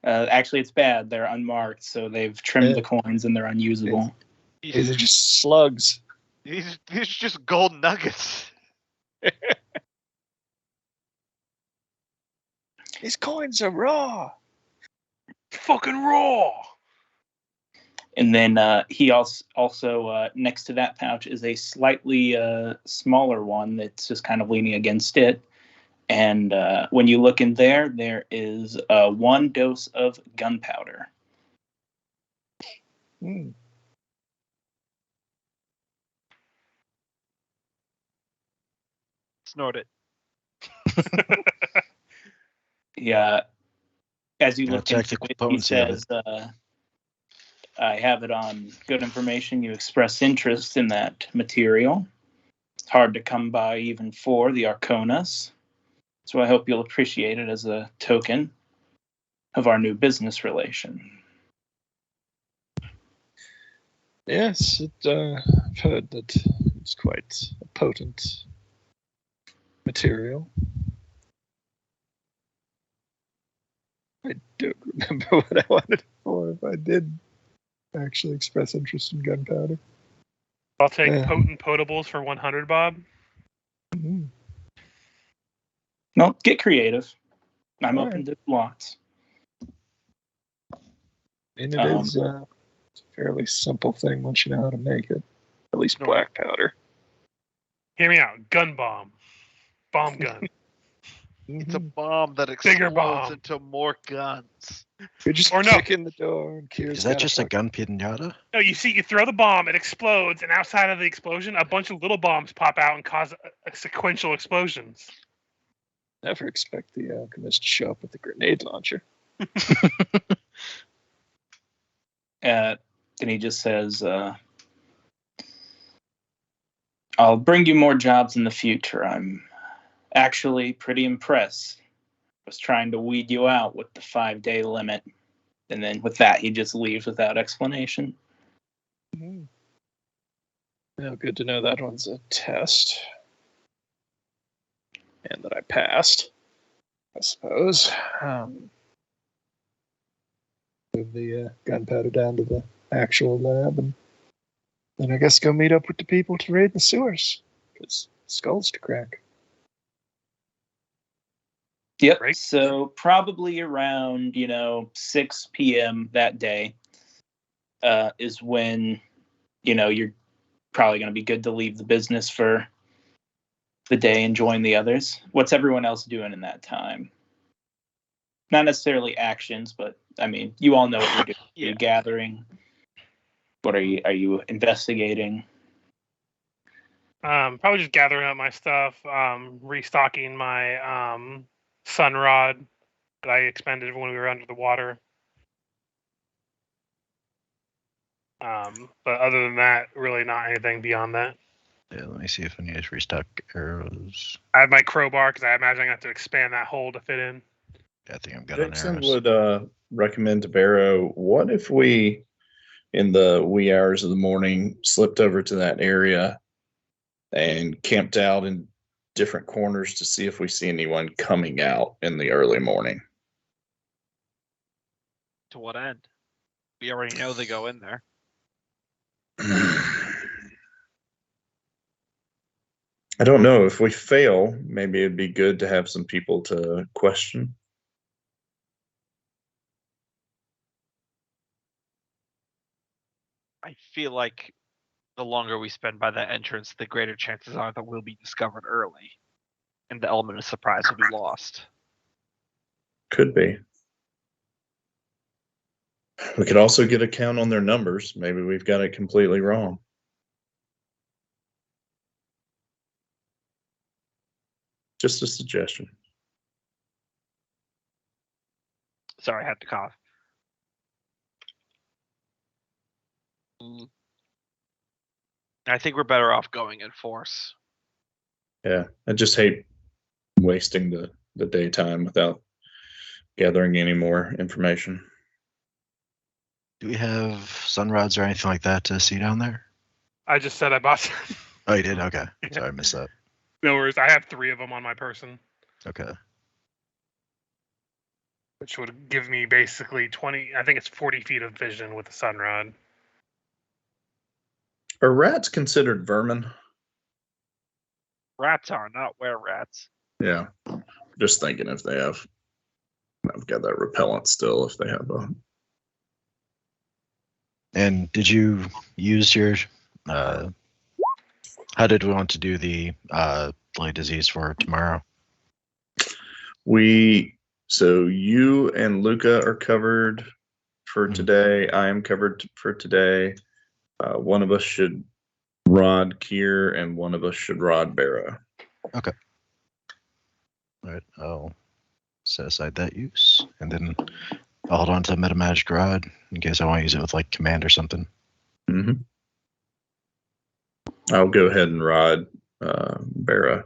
Speaker 1: Actually, it's bad. They're unmarked, so they've trimmed the coins and they're unusable.
Speaker 6: These are just slugs.
Speaker 5: These are just gold nuggets.
Speaker 6: These coins are raw.
Speaker 2: Fucking raw.
Speaker 1: And then he also next to that pouch is a slightly smaller one that's just kind of leaning against it. And when you look in there, there is 1 dose of gunpowder.
Speaker 5: Snort it.
Speaker 1: Yeah. As you look into it, he says, I have it on good information. You express interest in that material. It's hard to come by even for the Arconas. So I hope you'll appreciate it as a token of our new business relation.
Speaker 6: Yes, I've heard that it's quite a potent material. I don't remember what I wanted it for if I did actually express interest in gunpowder.
Speaker 2: I'll take potent potables for 100, Bob.
Speaker 6: Mm-hmm.
Speaker 1: Well, get creative. I'm open to lots.
Speaker 6: And it is a fairly simple thing once you know how to make it. At least black powder.
Speaker 2: Hear me out. Gun bomb. Bomb gun.
Speaker 7: It's a bomb that
Speaker 2: Bigger
Speaker 7: explodes
Speaker 2: bomb.
Speaker 7: into more guns.
Speaker 6: You're just kicking the door and Kier's
Speaker 3: Is that just a gun pinata?
Speaker 2: No, you throw the bomb, it explodes, and outside of the explosion, a bunch of little bombs pop out and cause sequential explosions.
Speaker 6: Never expect the alchemist to show up with a grenade launcher.
Speaker 1: And he just says, I'll bring you more jobs in the future. I'm actually pretty impressed. I was trying to weed you out with the 5-day limit. And then with that, he just leaves without explanation.
Speaker 6: Mm-hmm. Well, good to know that one's a test. And that I passed, I suppose. Move the gunpowder down to the actual lab, and then I guess go meet up with the people to raid the sewers. Because skulls to crack.
Speaker 1: Yep. Right. So probably around 6 p.m. that day is when you're probably going to be good to leave the business for the day and join the others. What's everyone else doing in that time? Not necessarily actions, but I mean, you all know what you're doing. Yeah. Are you gathering? What are you investigating?
Speaker 2: Probably just gathering up my stuff, restocking my sun rod that I expended when we were under the water. But other than that, really not anything beyond that.
Speaker 3: Yeah, let me see if I need to restock arrows.
Speaker 2: I have my crowbar because I imagine I have to expand that hole to fit in.
Speaker 3: Yeah, I think I'm good on arrows.
Speaker 4: Jackson would recommend to Barrow, what if we, in the wee hours of the morning, slipped over to that area and camped out in different corners to see if we see anyone coming out in the early morning?
Speaker 5: To what end? We already know they go in there.
Speaker 4: I don't know. If we fail, maybe it'd be good to have some people to question.
Speaker 5: I feel like the longer we spend by that entrance, the greater chances are that we'll be discovered early, and the element of surprise will be lost.
Speaker 4: Could be. We could also get a count on their numbers. Maybe we've got it completely wrong. Just a suggestion.
Speaker 5: Sorry, I had to cough. I think we're better off going in force.
Speaker 4: Yeah, I just hate wasting the daytime without gathering any more information.
Speaker 3: Do we have sun rods or anything like that to see down there?
Speaker 2: I just said I bought some.
Speaker 3: Oh, you did? Okay. Sorry, I missed that.
Speaker 2: No worries. I have 3 of them on my person.
Speaker 3: Okay.
Speaker 2: Which would give me basically 20, I think it's 40 feet of vision with the sun rod.
Speaker 4: Are rats considered vermin?
Speaker 5: Rats are, not were-rats.
Speaker 4: Yeah. Just thinking if they have, I've got that repellent still if they have a.
Speaker 3: And did you use your, how did we want to do the blight disease for tomorrow?
Speaker 4: So you and Luca are covered for today. I am covered for today. One of us should rod Kier and one of us should rod Barrow.
Speaker 3: Okay. All right, I'll set aside that use, and then I'll hold on to the metamagic rod in case I want to use it with like command or something.
Speaker 4: Mm-hmm. I'll go ahead and rod Barrow.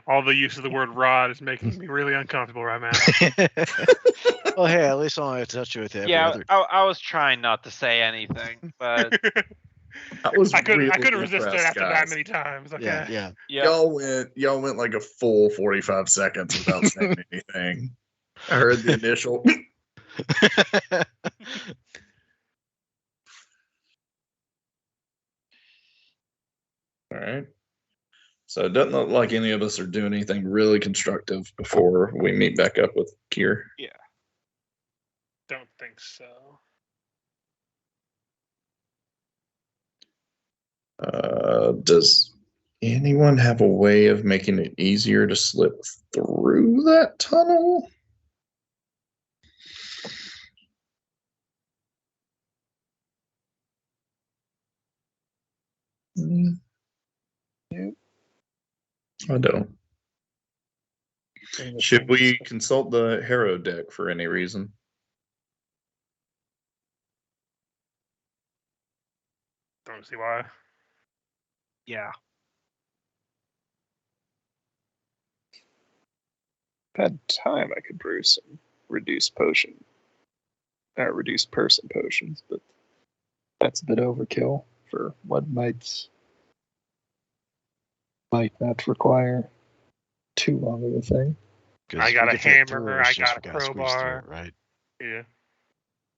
Speaker 2: All the use of the word rod is making me really uncomfortable right now.
Speaker 3: Well, hey, at least I don't have to touch you with it.
Speaker 5: Yeah, I was trying not to say anything, but
Speaker 2: I couldn't resist it after that many times. Okay.
Speaker 3: Yeah.
Speaker 4: Y'all went like a full 45 seconds without saying anything. I heard the initial. All right. So it doesn't look like any of us are doing anything really constructive before we meet back up with Kier.
Speaker 5: Yeah.
Speaker 2: Don't think so.
Speaker 4: Does anyone have a way of making it easier to slip through that tunnel? I don't. Should we consult the Harrow deck for any reason?
Speaker 2: Don't see why.
Speaker 5: Yeah.
Speaker 6: If I had time, I could brew some reduced person potions, but that's a bit overkill for what might not require too long of a thing.
Speaker 2: I got a hammer. I got a crowbar.
Speaker 3: Right.
Speaker 2: Yeah.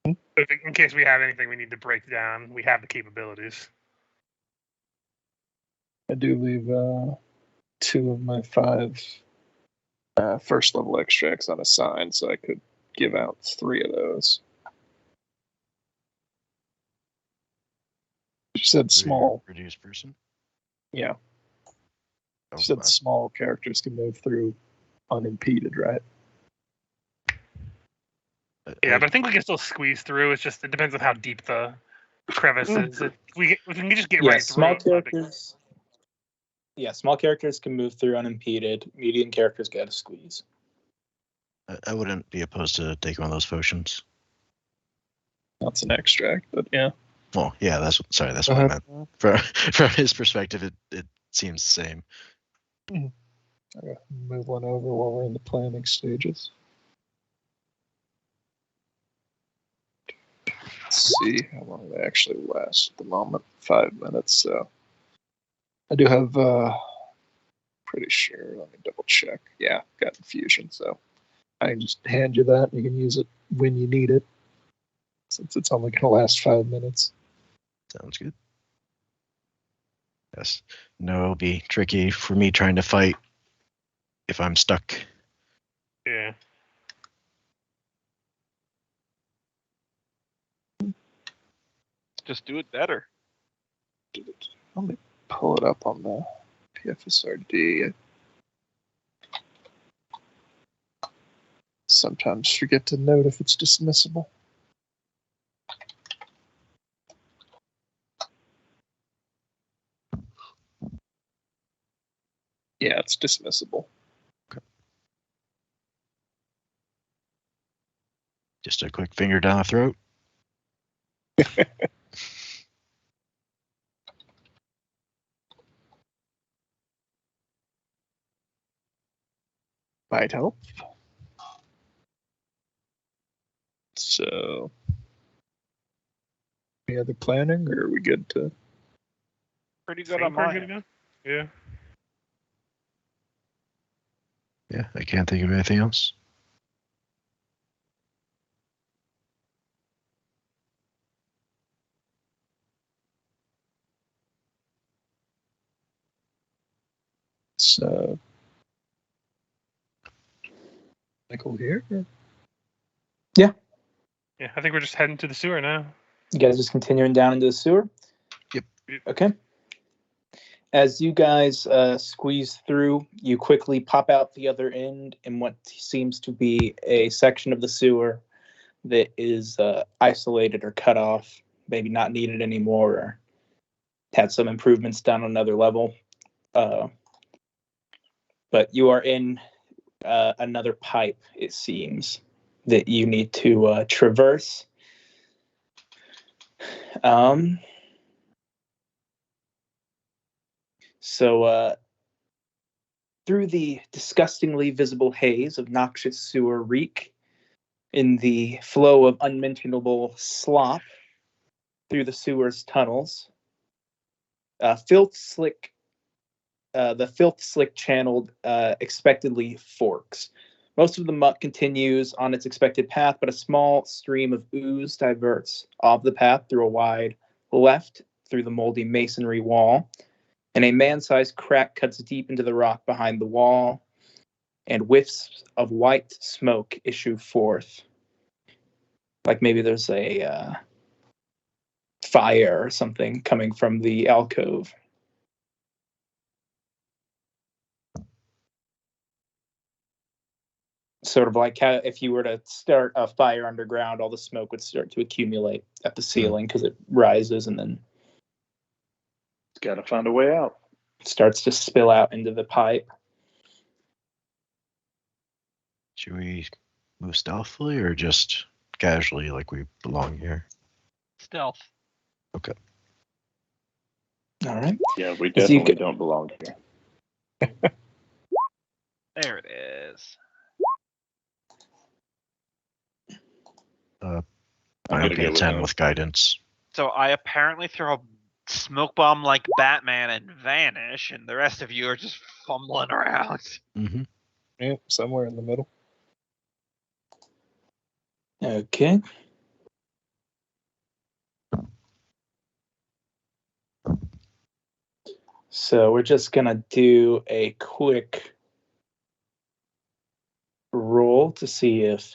Speaker 2: In case we have anything we need to break down, we have the capabilities.
Speaker 6: I do leave 2 of my 5 first level extracts unassigned, so I could give out 3 of those. You said small.
Speaker 3: Reduced person?
Speaker 6: Yeah.
Speaker 3: Oh,
Speaker 6: You said small characters can move through unimpeded, right?
Speaker 2: Yeah, but I think we can still squeeze through. It depends on how deep the crevice is. We can just get right
Speaker 1: small
Speaker 2: through.
Speaker 1: Characters. Yeah, small characters can move through unimpeded. Medium characters got to squeeze.
Speaker 3: I wouldn't be opposed to taking one of those potions.
Speaker 6: That's an extract, but yeah.
Speaker 3: Well, yeah, that's what I meant. From his perspective, it seems the same.
Speaker 6: I'm gonna move one over while we're in the planning stages. Let's see how long they actually last at the moment. 5 minutes, so I do have pretty sure, let me double check. Yeah, got infusion, so I can just hand you that and you can use it when you need it, since it's only gonna last 5 minutes.
Speaker 3: Sounds good. Yes. No, it'll be tricky for me trying to fight if I'm stuck.
Speaker 2: Yeah.
Speaker 5: Just do it better.
Speaker 6: Let me pull it up on the PFSRD. I sometimes forget to note if it's dismissible. Yeah, it's dismissible.
Speaker 3: Okay. Just a quick finger down the throat.
Speaker 6: Might help. So, any other planning, or are we good to?
Speaker 5: Pretty good on my end.
Speaker 2: Yeah.
Speaker 3: Yeah, I can't think of anything else.
Speaker 6: So, Michael here?
Speaker 1: Yeah.
Speaker 2: Yeah, I think we're just heading to the sewer now.
Speaker 1: You guys just continuing down into the sewer?
Speaker 3: Yep.
Speaker 1: Okay. As you guys squeeze through, you quickly pop out the other end in what seems to be a section of the sewer that is isolated or cut off, maybe not needed anymore, or had some improvements done on another level. But you are in another pipe, it seems, that you need to traverse. So through the disgustingly visible haze of noxious sewer reek, in the flow of unmentionable slop through the sewer's tunnels, the filth slick channeled expectedly forks. Most of the muck continues on its expected path, but a small stream of ooze diverts off the path through a wide left through the moldy masonry wall and a man-sized crack cuts deep into the rock behind the wall, and whiffs of white smoke issue forth. Like maybe there's a fire or something coming from the alcove. Sort of like how if you were to start a fire underground, all the smoke would start to accumulate at the ceiling because it rises and then
Speaker 6: it's got to find a way out.
Speaker 1: Starts to spill out into the pipe.
Speaker 3: Should we move stealthily or just casually like we belong here?
Speaker 5: Stealth.
Speaker 3: Okay.
Speaker 1: All right.
Speaker 6: Yeah, we definitely don't belong here.
Speaker 5: There it is.
Speaker 3: I only get 10 with guidance.
Speaker 5: So I apparently throw a smoke bomb like Batman and vanish, and the rest of you are just fumbling around.
Speaker 3: Mm-hmm.
Speaker 6: Yeah, somewhere in the middle.
Speaker 1: Okay. So we're just going to do a quick roll to see if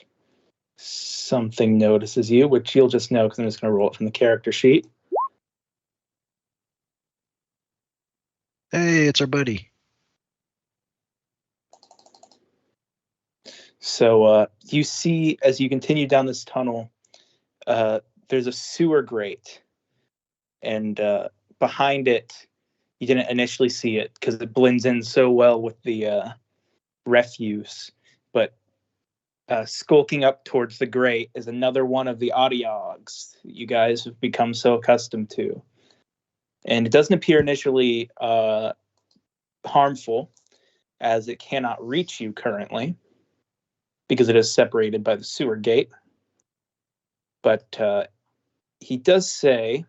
Speaker 1: something notices you, which you'll just know because I'm just going to roll it from the character sheet.
Speaker 3: Hey, it's our buddy.
Speaker 1: So you see, as you continue down this tunnel, there's a sewer grate. And behind it, you didn't initially see it because it blends in so well with the refuse. But skulking up towards the grate is another one of the Audiogs you guys have become so accustomed to. And it doesn't appear initially harmful, as it cannot reach you currently because it is separated by the sewer gate. But he does say,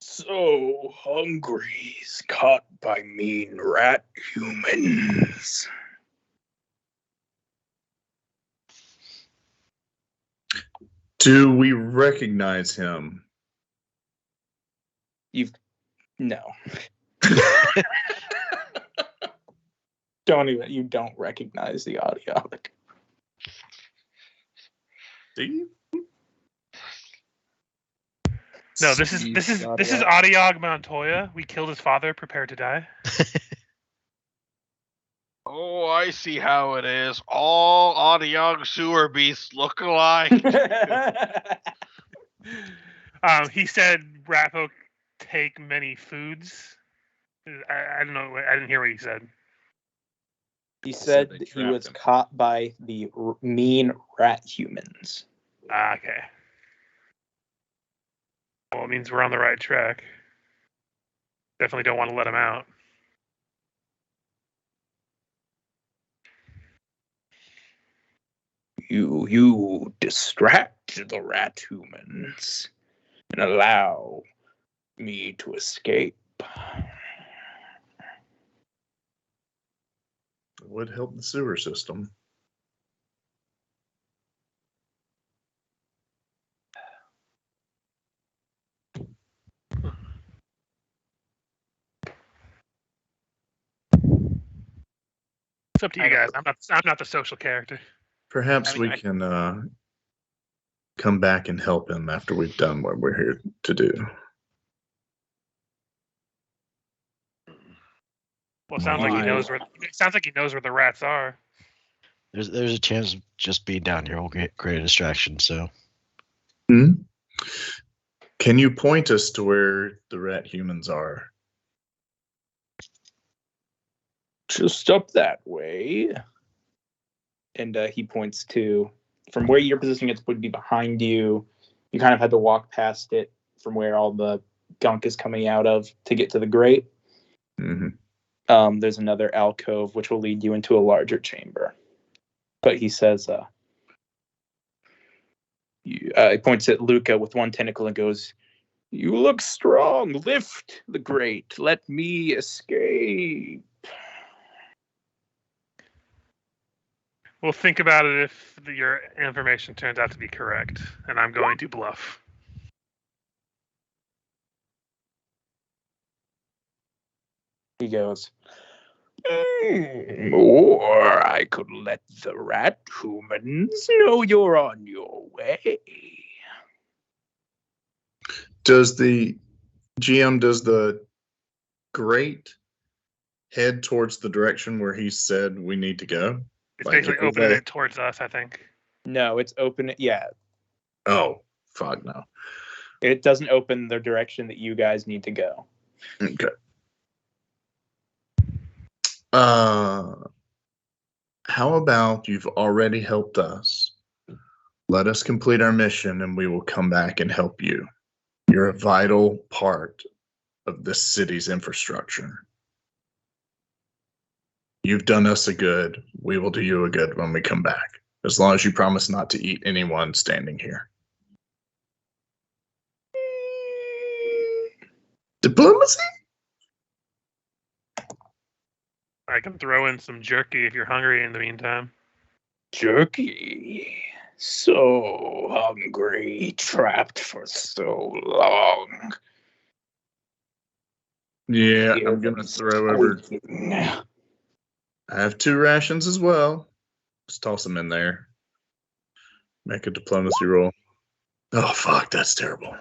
Speaker 1: "So hungry's caught by mean rat humans."
Speaker 4: Do we recognize him?
Speaker 1: No. You don't recognize the Audiotic.
Speaker 4: Do you?
Speaker 2: No, this is Adiog Montoya. We killed his father, prepared to die.
Speaker 7: Oh, I see how it is. All Adiog sewer beasts look alike.
Speaker 2: He said Rappo take many foods. I don't know. I didn't hear what he said.
Speaker 1: He said that he was caught by the mean rat humans.
Speaker 2: Okay. Well, it means we're on the right track. Definitely don't want to let him out.
Speaker 1: You distract the rat humans and allow me to escape.
Speaker 4: It would help the sewer system.
Speaker 2: It's up to you guys. I'm not the social character.
Speaker 4: Perhaps we can come back and help him after we've done what we're here to do.
Speaker 2: Well, it sounds like he knows where. It sounds like he knows where the rats are.
Speaker 3: There's a chance of just being down here will create a distraction. So.
Speaker 4: Hmm? Can you point us to where the rat humans are?
Speaker 1: Just up that way. And he points to, from where you're positioning it would be behind you. You kind of had to walk past it from where all the gunk is coming out of to get to the grate.
Speaker 4: Mm-hmm.
Speaker 1: There's another alcove which will lead you into a larger chamber. But he says, he points at Luca with one tentacle and goes, "You look strong. Lift the grate. Let me escape."
Speaker 2: We'll think about it if your information turns out to be correct, and I'm going to bluff.
Speaker 1: He goes, or I could let the rat humans know you're on your way.
Speaker 4: Does the grate head towards the direction where he said we need to go?
Speaker 2: It's basically opening it towards us, I think.
Speaker 1: No, it's open. Yeah.
Speaker 4: Oh, fuck no.
Speaker 1: It doesn't open the direction that you guys need to go.
Speaker 4: Okay. How about you've already helped us? Let us complete our mission and we will come back and help you. You're a vital part of this city's infrastructure. You've done us a good. We will do you a good when we come back. As long as you promise not to eat anyone standing here. Diplomacy?
Speaker 2: I can throw in some jerky if you're hungry in the meantime.
Speaker 1: Jerky? So hungry, trapped for so long.
Speaker 4: Yeah, I'm going to throw over. I have 2 rations as well. Just toss them in there. Make a diplomacy roll. Oh, fuck, that's terrible.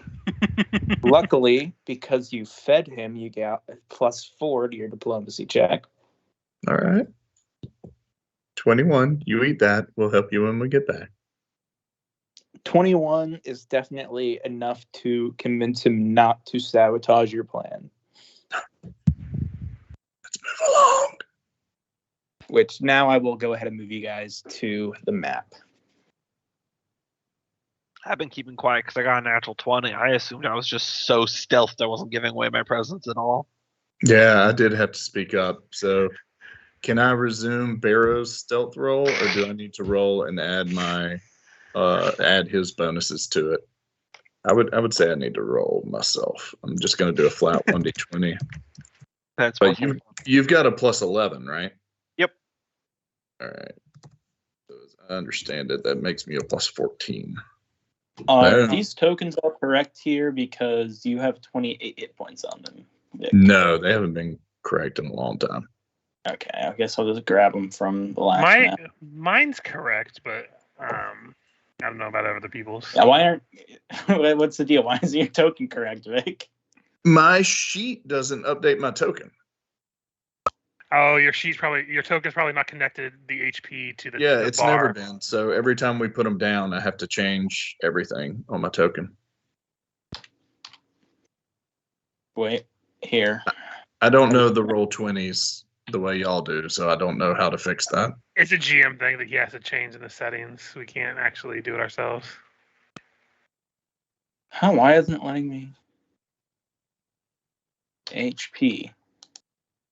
Speaker 1: Luckily, because you fed him, you got a +4 to your diplomacy check.
Speaker 4: All right. 21. You eat that. We'll help you when we get back.
Speaker 1: 21 is definitely enough to convince him not to sabotage your plan.
Speaker 4: Let's move along.
Speaker 1: Which now I will go ahead and move you guys to the map.
Speaker 5: I've been keeping quiet because I got a natural 20. I assumed I was just so stealthed I wasn't giving away my presence at all.
Speaker 4: Yeah, I did have to speak up. So can I resume Barrow's stealth roll, or do I need to roll and add my add his bonuses to it? I would say I need to roll myself. I'm just going to do a flat 1d20.
Speaker 5: That's
Speaker 4: but you've got a +11, right?
Speaker 5: Yep.
Speaker 4: All right. So as I understand it, that makes me a +14.
Speaker 1: These tokens are correct here because you have 28 hit points on them. Nick.
Speaker 4: No, they haven't been correct in a long time.
Speaker 1: Okay, I guess I'll just grab them from the last map.
Speaker 2: Mine's correct, but I don't know about other people's.
Speaker 1: Yeah, why aren't? What's the deal? Why isn't your token correct, Vic?
Speaker 4: My sheet doesn't update my token.
Speaker 2: Oh, your token's probably not connected the HP to the
Speaker 4: Yeah,
Speaker 2: the
Speaker 4: it's
Speaker 2: bar.
Speaker 4: never been. So every time we put them down, I have to change everything on my token.
Speaker 1: Wait, here.
Speaker 4: I don't know the Roll20s the way y'all do, so I don't know how to fix that.
Speaker 2: It's a GM thing that he has to change in the settings. We can't actually do it ourselves.
Speaker 1: Huh, why isn't it letting me? HP.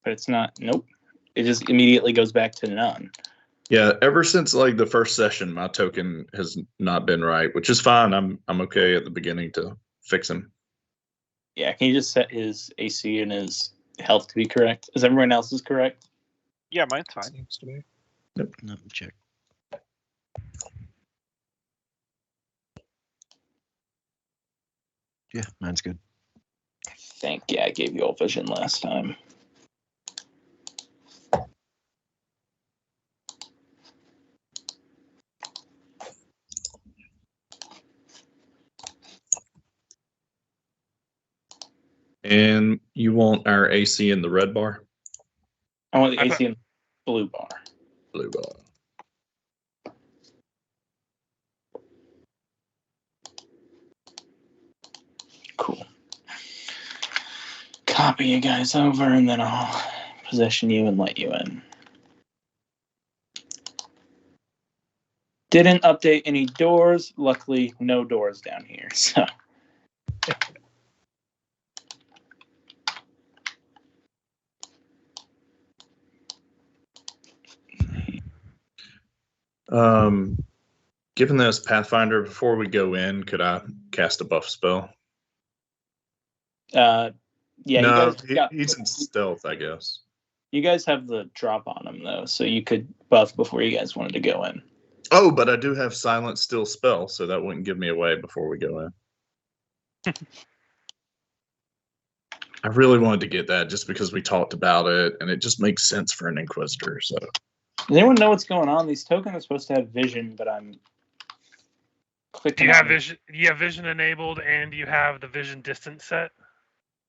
Speaker 1: But it's not. Nope. It just immediately goes back to none.
Speaker 4: Yeah, ever since like the first session, my token has not been right, which is fine. I'm okay at the beginning to fix him.
Speaker 1: Yeah, can you just set his AC and his health to be correct? Is everyone else's correct?
Speaker 5: Yeah, mine's fine.
Speaker 6: Seems to be.
Speaker 3: Nope. Check. Yeah, mine's good.
Speaker 1: I think, yeah, I gave you all vision last time.
Speaker 4: And you want our AC in the red bar?
Speaker 1: I want the AC in the blue bar.
Speaker 4: Blue bar.
Speaker 1: Cool. Copy you guys over, and then I'll position you and let you in. Didn't update any doors. Luckily, no doors down here. So.
Speaker 4: Given this Pathfinder, before we go in, could I cast a buff spell?
Speaker 1: Yeah.
Speaker 4: No,
Speaker 1: you guys
Speaker 4: he's in stealth, I guess.
Speaker 1: You guys have the drop on them though, so you could buff before you guys wanted to go in.
Speaker 4: Oh, but I do have Silent Still spell, so that wouldn't give me away before we go in. I really wanted to get that just because we talked about it, and it just makes sense for an Inquisitor. So,
Speaker 1: does anyone know what's going on? These tokens are supposed to have vision, but I'm clicking.
Speaker 2: Do you have vision? You have vision enabled, and you have the vision distance set.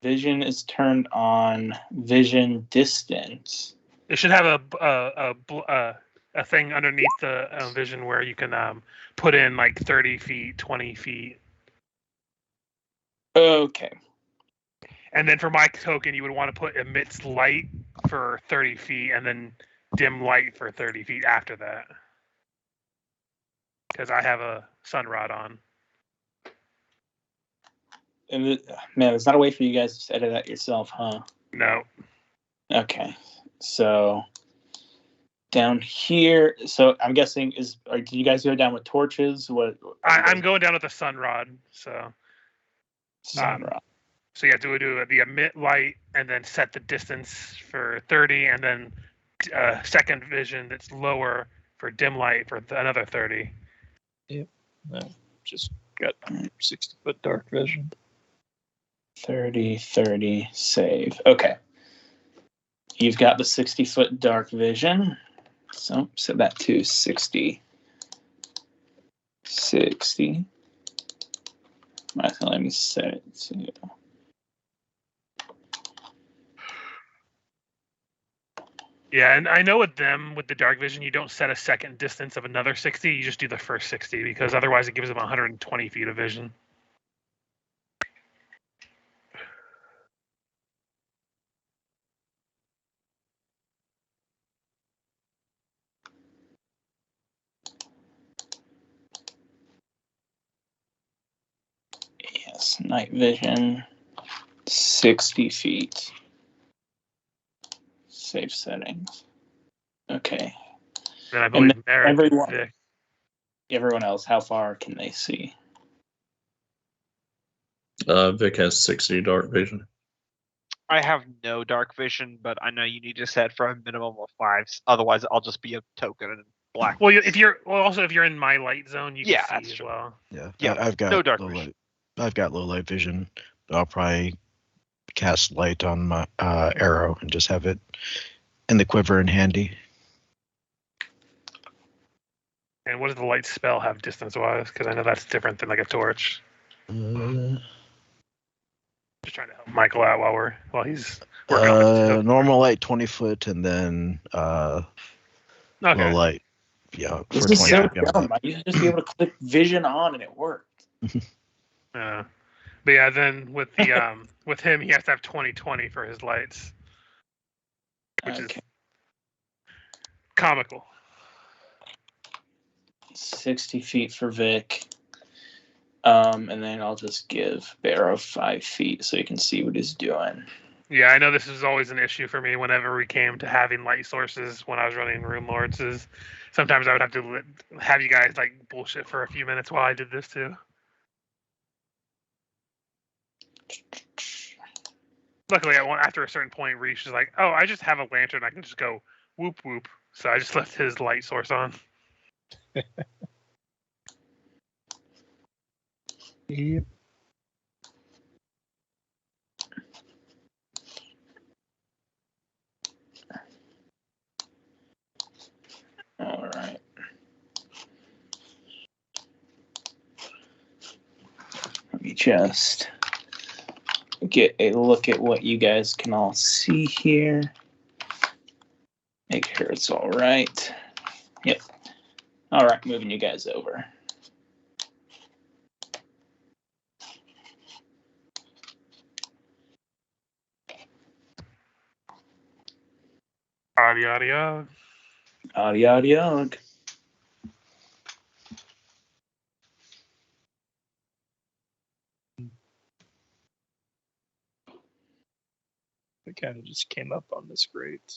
Speaker 1: Vision is turned on. Vision distance.
Speaker 2: It should have a thing underneath the vision where you can put in like 30 feet, 20 feet.
Speaker 1: Okay.
Speaker 2: And then for my token, you would want to put emits light for 30 feet and then dim light for 30 feet after that. Because I have a sun rod on.
Speaker 1: And man, there's not a way for you guys to edit that yourself, huh?
Speaker 2: No.
Speaker 1: Okay. So down here, so I'm guessing do you guys go down with torches?
Speaker 2: I'm going down with the sun rod. So
Speaker 1: sun rod.
Speaker 2: So you have to do the emit light and then set the distance for 30, and then second vision that's lower for dim light for another 30.
Speaker 6: Yep. No, just got 60-foot dark vision.
Speaker 1: 30, save. Okay. You've got the 60-foot dark vision. So set that to 60. 60. Let me set it to...
Speaker 2: Yeah, and I know with the dark vision, you don't set a second distance of another 60. You just do the first 60 because otherwise it gives them 120 feet of vision.
Speaker 1: Yes, night vision, 60 feet. Save settings. Okay.
Speaker 2: Then I believe
Speaker 1: everyone else, how far can they see?
Speaker 4: Vic has 60 dark vision.
Speaker 5: I have no dark vision, but I know you need to set for a minimum of 5. Otherwise, I'll just be a token in black.
Speaker 2: Well, if you're in my light zone, you can see as well.
Speaker 3: Yeah, I've got
Speaker 5: no dark vision.
Speaker 3: I've got low light vision. I'll probably cast light on my arrow and just have it in the quiver and handy.
Speaker 2: And what does the light spell have distance-wise? Because I know that's different than like a torch. Just trying to help Michael out while he's working on
Speaker 3: normal light 20 foot, and then low light. Yeah,
Speaker 1: this is so dumb. I used to just be able to click vision on and it worked.
Speaker 2: But yeah, then with the with him, he has to have 20/20 for his lights, which is comical.
Speaker 1: 60 feet for Vic. And then I'll just give Barrow 5 feet so you can see what he's doing.
Speaker 2: Yeah, I know this is always an issue for me whenever we came to having light sources when I was running Rune Lords. Is sometimes I would have to have you guys like bullshit for a few minutes while I did this too. Luckily, after a certain point, Reach is like, "Oh, I just have a lantern. I can just go whoop whoop." So I just left his light source on.
Speaker 6: Yep.
Speaker 1: All right. Let me just get a look at what you guys can all see here. Make sure it's all right. Yep. All right, moving you guys over.
Speaker 2: Audio.
Speaker 6: It kind of just came up on this grate.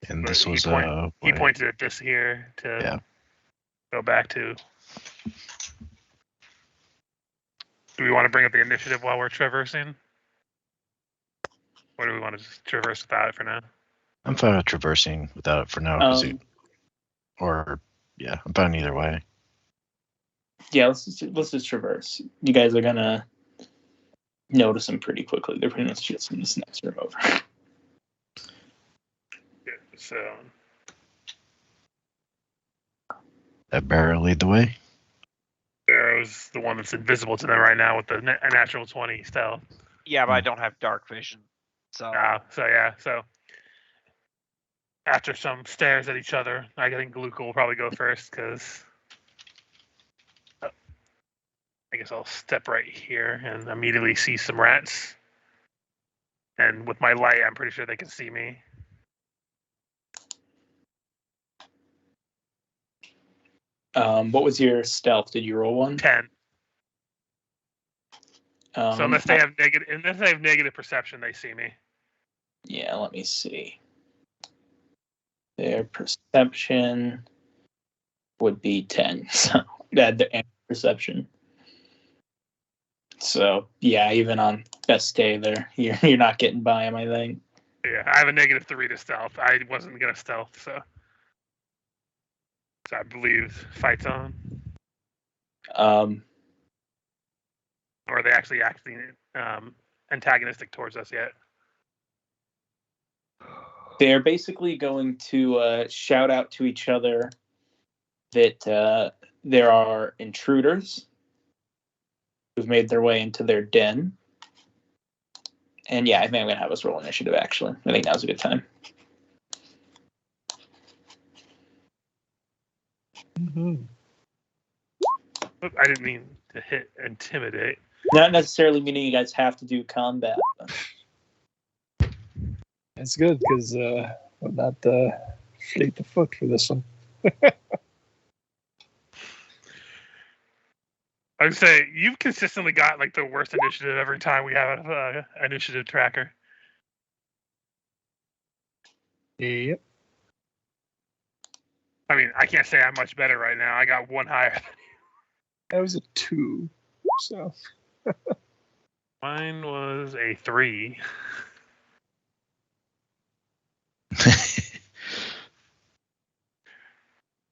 Speaker 3: And this was
Speaker 2: he pointed at this here to go back to. Do we want to bring up the initiative while we're traversing? Or do we want to just traverse without it for now?
Speaker 3: I'm fine with traversing without it for now. I'm fine either way.
Speaker 1: Yeah, let's just traverse. You guys are gonna notice them pretty quickly. They're pretty much just in this next room over.
Speaker 2: Yeah, so
Speaker 3: That barrel lead the way.
Speaker 2: Barrow's the one that's invisible to them right now with the natural 20 stealth.
Speaker 5: Yeah, but I don't have dark vision. So
Speaker 2: So after some stares at each other, I think Luca will probably go first because I guess I'll step right here and immediately see some rats. And with my light, I'm pretty sure they can see me.
Speaker 1: What was your stealth? Did you roll one?
Speaker 2: 10. So unless they have negative perception, they see me.
Speaker 1: Yeah, let me see. Their perception would be 10. So that their perception. So yeah, even on best day, there you're not getting by them, I think.
Speaker 2: Yeah, I have a -3 to stealth. I wasn't gonna stealth, so I believe fight's on. Or are they actually acting antagonistic towards us yet?
Speaker 1: They're basically going to shout out to each other that there are intruders who've made their way into their den. And yeah, I think I'm going to have us roll initiative, actually. I think now's a good time.
Speaker 6: Mm-hmm.
Speaker 2: I didn't mean to hit intimidate.
Speaker 1: Not necessarily meaning you guys have to do combat.
Speaker 6: That's good, because we're not fleet the foot for this one.
Speaker 2: I would say you've consistently got like the worst initiative every time we have an initiative tracker.
Speaker 6: Yep.
Speaker 2: I mean, I can't say I'm much better right now. I got one higher.
Speaker 6: That was a 2. So
Speaker 2: Mine was a 3.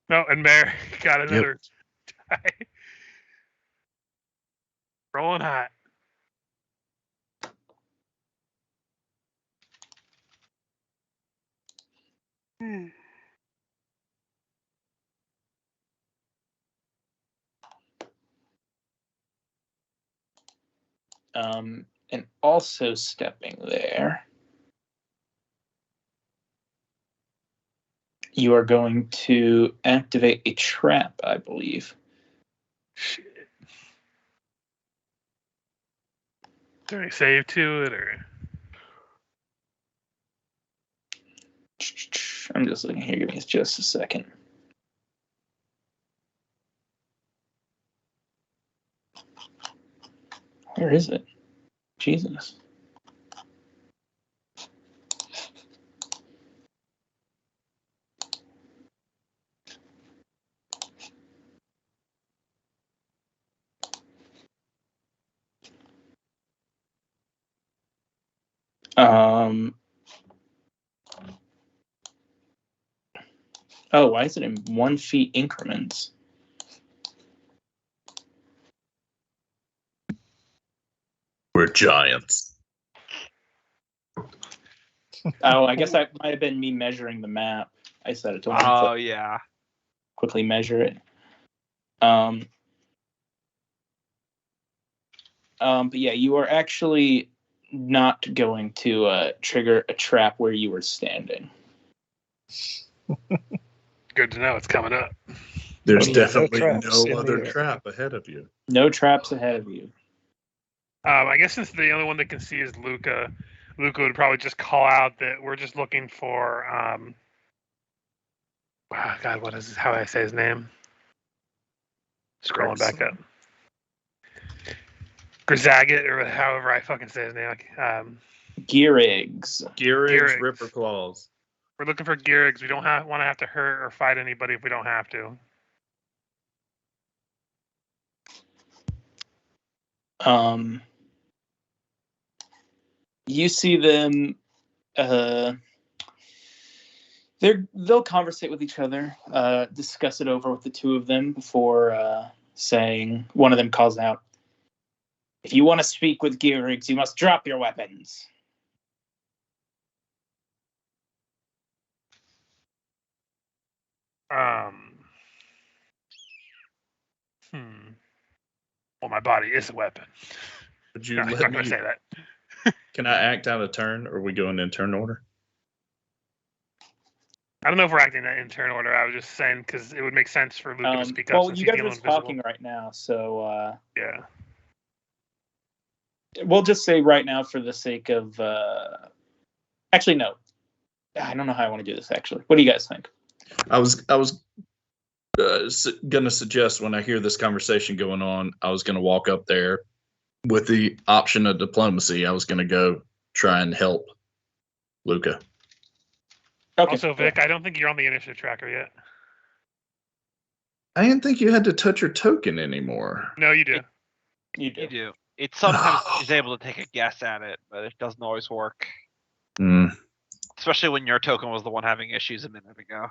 Speaker 2: No, and Mary got another die. Rolling hot.
Speaker 1: And also stepping there, you are going to activate a trap, I believe.
Speaker 2: Shit. Do I save to it or?
Speaker 1: I'm just looking here. Give me just a second. Where is it? Jesus. Oh, why is it in 1 feet increments?
Speaker 4: We're giants.
Speaker 1: Oh, I guess that might have been me measuring the map. I set it to 1 foot.
Speaker 5: Oh yeah.
Speaker 1: Quickly measure it. But yeah, you are actually not going to trigger a trap where you were standing.
Speaker 2: Good to know it's coming up.
Speaker 4: There's definitely
Speaker 6: traps
Speaker 4: no other trap ahead of you.
Speaker 1: No traps ahead of you.
Speaker 2: I guess since the only one that can see is Luca, Luca would probably just call out that we're just looking for God, what is this? How do I say his name? Scrolling back up. Grizagat, or however I fucking say his name.
Speaker 1: Gearigs.
Speaker 4: Gearigs, Ripper Claws.
Speaker 2: We're looking for Gearigs. We don't want to have to hurt or fight anybody if we don't have to.
Speaker 1: You see them. They'll conversate with each other, discuss it over with the two of them before saying. One of them calls out, "If you want to speak with Gearrigs, you must drop your weapons."
Speaker 2: Well, my body is a weapon.
Speaker 4: Would you
Speaker 2: No, I'm not going to say that.
Speaker 4: Can I act out of turn, or are we going in turn order?
Speaker 2: I don't know if we're acting in turn order. I was just saying because it would make sense for Luca to speak up.
Speaker 1: Well,
Speaker 2: since
Speaker 1: you
Speaker 2: he's
Speaker 1: guys are talking right now, so
Speaker 2: yeah.
Speaker 1: We'll just say right now for the sake of. Actually, no. I don't know how I want to do this. Actually, what do you guys think?
Speaker 4: I was gonna suggest when I hear this conversation going on, I was gonna walk up there with the option of diplomacy. I was gonna go try and help Luca.
Speaker 2: Okay. Also, Vic, I don't think you're on the initiative tracker yet.
Speaker 4: I didn't think you had to touch your token anymore.
Speaker 2: No, you do.
Speaker 1: You do.
Speaker 5: You do. It sometimes is able to take a guess at it, but it doesn't always work. Especially when your token was the one having issues a minute ago.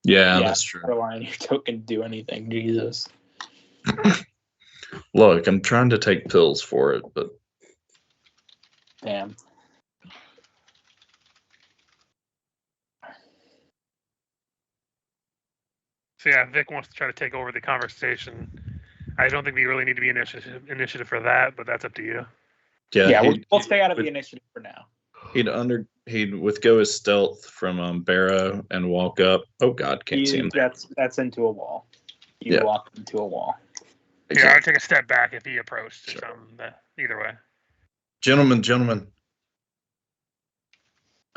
Speaker 4: Yeah, that's true.
Speaker 1: Relying on your token to do anything, Jesus.
Speaker 4: Look, I'm trying to take pills for it, but
Speaker 1: damn.
Speaker 2: So yeah, Vic wants to try to take over the conversation. I don't think we really need to be initiative for that, but that's up to you.
Speaker 1: Yeah, we'll stay out of the initiative for now.
Speaker 4: He'd withgo his stealth from Barrow and walk up. Oh God, can't see him.
Speaker 1: That's into a wall. You walk into a wall.
Speaker 2: Exactly. Yeah, I'd take a step back if he approached or something. Either way.
Speaker 4: Gentlemen.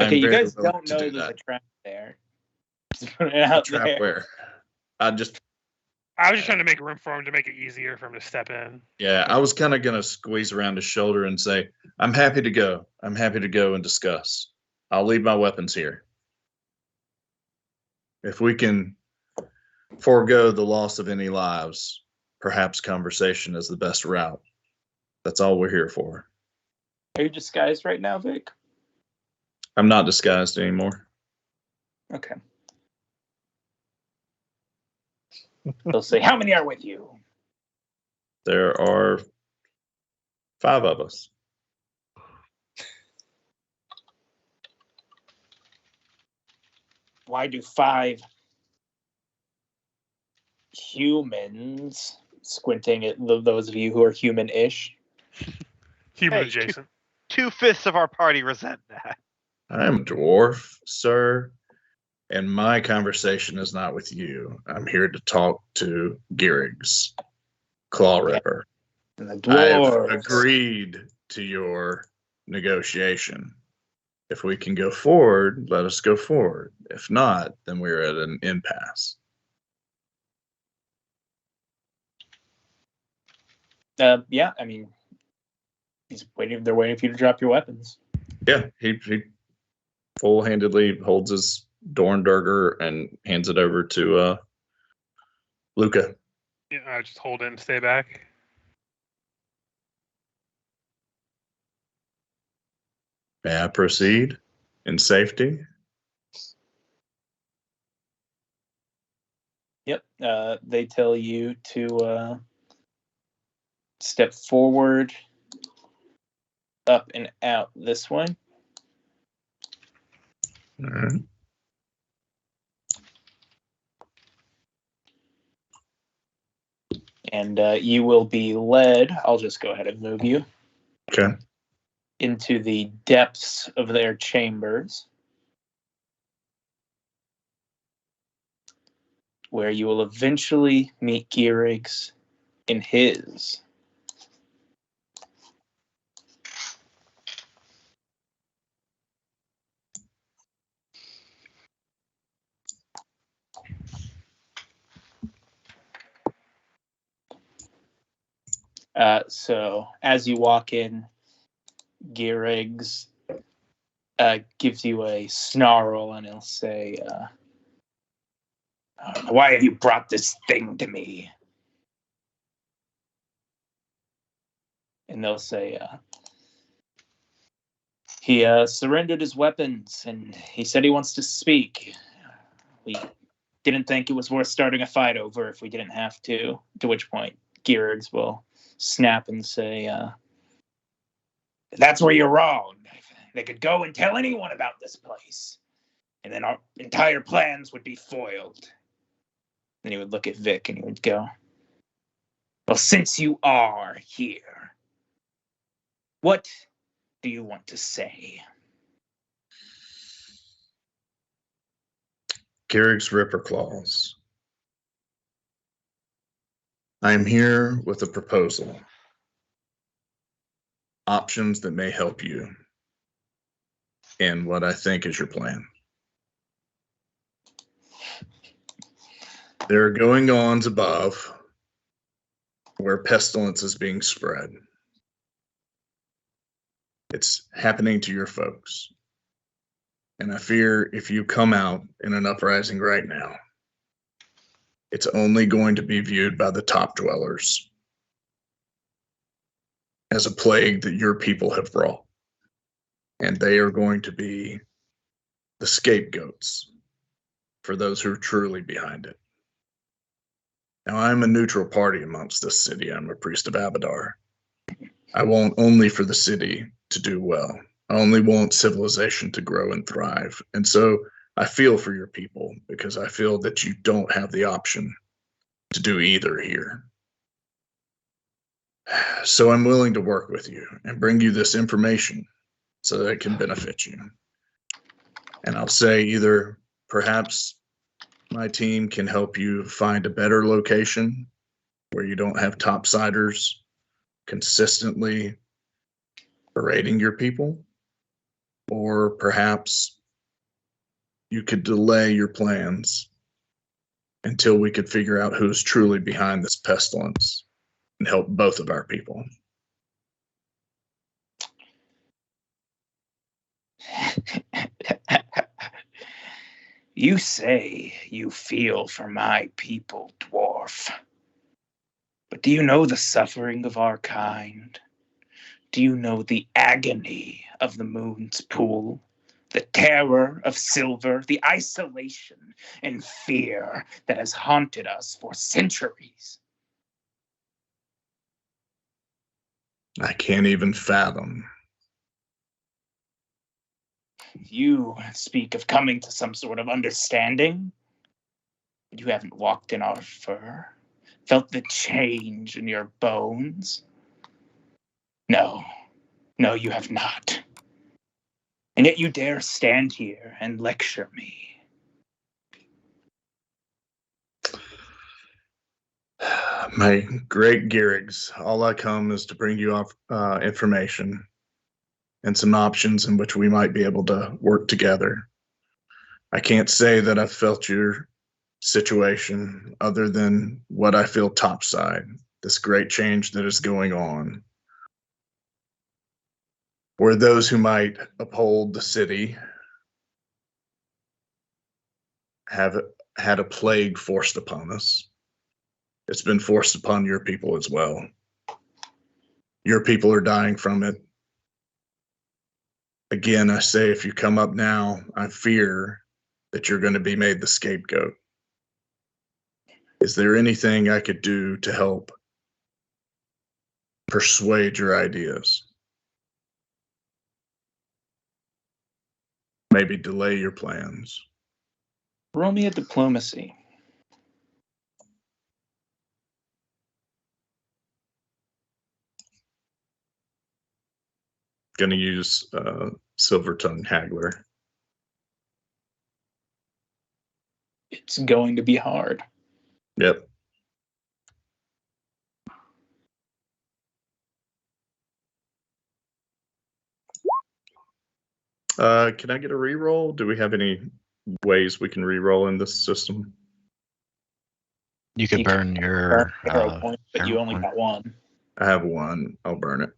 Speaker 1: Okay, you guys don't know there's a trap there. Just put it out there.
Speaker 4: Trap where? I was just
Speaker 2: trying to make room for him to make it easier for him to step in.
Speaker 4: Yeah, I was kind of going to squeeze around his shoulder and say, I'm happy to go. I'm happy to go and discuss. I'll leave my weapons here. If we can forego the loss of any lives, perhaps conversation is the best route. That's all we're here for.
Speaker 1: Are you disguised right now, Vic?
Speaker 4: I'm not disguised anymore.
Speaker 1: Okay. They'll say, how many are with you?
Speaker 4: There are 5 of us.
Speaker 1: Why do 5 humans, squinting at those of you who are human-ish?
Speaker 2: Human adjacent.
Speaker 5: 2/5 of our party resent that.
Speaker 4: I'm a dwarf, sir, and my conversation is not with you. I'm here to talk to Gearrigs, Claw Ripper. I've agreed to your negotiation. If we can go forward, let us go forward. If not, then we're at an impasse.
Speaker 1: Yeah, I mean, they're waiting for you to drop your weapons.
Speaker 4: Yeah, he full-handedly holds his Dorndurger and hands it over to Luca.
Speaker 2: Yeah, I just hold it and stay back.
Speaker 4: May I proceed in safety?
Speaker 1: Yep. They tell you to step forward, up and out this way.
Speaker 4: All right.
Speaker 1: And you will be led, I'll just go ahead and move you.
Speaker 4: Okay.
Speaker 1: Into the depths of their chambers, where you will eventually meet Gearrigs in his. So as you walk in, Gearrigs gives you a snarl and he'll say, why have you brought this thing to me? And they'll say, He surrendered his weapons, and he said he wants to speak. We didn't think it was worth starting a fight over if we didn't have to. To which point, Geards will snap and say, that's where you're wrong. They could go and tell anyone about this place, and then our entire plans would be foiled. Then he would look at Vic and he would go, well, since you are here, what do you want to say?
Speaker 4: Garrick's Ripper Claws. I am here with a proposal. Options that may help you in what I think is your plan. There are going-ons above where pestilence is being spread. It's happening to your folks. And I fear if you come out in an uprising right now, it's only going to be viewed by the top dwellers as a plague that your people have brought. And they are going to be the scapegoats for those who are truly behind it. Now, I'm a neutral party amongst this city. I'm a priest of Abadar. I want only for the city to do well. I only want civilization to grow and thrive. And so I feel for your people because I feel that you don't have the option to do either here. So I'm willing to work with you and bring you this information so that it can benefit you. And I'll say either perhaps my team can help you find a better location where you don't have topsiders consistently berating your people, or perhaps you could delay your plans until we could figure out who's truly behind this pestilence and help both of our people.
Speaker 1: You say you feel for my people, dwarf. But do you know the suffering of our kind? Do you know the agony of the moon's pool? The terror of silver, the isolation and fear that has haunted us for centuries?
Speaker 4: I can't even fathom.
Speaker 1: You speak of coming to some sort of understanding, but you haven't walked in our fur, felt the change in your bones. No, you have not. And yet you dare stand here and lecture me.
Speaker 4: My great Gearigs, all I come is to bring you off information and some options in which we might be able to work together. I can't say that I've felt your situation other than what I feel topside, this great change that is going on, where those who might uphold the city have had a plague forced upon us. It's been forced upon your people as well. Your people are dying from it. Again, I say if you come up now, I fear that you're going to be made the scapegoat. Is there anything I could do to help persuade your ideas? Maybe delay your plans.
Speaker 1: Roll me a diplomacy.
Speaker 4: Going to use Silver Tongue Haggler.
Speaker 1: It's going to be hard.
Speaker 4: Yep. Can I get a reroll? Do we have any ways we can reroll in this system?
Speaker 3: You could burn your
Speaker 1: arrow point, but you only got one.
Speaker 4: I have one. I'll burn it.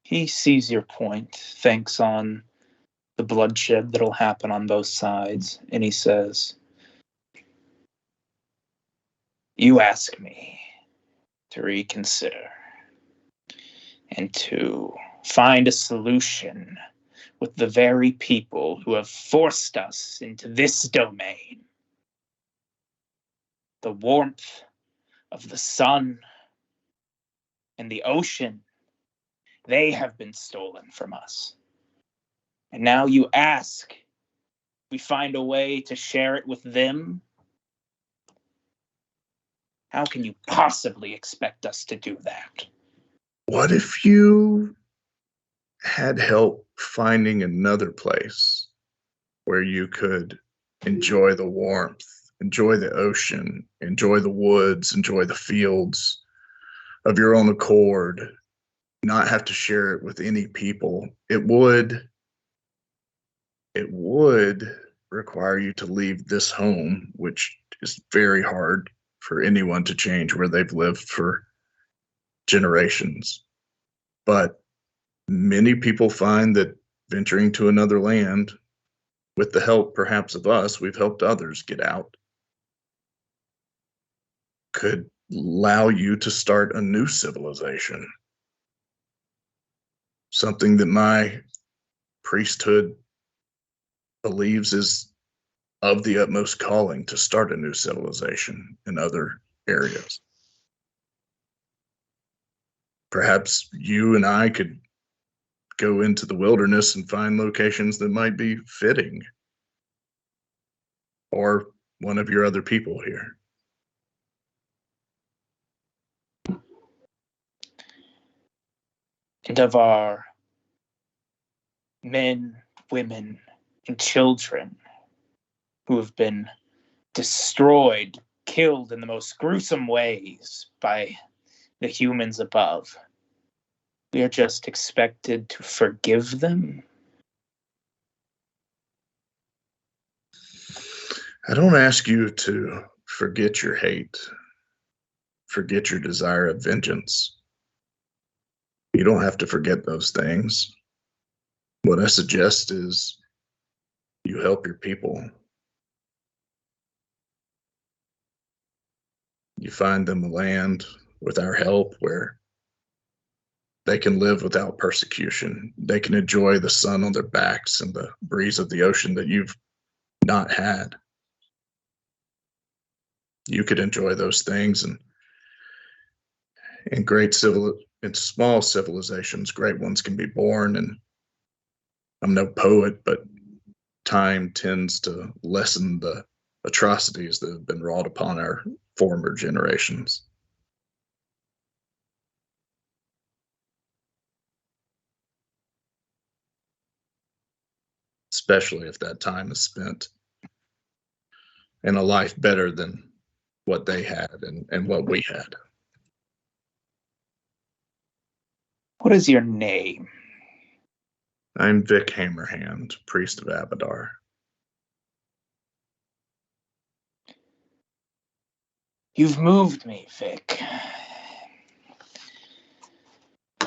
Speaker 1: He sees your point, thanks on the bloodshed that'll happen on both sides, and he says, you ask me, to reconsider and to find a solution with the very people who have forced us into this domain. The warmth of the sun and the ocean, they have been stolen from us. And now you ask, we find a way to share it with them? How can you possibly expect us to do that?
Speaker 4: What if you had help finding another place where you could enjoy the warmth, enjoy the ocean, enjoy the woods, enjoy the fields of your own accord, not have to share it with any people? It would require you to leave this home, which is very hard for anyone to change where they've lived for generations. But many people find that venturing to another land, with the help perhaps of us, we've helped others get out, could allow you to start a new civilization. Something that my priesthood believes is of the utmost calling, to start a new civilization in other areas. Perhaps you and I could go into the wilderness and find locations that might be fitting, or one of your other people here.
Speaker 1: And of our men, women, and children who have been destroyed, killed in the most gruesome ways by the humans above, we are just expected to forgive them?
Speaker 4: I don't ask you to forget your hate, forget your desire of vengeance. You don't have to forget those things. What I suggest is you help your people. You find them a land with our help where they can live without persecution. They can enjoy the sun on their backs and the breeze of the ocean that you've not had. You could enjoy those things, and in small civilizations, great ones can be born. And I'm no poet, but time tends to lessen the atrocities that have been wrought upon our former generations. Especially if that time is spent in a life better than what they had and what we had.
Speaker 1: What is your name?
Speaker 4: I'm Vic Hammerhand, priest of Abadar.
Speaker 1: You've moved me, Vic.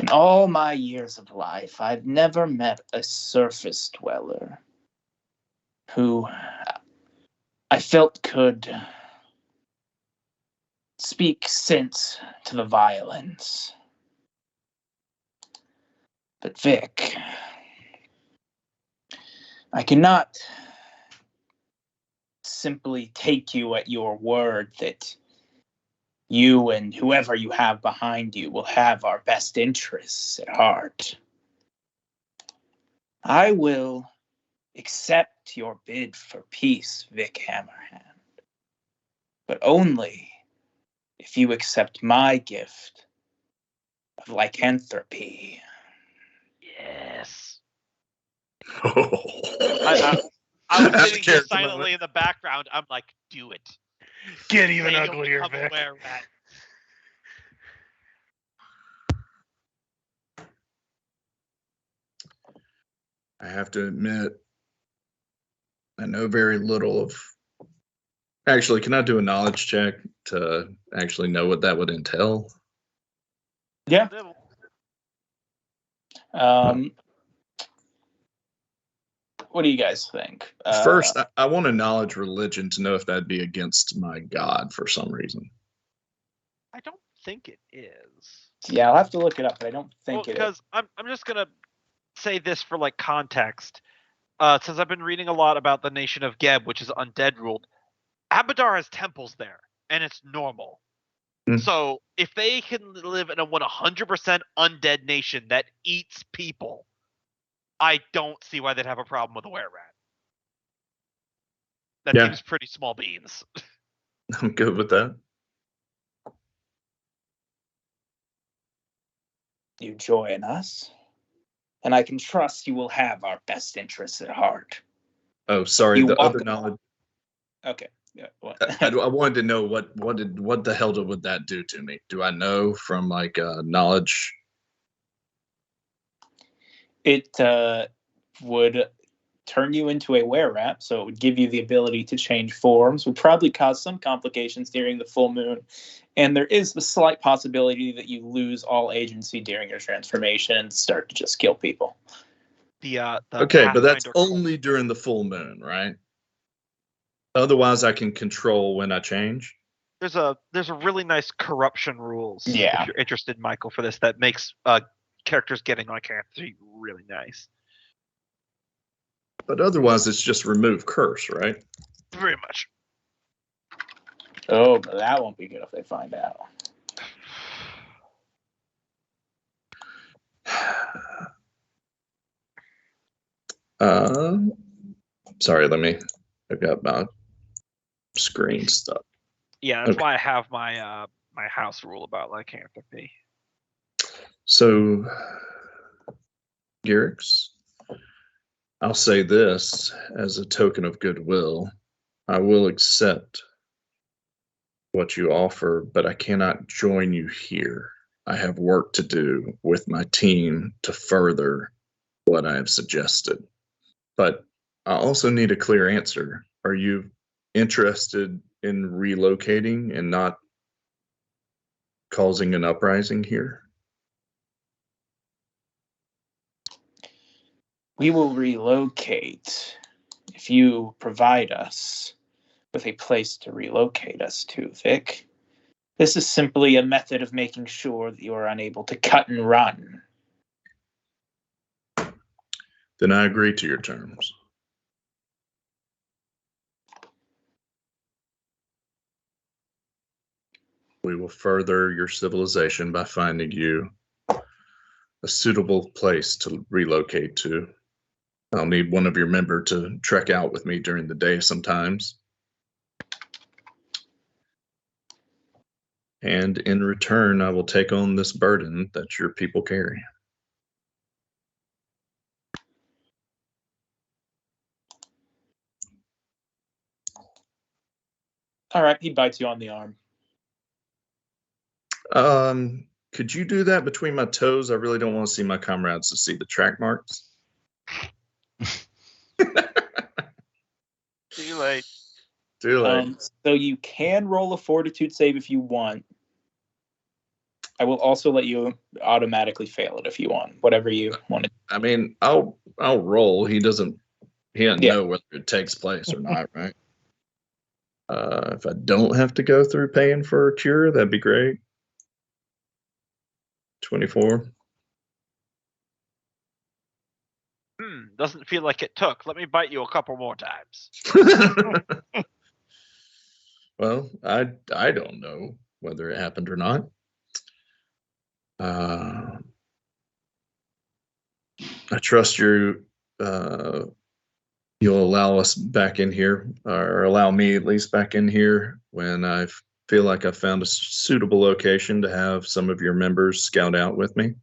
Speaker 1: In all my years of life, I've never met a surface dweller who I felt could speak sense to the violence. But Vic, I cannot simply take you at your word that you and whoever you have behind you will have our best interests at heart. I will accept your bid for peace, Vic Hammerhand, but only if you accept my gift of lycanthropy.
Speaker 7: Yes.
Speaker 4: I
Speaker 7: was sitting here silently in the background. I'm like, do it.
Speaker 2: Get even uglier, Vic.
Speaker 4: I have to admit, I know very little of. Actually, can I do a knowledge check to actually know what that would entail?
Speaker 1: Yeah. What do you guys think?
Speaker 4: First, I want to knowledge religion to know if that'd be against my God for some reason.
Speaker 7: I don't
Speaker 5: think it is.
Speaker 1: Yeah, I'll have to look it up, but I don't think it is.
Speaker 5: Because I'm just gonna say this for like context. Since I've been reading a lot about the nation of Geb, which is undead ruled, Abadar has temples there, and it's normal. So if they can live in a 100% undead nation that eats people, I don't see why they'd have a problem with a were rat. That seems pretty small beans.
Speaker 4: I'm good with that.
Speaker 1: You join us, and I can trust you will have our best interests at heart.
Speaker 4: Oh, sorry. The other knowledge.
Speaker 1: Okay. Yeah,
Speaker 4: I wanted to know what the hell would that do to me? Do I know from like knowledge?
Speaker 1: It would turn you into a were-rat, so it would give you the ability to change forms, would probably cause some complications during the full moon, and there is the slight possibility that you lose all agency during your transformation and start to just kill people.
Speaker 4: Okay, but that's only during the full moon, right? Otherwise, I can control when I change.
Speaker 5: There's a really nice corruption rules.
Speaker 1: Yeah.
Speaker 5: If you're interested, Michael, for this, that makes characters getting lycanthropy really nice.
Speaker 4: But otherwise, it's just remove curse, right?
Speaker 5: Very much.
Speaker 1: Oh, but that won't be good if they find out.
Speaker 4: Sorry, I've got my screen stuff.
Speaker 5: Yeah, that's why I have my my house rule about lycanthropy.
Speaker 4: So, Garrix, I'll say this as a token of goodwill. I will accept what you offer, but I cannot join you here. I have work to do with my team to further what I have suggested. But I also need a clear answer. Are you interested in relocating and not causing an uprising here?
Speaker 1: We will relocate if you provide us with a place to relocate us to, Vic. This is simply a method of making sure that you are unable to cut and run.
Speaker 4: Then I agree to your terms. We will further your civilization by finding you a suitable place to relocate to. I'll need one of your members to trek out with me during the day sometimes. And in return, I will take on this burden that your people carry.
Speaker 1: All right, he bites you on the arm.
Speaker 4: Could you do that between my toes? I really don't want to see my comrades to see the track marks.
Speaker 5: Too late.
Speaker 4: Too late.
Speaker 1: So you can roll a fortitude save if you want. I will also let you automatically fail it if you want, whatever you want.
Speaker 4: I mean, I'll roll. He doesn't know whether it takes place or not, right? If I don't have to go through paying for a cure, that'd be great. 24.
Speaker 5: Doesn't feel like it took. Let me bite you a couple more times.
Speaker 4: Well, I don't know whether it happened or not. I trust you'll allow us back in here, or allow me at least back in here when I feel like I've found a suitable location to have some of your members scout out with me.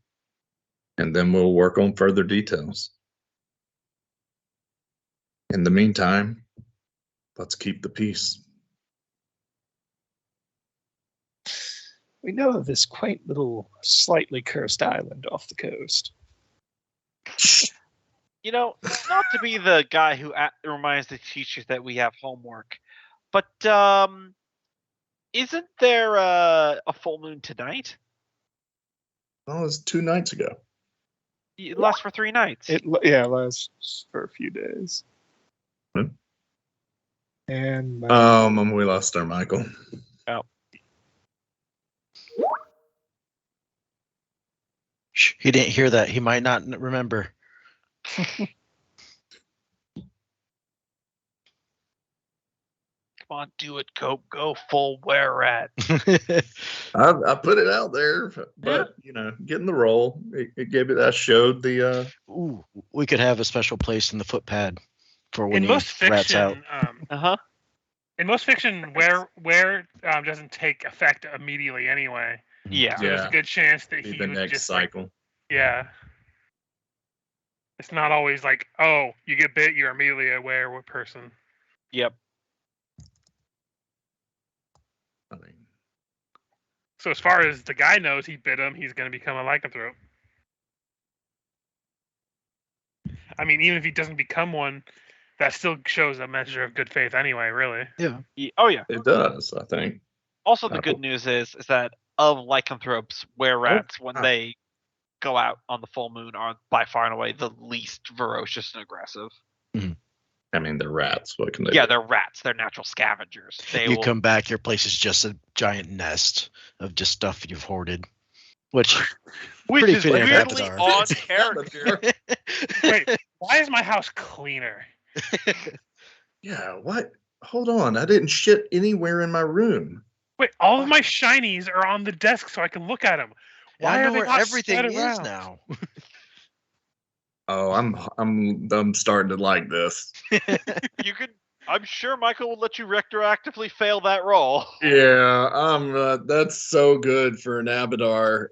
Speaker 4: And then we'll work on further details. In the meantime, let's keep the peace.
Speaker 6: We know of this quaint little, slightly cursed island off the coast.
Speaker 5: You know, not to be the guy who reminds the teachers that we have homework, but isn't there a full moon tonight?
Speaker 4: Oh, it was 2 nights ago.
Speaker 5: It lasts for 3 nights.
Speaker 6: It lasts for a few days. And
Speaker 4: we lost our Michael.
Speaker 5: Oh.
Speaker 3: Shh, he didn't hear that. He might not remember.
Speaker 5: Come on, do it. Go full were-rat.
Speaker 4: I put it out there, but getting the role, it gave it. I showed the.
Speaker 3: Ooh, we could have a special place in the footpad for when
Speaker 2: in most
Speaker 3: rats out.
Speaker 2: fiction. In most fiction, where doesn't take effect immediately anyway.
Speaker 5: Yeah.
Speaker 2: So there's a good chance that he
Speaker 4: the
Speaker 2: would
Speaker 4: next
Speaker 2: just
Speaker 4: cycle.
Speaker 2: yeah. It's not always like, oh, you get bit, you're immediately a werewolf person.
Speaker 5: Yep.
Speaker 4: I mean,
Speaker 2: so as far as the guy knows, he bit him. He's going to become a lycanthrope. I mean, even if he doesn't become one, that still shows a measure of good faith anyway, really.
Speaker 3: Yeah.
Speaker 5: Oh, yeah.
Speaker 4: It does, I think.
Speaker 5: Also, the good news is that of lycanthropes, were-rats, when they go out on the full moon, are by far and away the least ferocious and aggressive.
Speaker 3: Mm-hmm.
Speaker 4: I mean, they're rats. What can they
Speaker 5: do?
Speaker 4: They're
Speaker 5: rats. They're natural scavengers.
Speaker 3: Come back, your place is just a giant nest of just stuff you've hoarded. Which
Speaker 5: is weirdly on character.
Speaker 2: Wait, why is my house cleaner?
Speaker 4: Yeah, what? Hold on. I didn't shit anywhere in my room.
Speaker 2: Wait, all of my shinies are on the desk so I can look at them. Why
Speaker 3: I know
Speaker 2: are they
Speaker 3: where
Speaker 2: not
Speaker 3: everything is
Speaker 2: around?
Speaker 3: now.
Speaker 4: Oh, I'm starting to like this.
Speaker 5: You could. I'm sure Michael will let you retroactively fail that roll.
Speaker 4: Yeah, that's so good for an Abadar.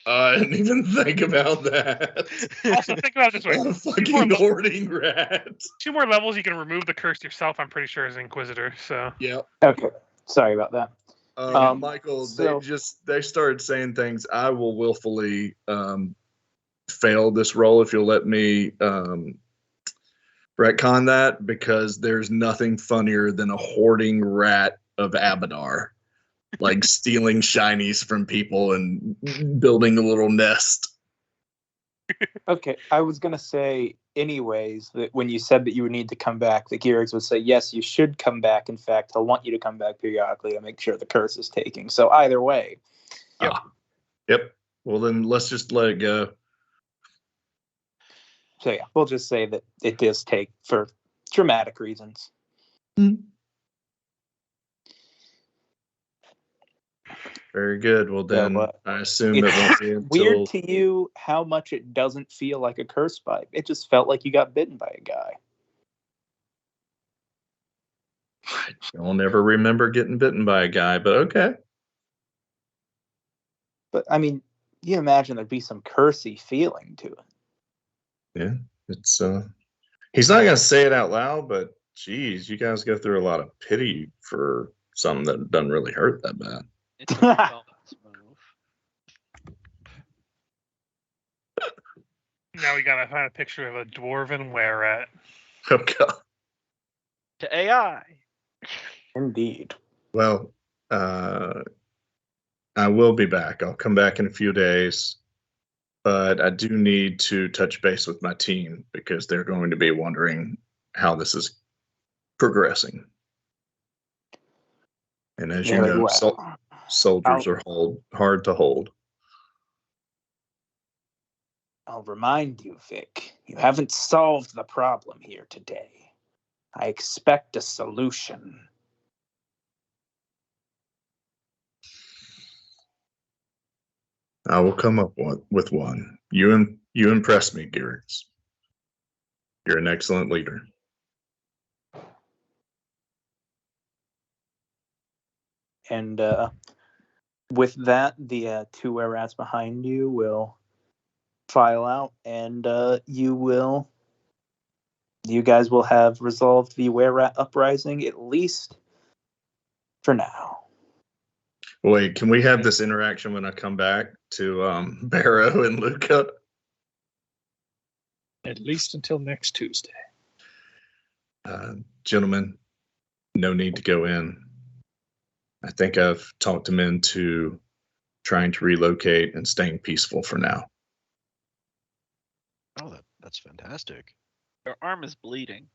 Speaker 4: I didn't even think about that.
Speaker 2: Also, think about it this way:
Speaker 4: a fucking hoarding rat.
Speaker 2: 2 more levels, you can remove the curse yourself. I'm pretty sure as Inquisitor. So.
Speaker 4: Yep.
Speaker 1: Okay. Sorry about that.
Speaker 4: Michael, they started saying things. I will willfully fail this roll if you'll let me retcon that, because there's nothing funnier than a hoarding rat of Abadar, like stealing shinies from people and building a little nest.
Speaker 1: Okay, I was gonna say anyways that when you said that you would need to come back, the Gearix would say yes, you should come back. In fact, he'll want you to come back periodically to make sure the curse is taking. So either way.
Speaker 4: Yep. Well, then let's just let it go.
Speaker 1: So yeah, we'll just say that it does take for dramatic reasons.
Speaker 4: Very good. Well, then I assume it won't be until...
Speaker 1: Weird to you how much it doesn't feel like a curse bite. It just felt like you got bitten by a guy.
Speaker 4: I'll never remember getting bitten by a guy, but okay.
Speaker 1: But I mean, you imagine there'd be some cursey feeling to it.
Speaker 4: Yeah, it's he's not gonna say it out loud, but geez, you guys go through a lot of pity for something that doesn't really hurt that bad.
Speaker 5: It's a bonus move.
Speaker 2: Now we gotta find a picture of a dwarven were-rat.
Speaker 4: Oh god.
Speaker 5: To AI.
Speaker 1: Indeed.
Speaker 4: Well, I will be back. I'll come back in a few days, but I do need to touch base with my team because they're going to be wondering how this is progressing. And as you know, soldiers are hard to hold.
Speaker 1: I'll remind you, Vic, you haven't solved the problem here today. I expect a solution.
Speaker 4: I will come up with one. You impress me, Gearix. You're an excellent leader.
Speaker 1: And with that, the 2 were-rats behind you will file out, and you guys will have resolved the were-rat uprising, at least for now.
Speaker 4: Wait, can we have this interaction when I come back to Barrow and Luca?
Speaker 6: At least until next Tuesday.
Speaker 4: Gentlemen, no need to go in. I think I've talked them into trying to relocate and staying peaceful for now.
Speaker 3: Oh, that's fantastic.
Speaker 5: Your arm is bleeding.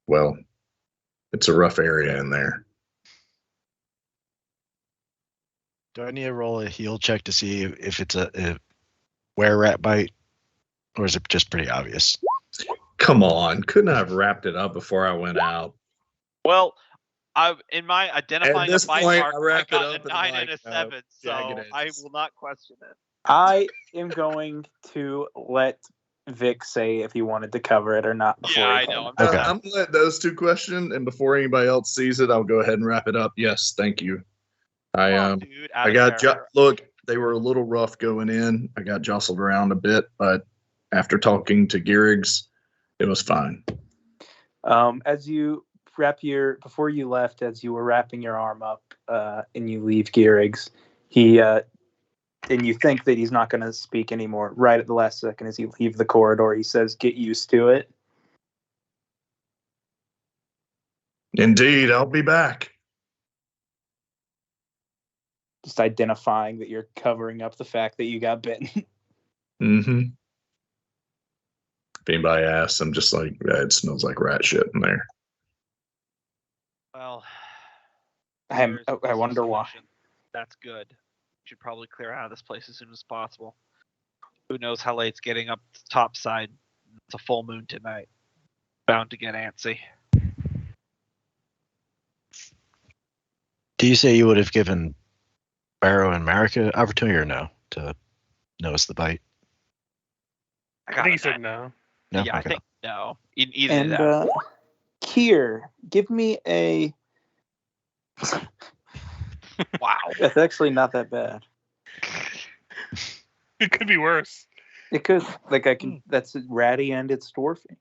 Speaker 4: Well, it's a rough area in there.
Speaker 3: Do I need to roll a heal check to see if it's a were rat bite, or is it just pretty obvious?
Speaker 4: Come on, couldn't I have wrapped it up before I went out?
Speaker 7: Well, in my identifying
Speaker 4: this
Speaker 7: a bite
Speaker 4: point,
Speaker 7: mark,
Speaker 4: I
Speaker 7: I
Speaker 4: wrap it
Speaker 7: got
Speaker 4: up
Speaker 7: a
Speaker 4: and
Speaker 7: 9
Speaker 4: like,
Speaker 7: and a 7, so
Speaker 4: jagged
Speaker 7: I
Speaker 4: edges.
Speaker 7: will not question it.
Speaker 1: I am going to let Vic say if he wanted to cover it or not.
Speaker 7: Yeah, I know.
Speaker 3: Okay.
Speaker 4: I'm gonna let those two question, and before anybody else sees it, I'll go ahead and wrap it up. Yes, thank you.
Speaker 7: Dude,
Speaker 4: I got look. They were a little rough going in. I got jostled around a bit, but after talking to Gearigs, it was fine.
Speaker 1: As you before you left, as you were wrapping your arm up, and you leave Gearigs, he and you think that he's not going to speak anymore. Right at the last second, as you leave the corridor, he says, "Get used to it."
Speaker 4: Indeed, I'll be back.
Speaker 1: Just identifying that you're covering up the fact that you got bitten.
Speaker 4: Mm-hmm. If anybody asks, I'm just like, yeah, it smells like rat shit in there.
Speaker 7: Well,
Speaker 1: I wonder why.
Speaker 7: That's good. Should probably clear out of this place as soon as possible. Who knows how late it's getting up top side. It's a full moon tonight. Bound to get antsy.
Speaker 3: Do you say you would have given Barrow and Marek an opportunity or no to notice the bite?
Speaker 2: I think he said no.
Speaker 3: No?
Speaker 7: Yeah,
Speaker 3: Okay.
Speaker 7: I think no. Either
Speaker 1: And
Speaker 7: that.
Speaker 1: Kier, give me a.
Speaker 7: Wow.
Speaker 1: It's actually not that bad.
Speaker 2: It could be worse.
Speaker 1: It could, like, I can. That's ratty and it's dwarfy.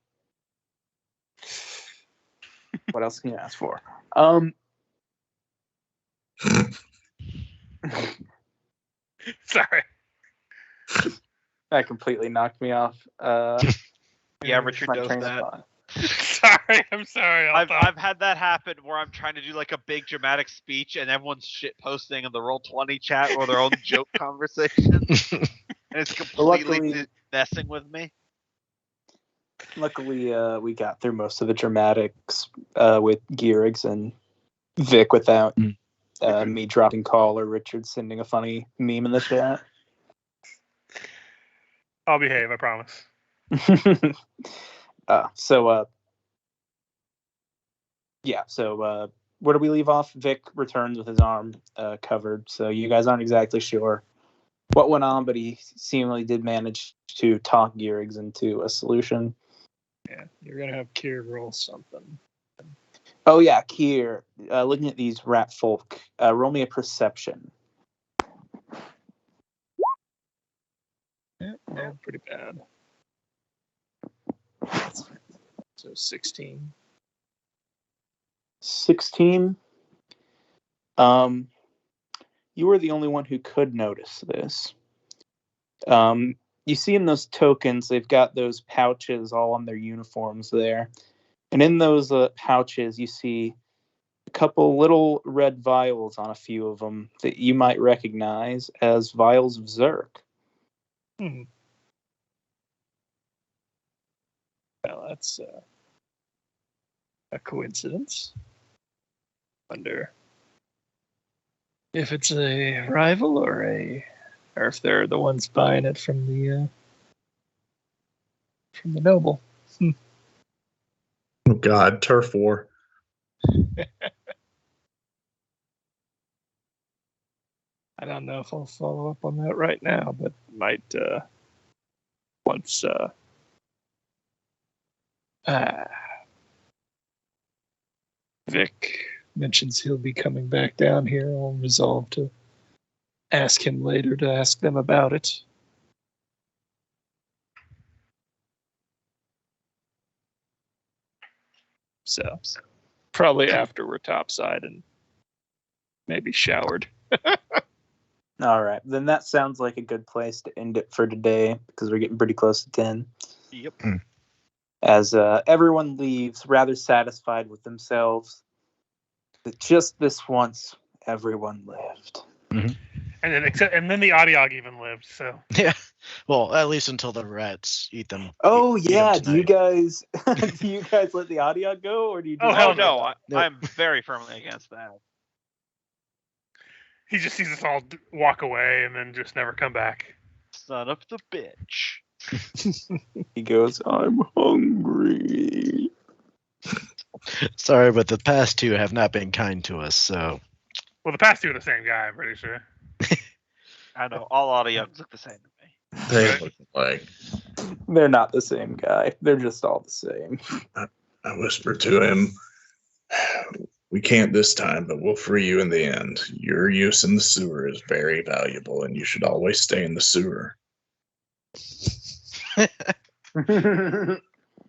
Speaker 1: What else can you ask for?
Speaker 2: Sorry.
Speaker 1: That completely knocked me off.
Speaker 7: Yeah, Richard
Speaker 1: my
Speaker 7: does
Speaker 1: train of
Speaker 7: that.
Speaker 1: thought.
Speaker 2: I'm sorry.
Speaker 7: I've had that happen where I'm trying to do like a big dramatic speech and everyone's shit posting in the Roll20 chat or their own joke conversation. And it's completely messing with me.
Speaker 1: Luckily, we got through most of the dramatics with Gearigs and Vic without me dropping call or Richard sending a funny meme in the chat.
Speaker 2: I'll behave, I promise.
Speaker 1: So where do we leave off? Vic returns with his arm covered, so you guys aren't exactly sure what went on, but he seemingly did manage to talk Gearigs into a solution.
Speaker 6: Yeah, you're gonna have Kier roll something.
Speaker 1: Oh yeah, Kier, looking at these rat folk, roll me a perception.
Speaker 6: Yeah, pretty bad. So 16.
Speaker 1: 16. You were the only one who could notice this. You see in those tokens, they've got those pouches all on their uniforms there. And in those pouches, you see a couple little red vials on a few of them that you might recognize as vials of Zerk.
Speaker 6: Well, that's a coincidence. Wonder if it's a rival or if they're the ones buying it from the noble.
Speaker 4: Oh God, turf war.
Speaker 6: I don't know if I'll follow up on that right now, but might once Vic mentions he'll be coming back down here, I'll resolve to ask him later to ask them about it. So probably after we're topside and maybe showered.
Speaker 1: All right, then that sounds like a good place to end it for today because we're getting pretty close to 10.
Speaker 7: Yep.
Speaker 1: As everyone leaves, rather satisfied with themselves that just this once everyone lived.
Speaker 3: Mm-hmm.
Speaker 2: And then the Adiog even lived. So
Speaker 3: yeah, well, at least until the rats eat them.
Speaker 1: Oh
Speaker 3: eat
Speaker 1: yeah,
Speaker 3: them
Speaker 1: do you guys let the Adiog go, or do you?
Speaker 7: Oh hell no! I'm very firmly against that.
Speaker 2: He just sees us all walk away and then just never come back.
Speaker 7: Son of the bitch.
Speaker 1: He goes, I'm hungry.
Speaker 3: Sorry, but the past two have not been kind to us, so.
Speaker 2: Well, the past two are the same guy, I'm pretty sure.
Speaker 5: I know, all audios look the same to me.
Speaker 4: They look like.
Speaker 1: They're not the same guy. They're just all the same.
Speaker 4: I whispered to him, we can't this time, but we'll free you in the end. Your use in the sewer is very valuable, and you should always stay in the sewer.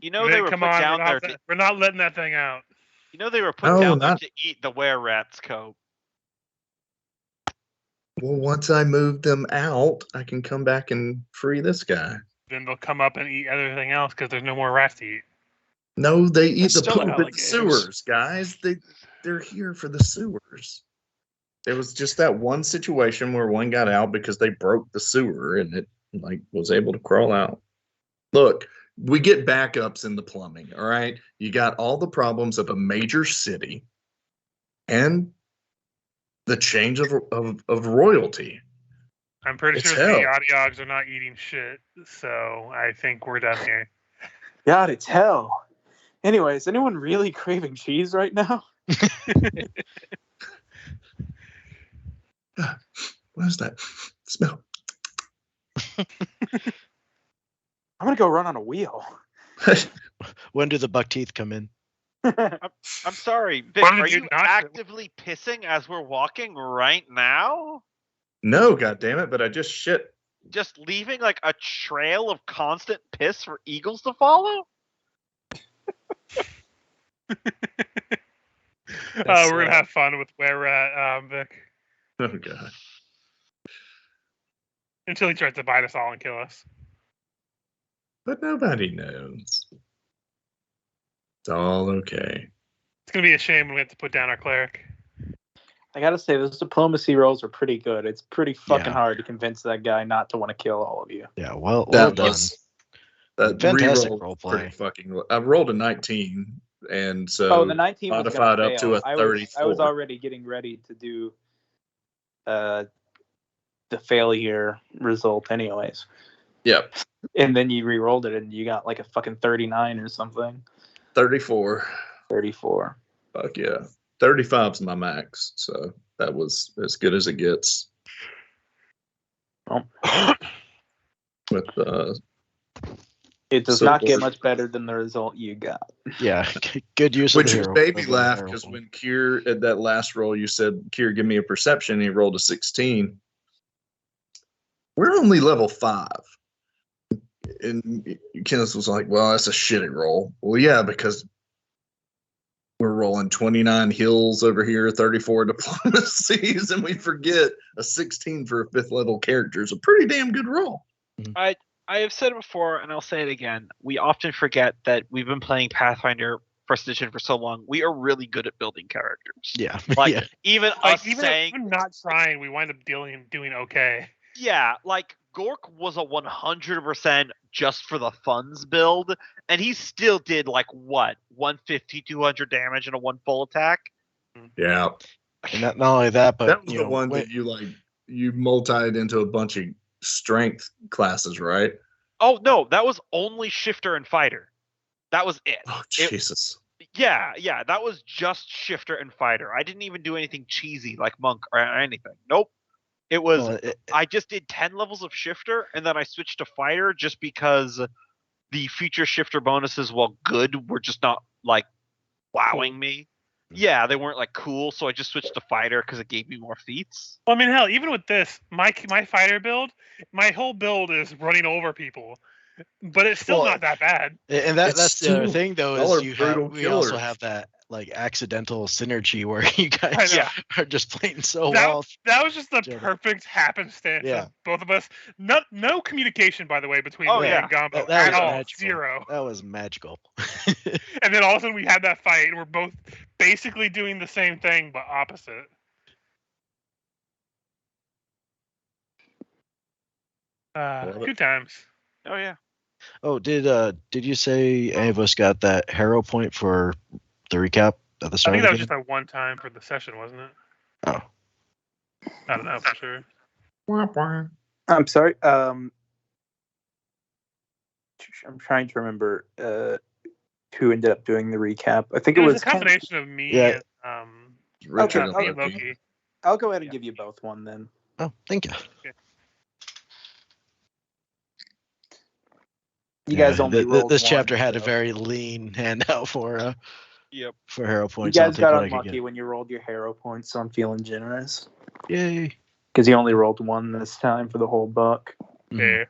Speaker 5: You know they were put down there.
Speaker 2: We're not letting that thing out.
Speaker 5: You know they were put down there to eat the were-rat's coat.
Speaker 4: Well, once I move them out, I can come back and free this guy.
Speaker 2: Then they'll come up and eat everything else because there's no more rats to eat.
Speaker 4: No, they eat the poop in the sewers, guys. They're here for the sewers. There was just that one situation where one got out because they broke the sewer and it was able to crawl out. Look, we get backups in the plumbing, all right? You got all the problems of a major city and the change of royalty.
Speaker 2: I'm pretty sure the Yadiogs are not eating shit, so I think we're done here.
Speaker 1: God, it's hell. Anyway, is anyone really craving cheese right now?
Speaker 4: What is that smell?
Speaker 1: I'm gonna go run on a wheel.
Speaker 3: When do the buck teeth come in?
Speaker 5: I'm sorry, Vic, are you actively pissing as we're walking right now?
Speaker 4: No, goddammit, but I just shit.
Speaker 5: Just leaving like a trail of constant piss for eagles to follow?
Speaker 2: We're gonna have fun with where we're at, Vic.
Speaker 4: Oh god.
Speaker 2: Until he tries to bite us all and kill us.
Speaker 4: But nobody knows. It's all okay.
Speaker 2: It's gonna be a shame when we have to put down our cleric.
Speaker 1: I gotta say, those diplomacy rolls are pretty good. It's pretty fucking hard to convince that guy not to want to kill all of you.
Speaker 3: Yeah, well done.
Speaker 4: That
Speaker 3: fantastic role play.
Speaker 4: I rolled a 19, and so
Speaker 1: the 19
Speaker 4: modified up to a 34.
Speaker 1: I was already getting ready to do the failure result, anyways.
Speaker 4: Yep.
Speaker 1: And then you re-rolled it, and you got like a fucking 39 or something.
Speaker 4: 34.
Speaker 1: 34.
Speaker 4: Fuck yeah. 35's my max, so that was as good as it gets.
Speaker 1: Oh.
Speaker 4: With
Speaker 1: it does not get much better than the result you got.
Speaker 3: Yeah, good use
Speaker 4: of
Speaker 3: the
Speaker 4: hero. Which made me laugh because when Kier at that last roll, you said, "Kier, give me a perception." And he rolled a 16. We're only level 5. And Kenneth was like, well, that's a shitty roll. Well, yeah, because we're rolling 29 hills over here, 34 diplomacies, and we forget a 16 for a 5th level character is a pretty damn good roll.
Speaker 5: I have said it before, and I'll say it again. We often forget that we've been playing Pathfinder First Edition for so long. We are really good at building characters.
Speaker 3: Yeah.
Speaker 5: Even
Speaker 2: not trying, we wind up doing okay.
Speaker 5: Yeah, like Gork was a 100% just for the funds build, and he still did 150, 200 damage in a 1 full attack.
Speaker 4: Yeah.
Speaker 3: And not only that, but
Speaker 4: that was the one that you multied into a bunch of strength classes, right?
Speaker 5: Oh no, that was only shifter and fighter. That was it.
Speaker 4: Oh Jesus.
Speaker 5: Yeah, that was just shifter and fighter. I didn't even do anything cheesy like monk or anything. Nope. It was I just did 10 levels of shifter and then I switched to fighter just because the future shifter bonuses, while good, were just not wowing me. Yeah, they weren't cool, so I just switched to fighter because it gave me more feats.
Speaker 2: Well, I mean, hell, even with this, my fighter build, my whole build is running over people, but it's still not that bad.
Speaker 3: And that's the other thing, though, is we also have that accidental synergy where you guys are just playing so well.
Speaker 2: That was just the perfect happenstance of both of us. No communication, by the way, between me and Gombo at all.
Speaker 3: Magical.
Speaker 2: Zero.
Speaker 3: That was magical.
Speaker 2: And then all of a sudden we had that fight, and we're both basically doing the same thing, but opposite. Good times.
Speaker 5: Oh yeah.
Speaker 3: Oh, did you say any of us got that hero point for the recap at the start?
Speaker 2: I think that was just a one time for the session, wasn't it?
Speaker 3: Oh.
Speaker 2: I don't know for sure.
Speaker 1: I'm sorry. I'm trying to remember who ended up doing the recap. I think it was
Speaker 2: a combination of me and
Speaker 4: Richard
Speaker 1: and
Speaker 2: Loki.
Speaker 1: I'll go ahead and give you both one then.
Speaker 3: Oh, thank you.
Speaker 2: Okay.
Speaker 1: You guys only rolled
Speaker 3: this
Speaker 1: one,
Speaker 3: chapter had
Speaker 1: so.
Speaker 3: a very lean handout for hero points.
Speaker 1: You guys got
Speaker 3: what
Speaker 1: unlucky when you rolled your hero points, so I'm feeling generous.
Speaker 3: Yay!
Speaker 1: Because you only rolled one this time for the whole book.
Speaker 2: Yeah.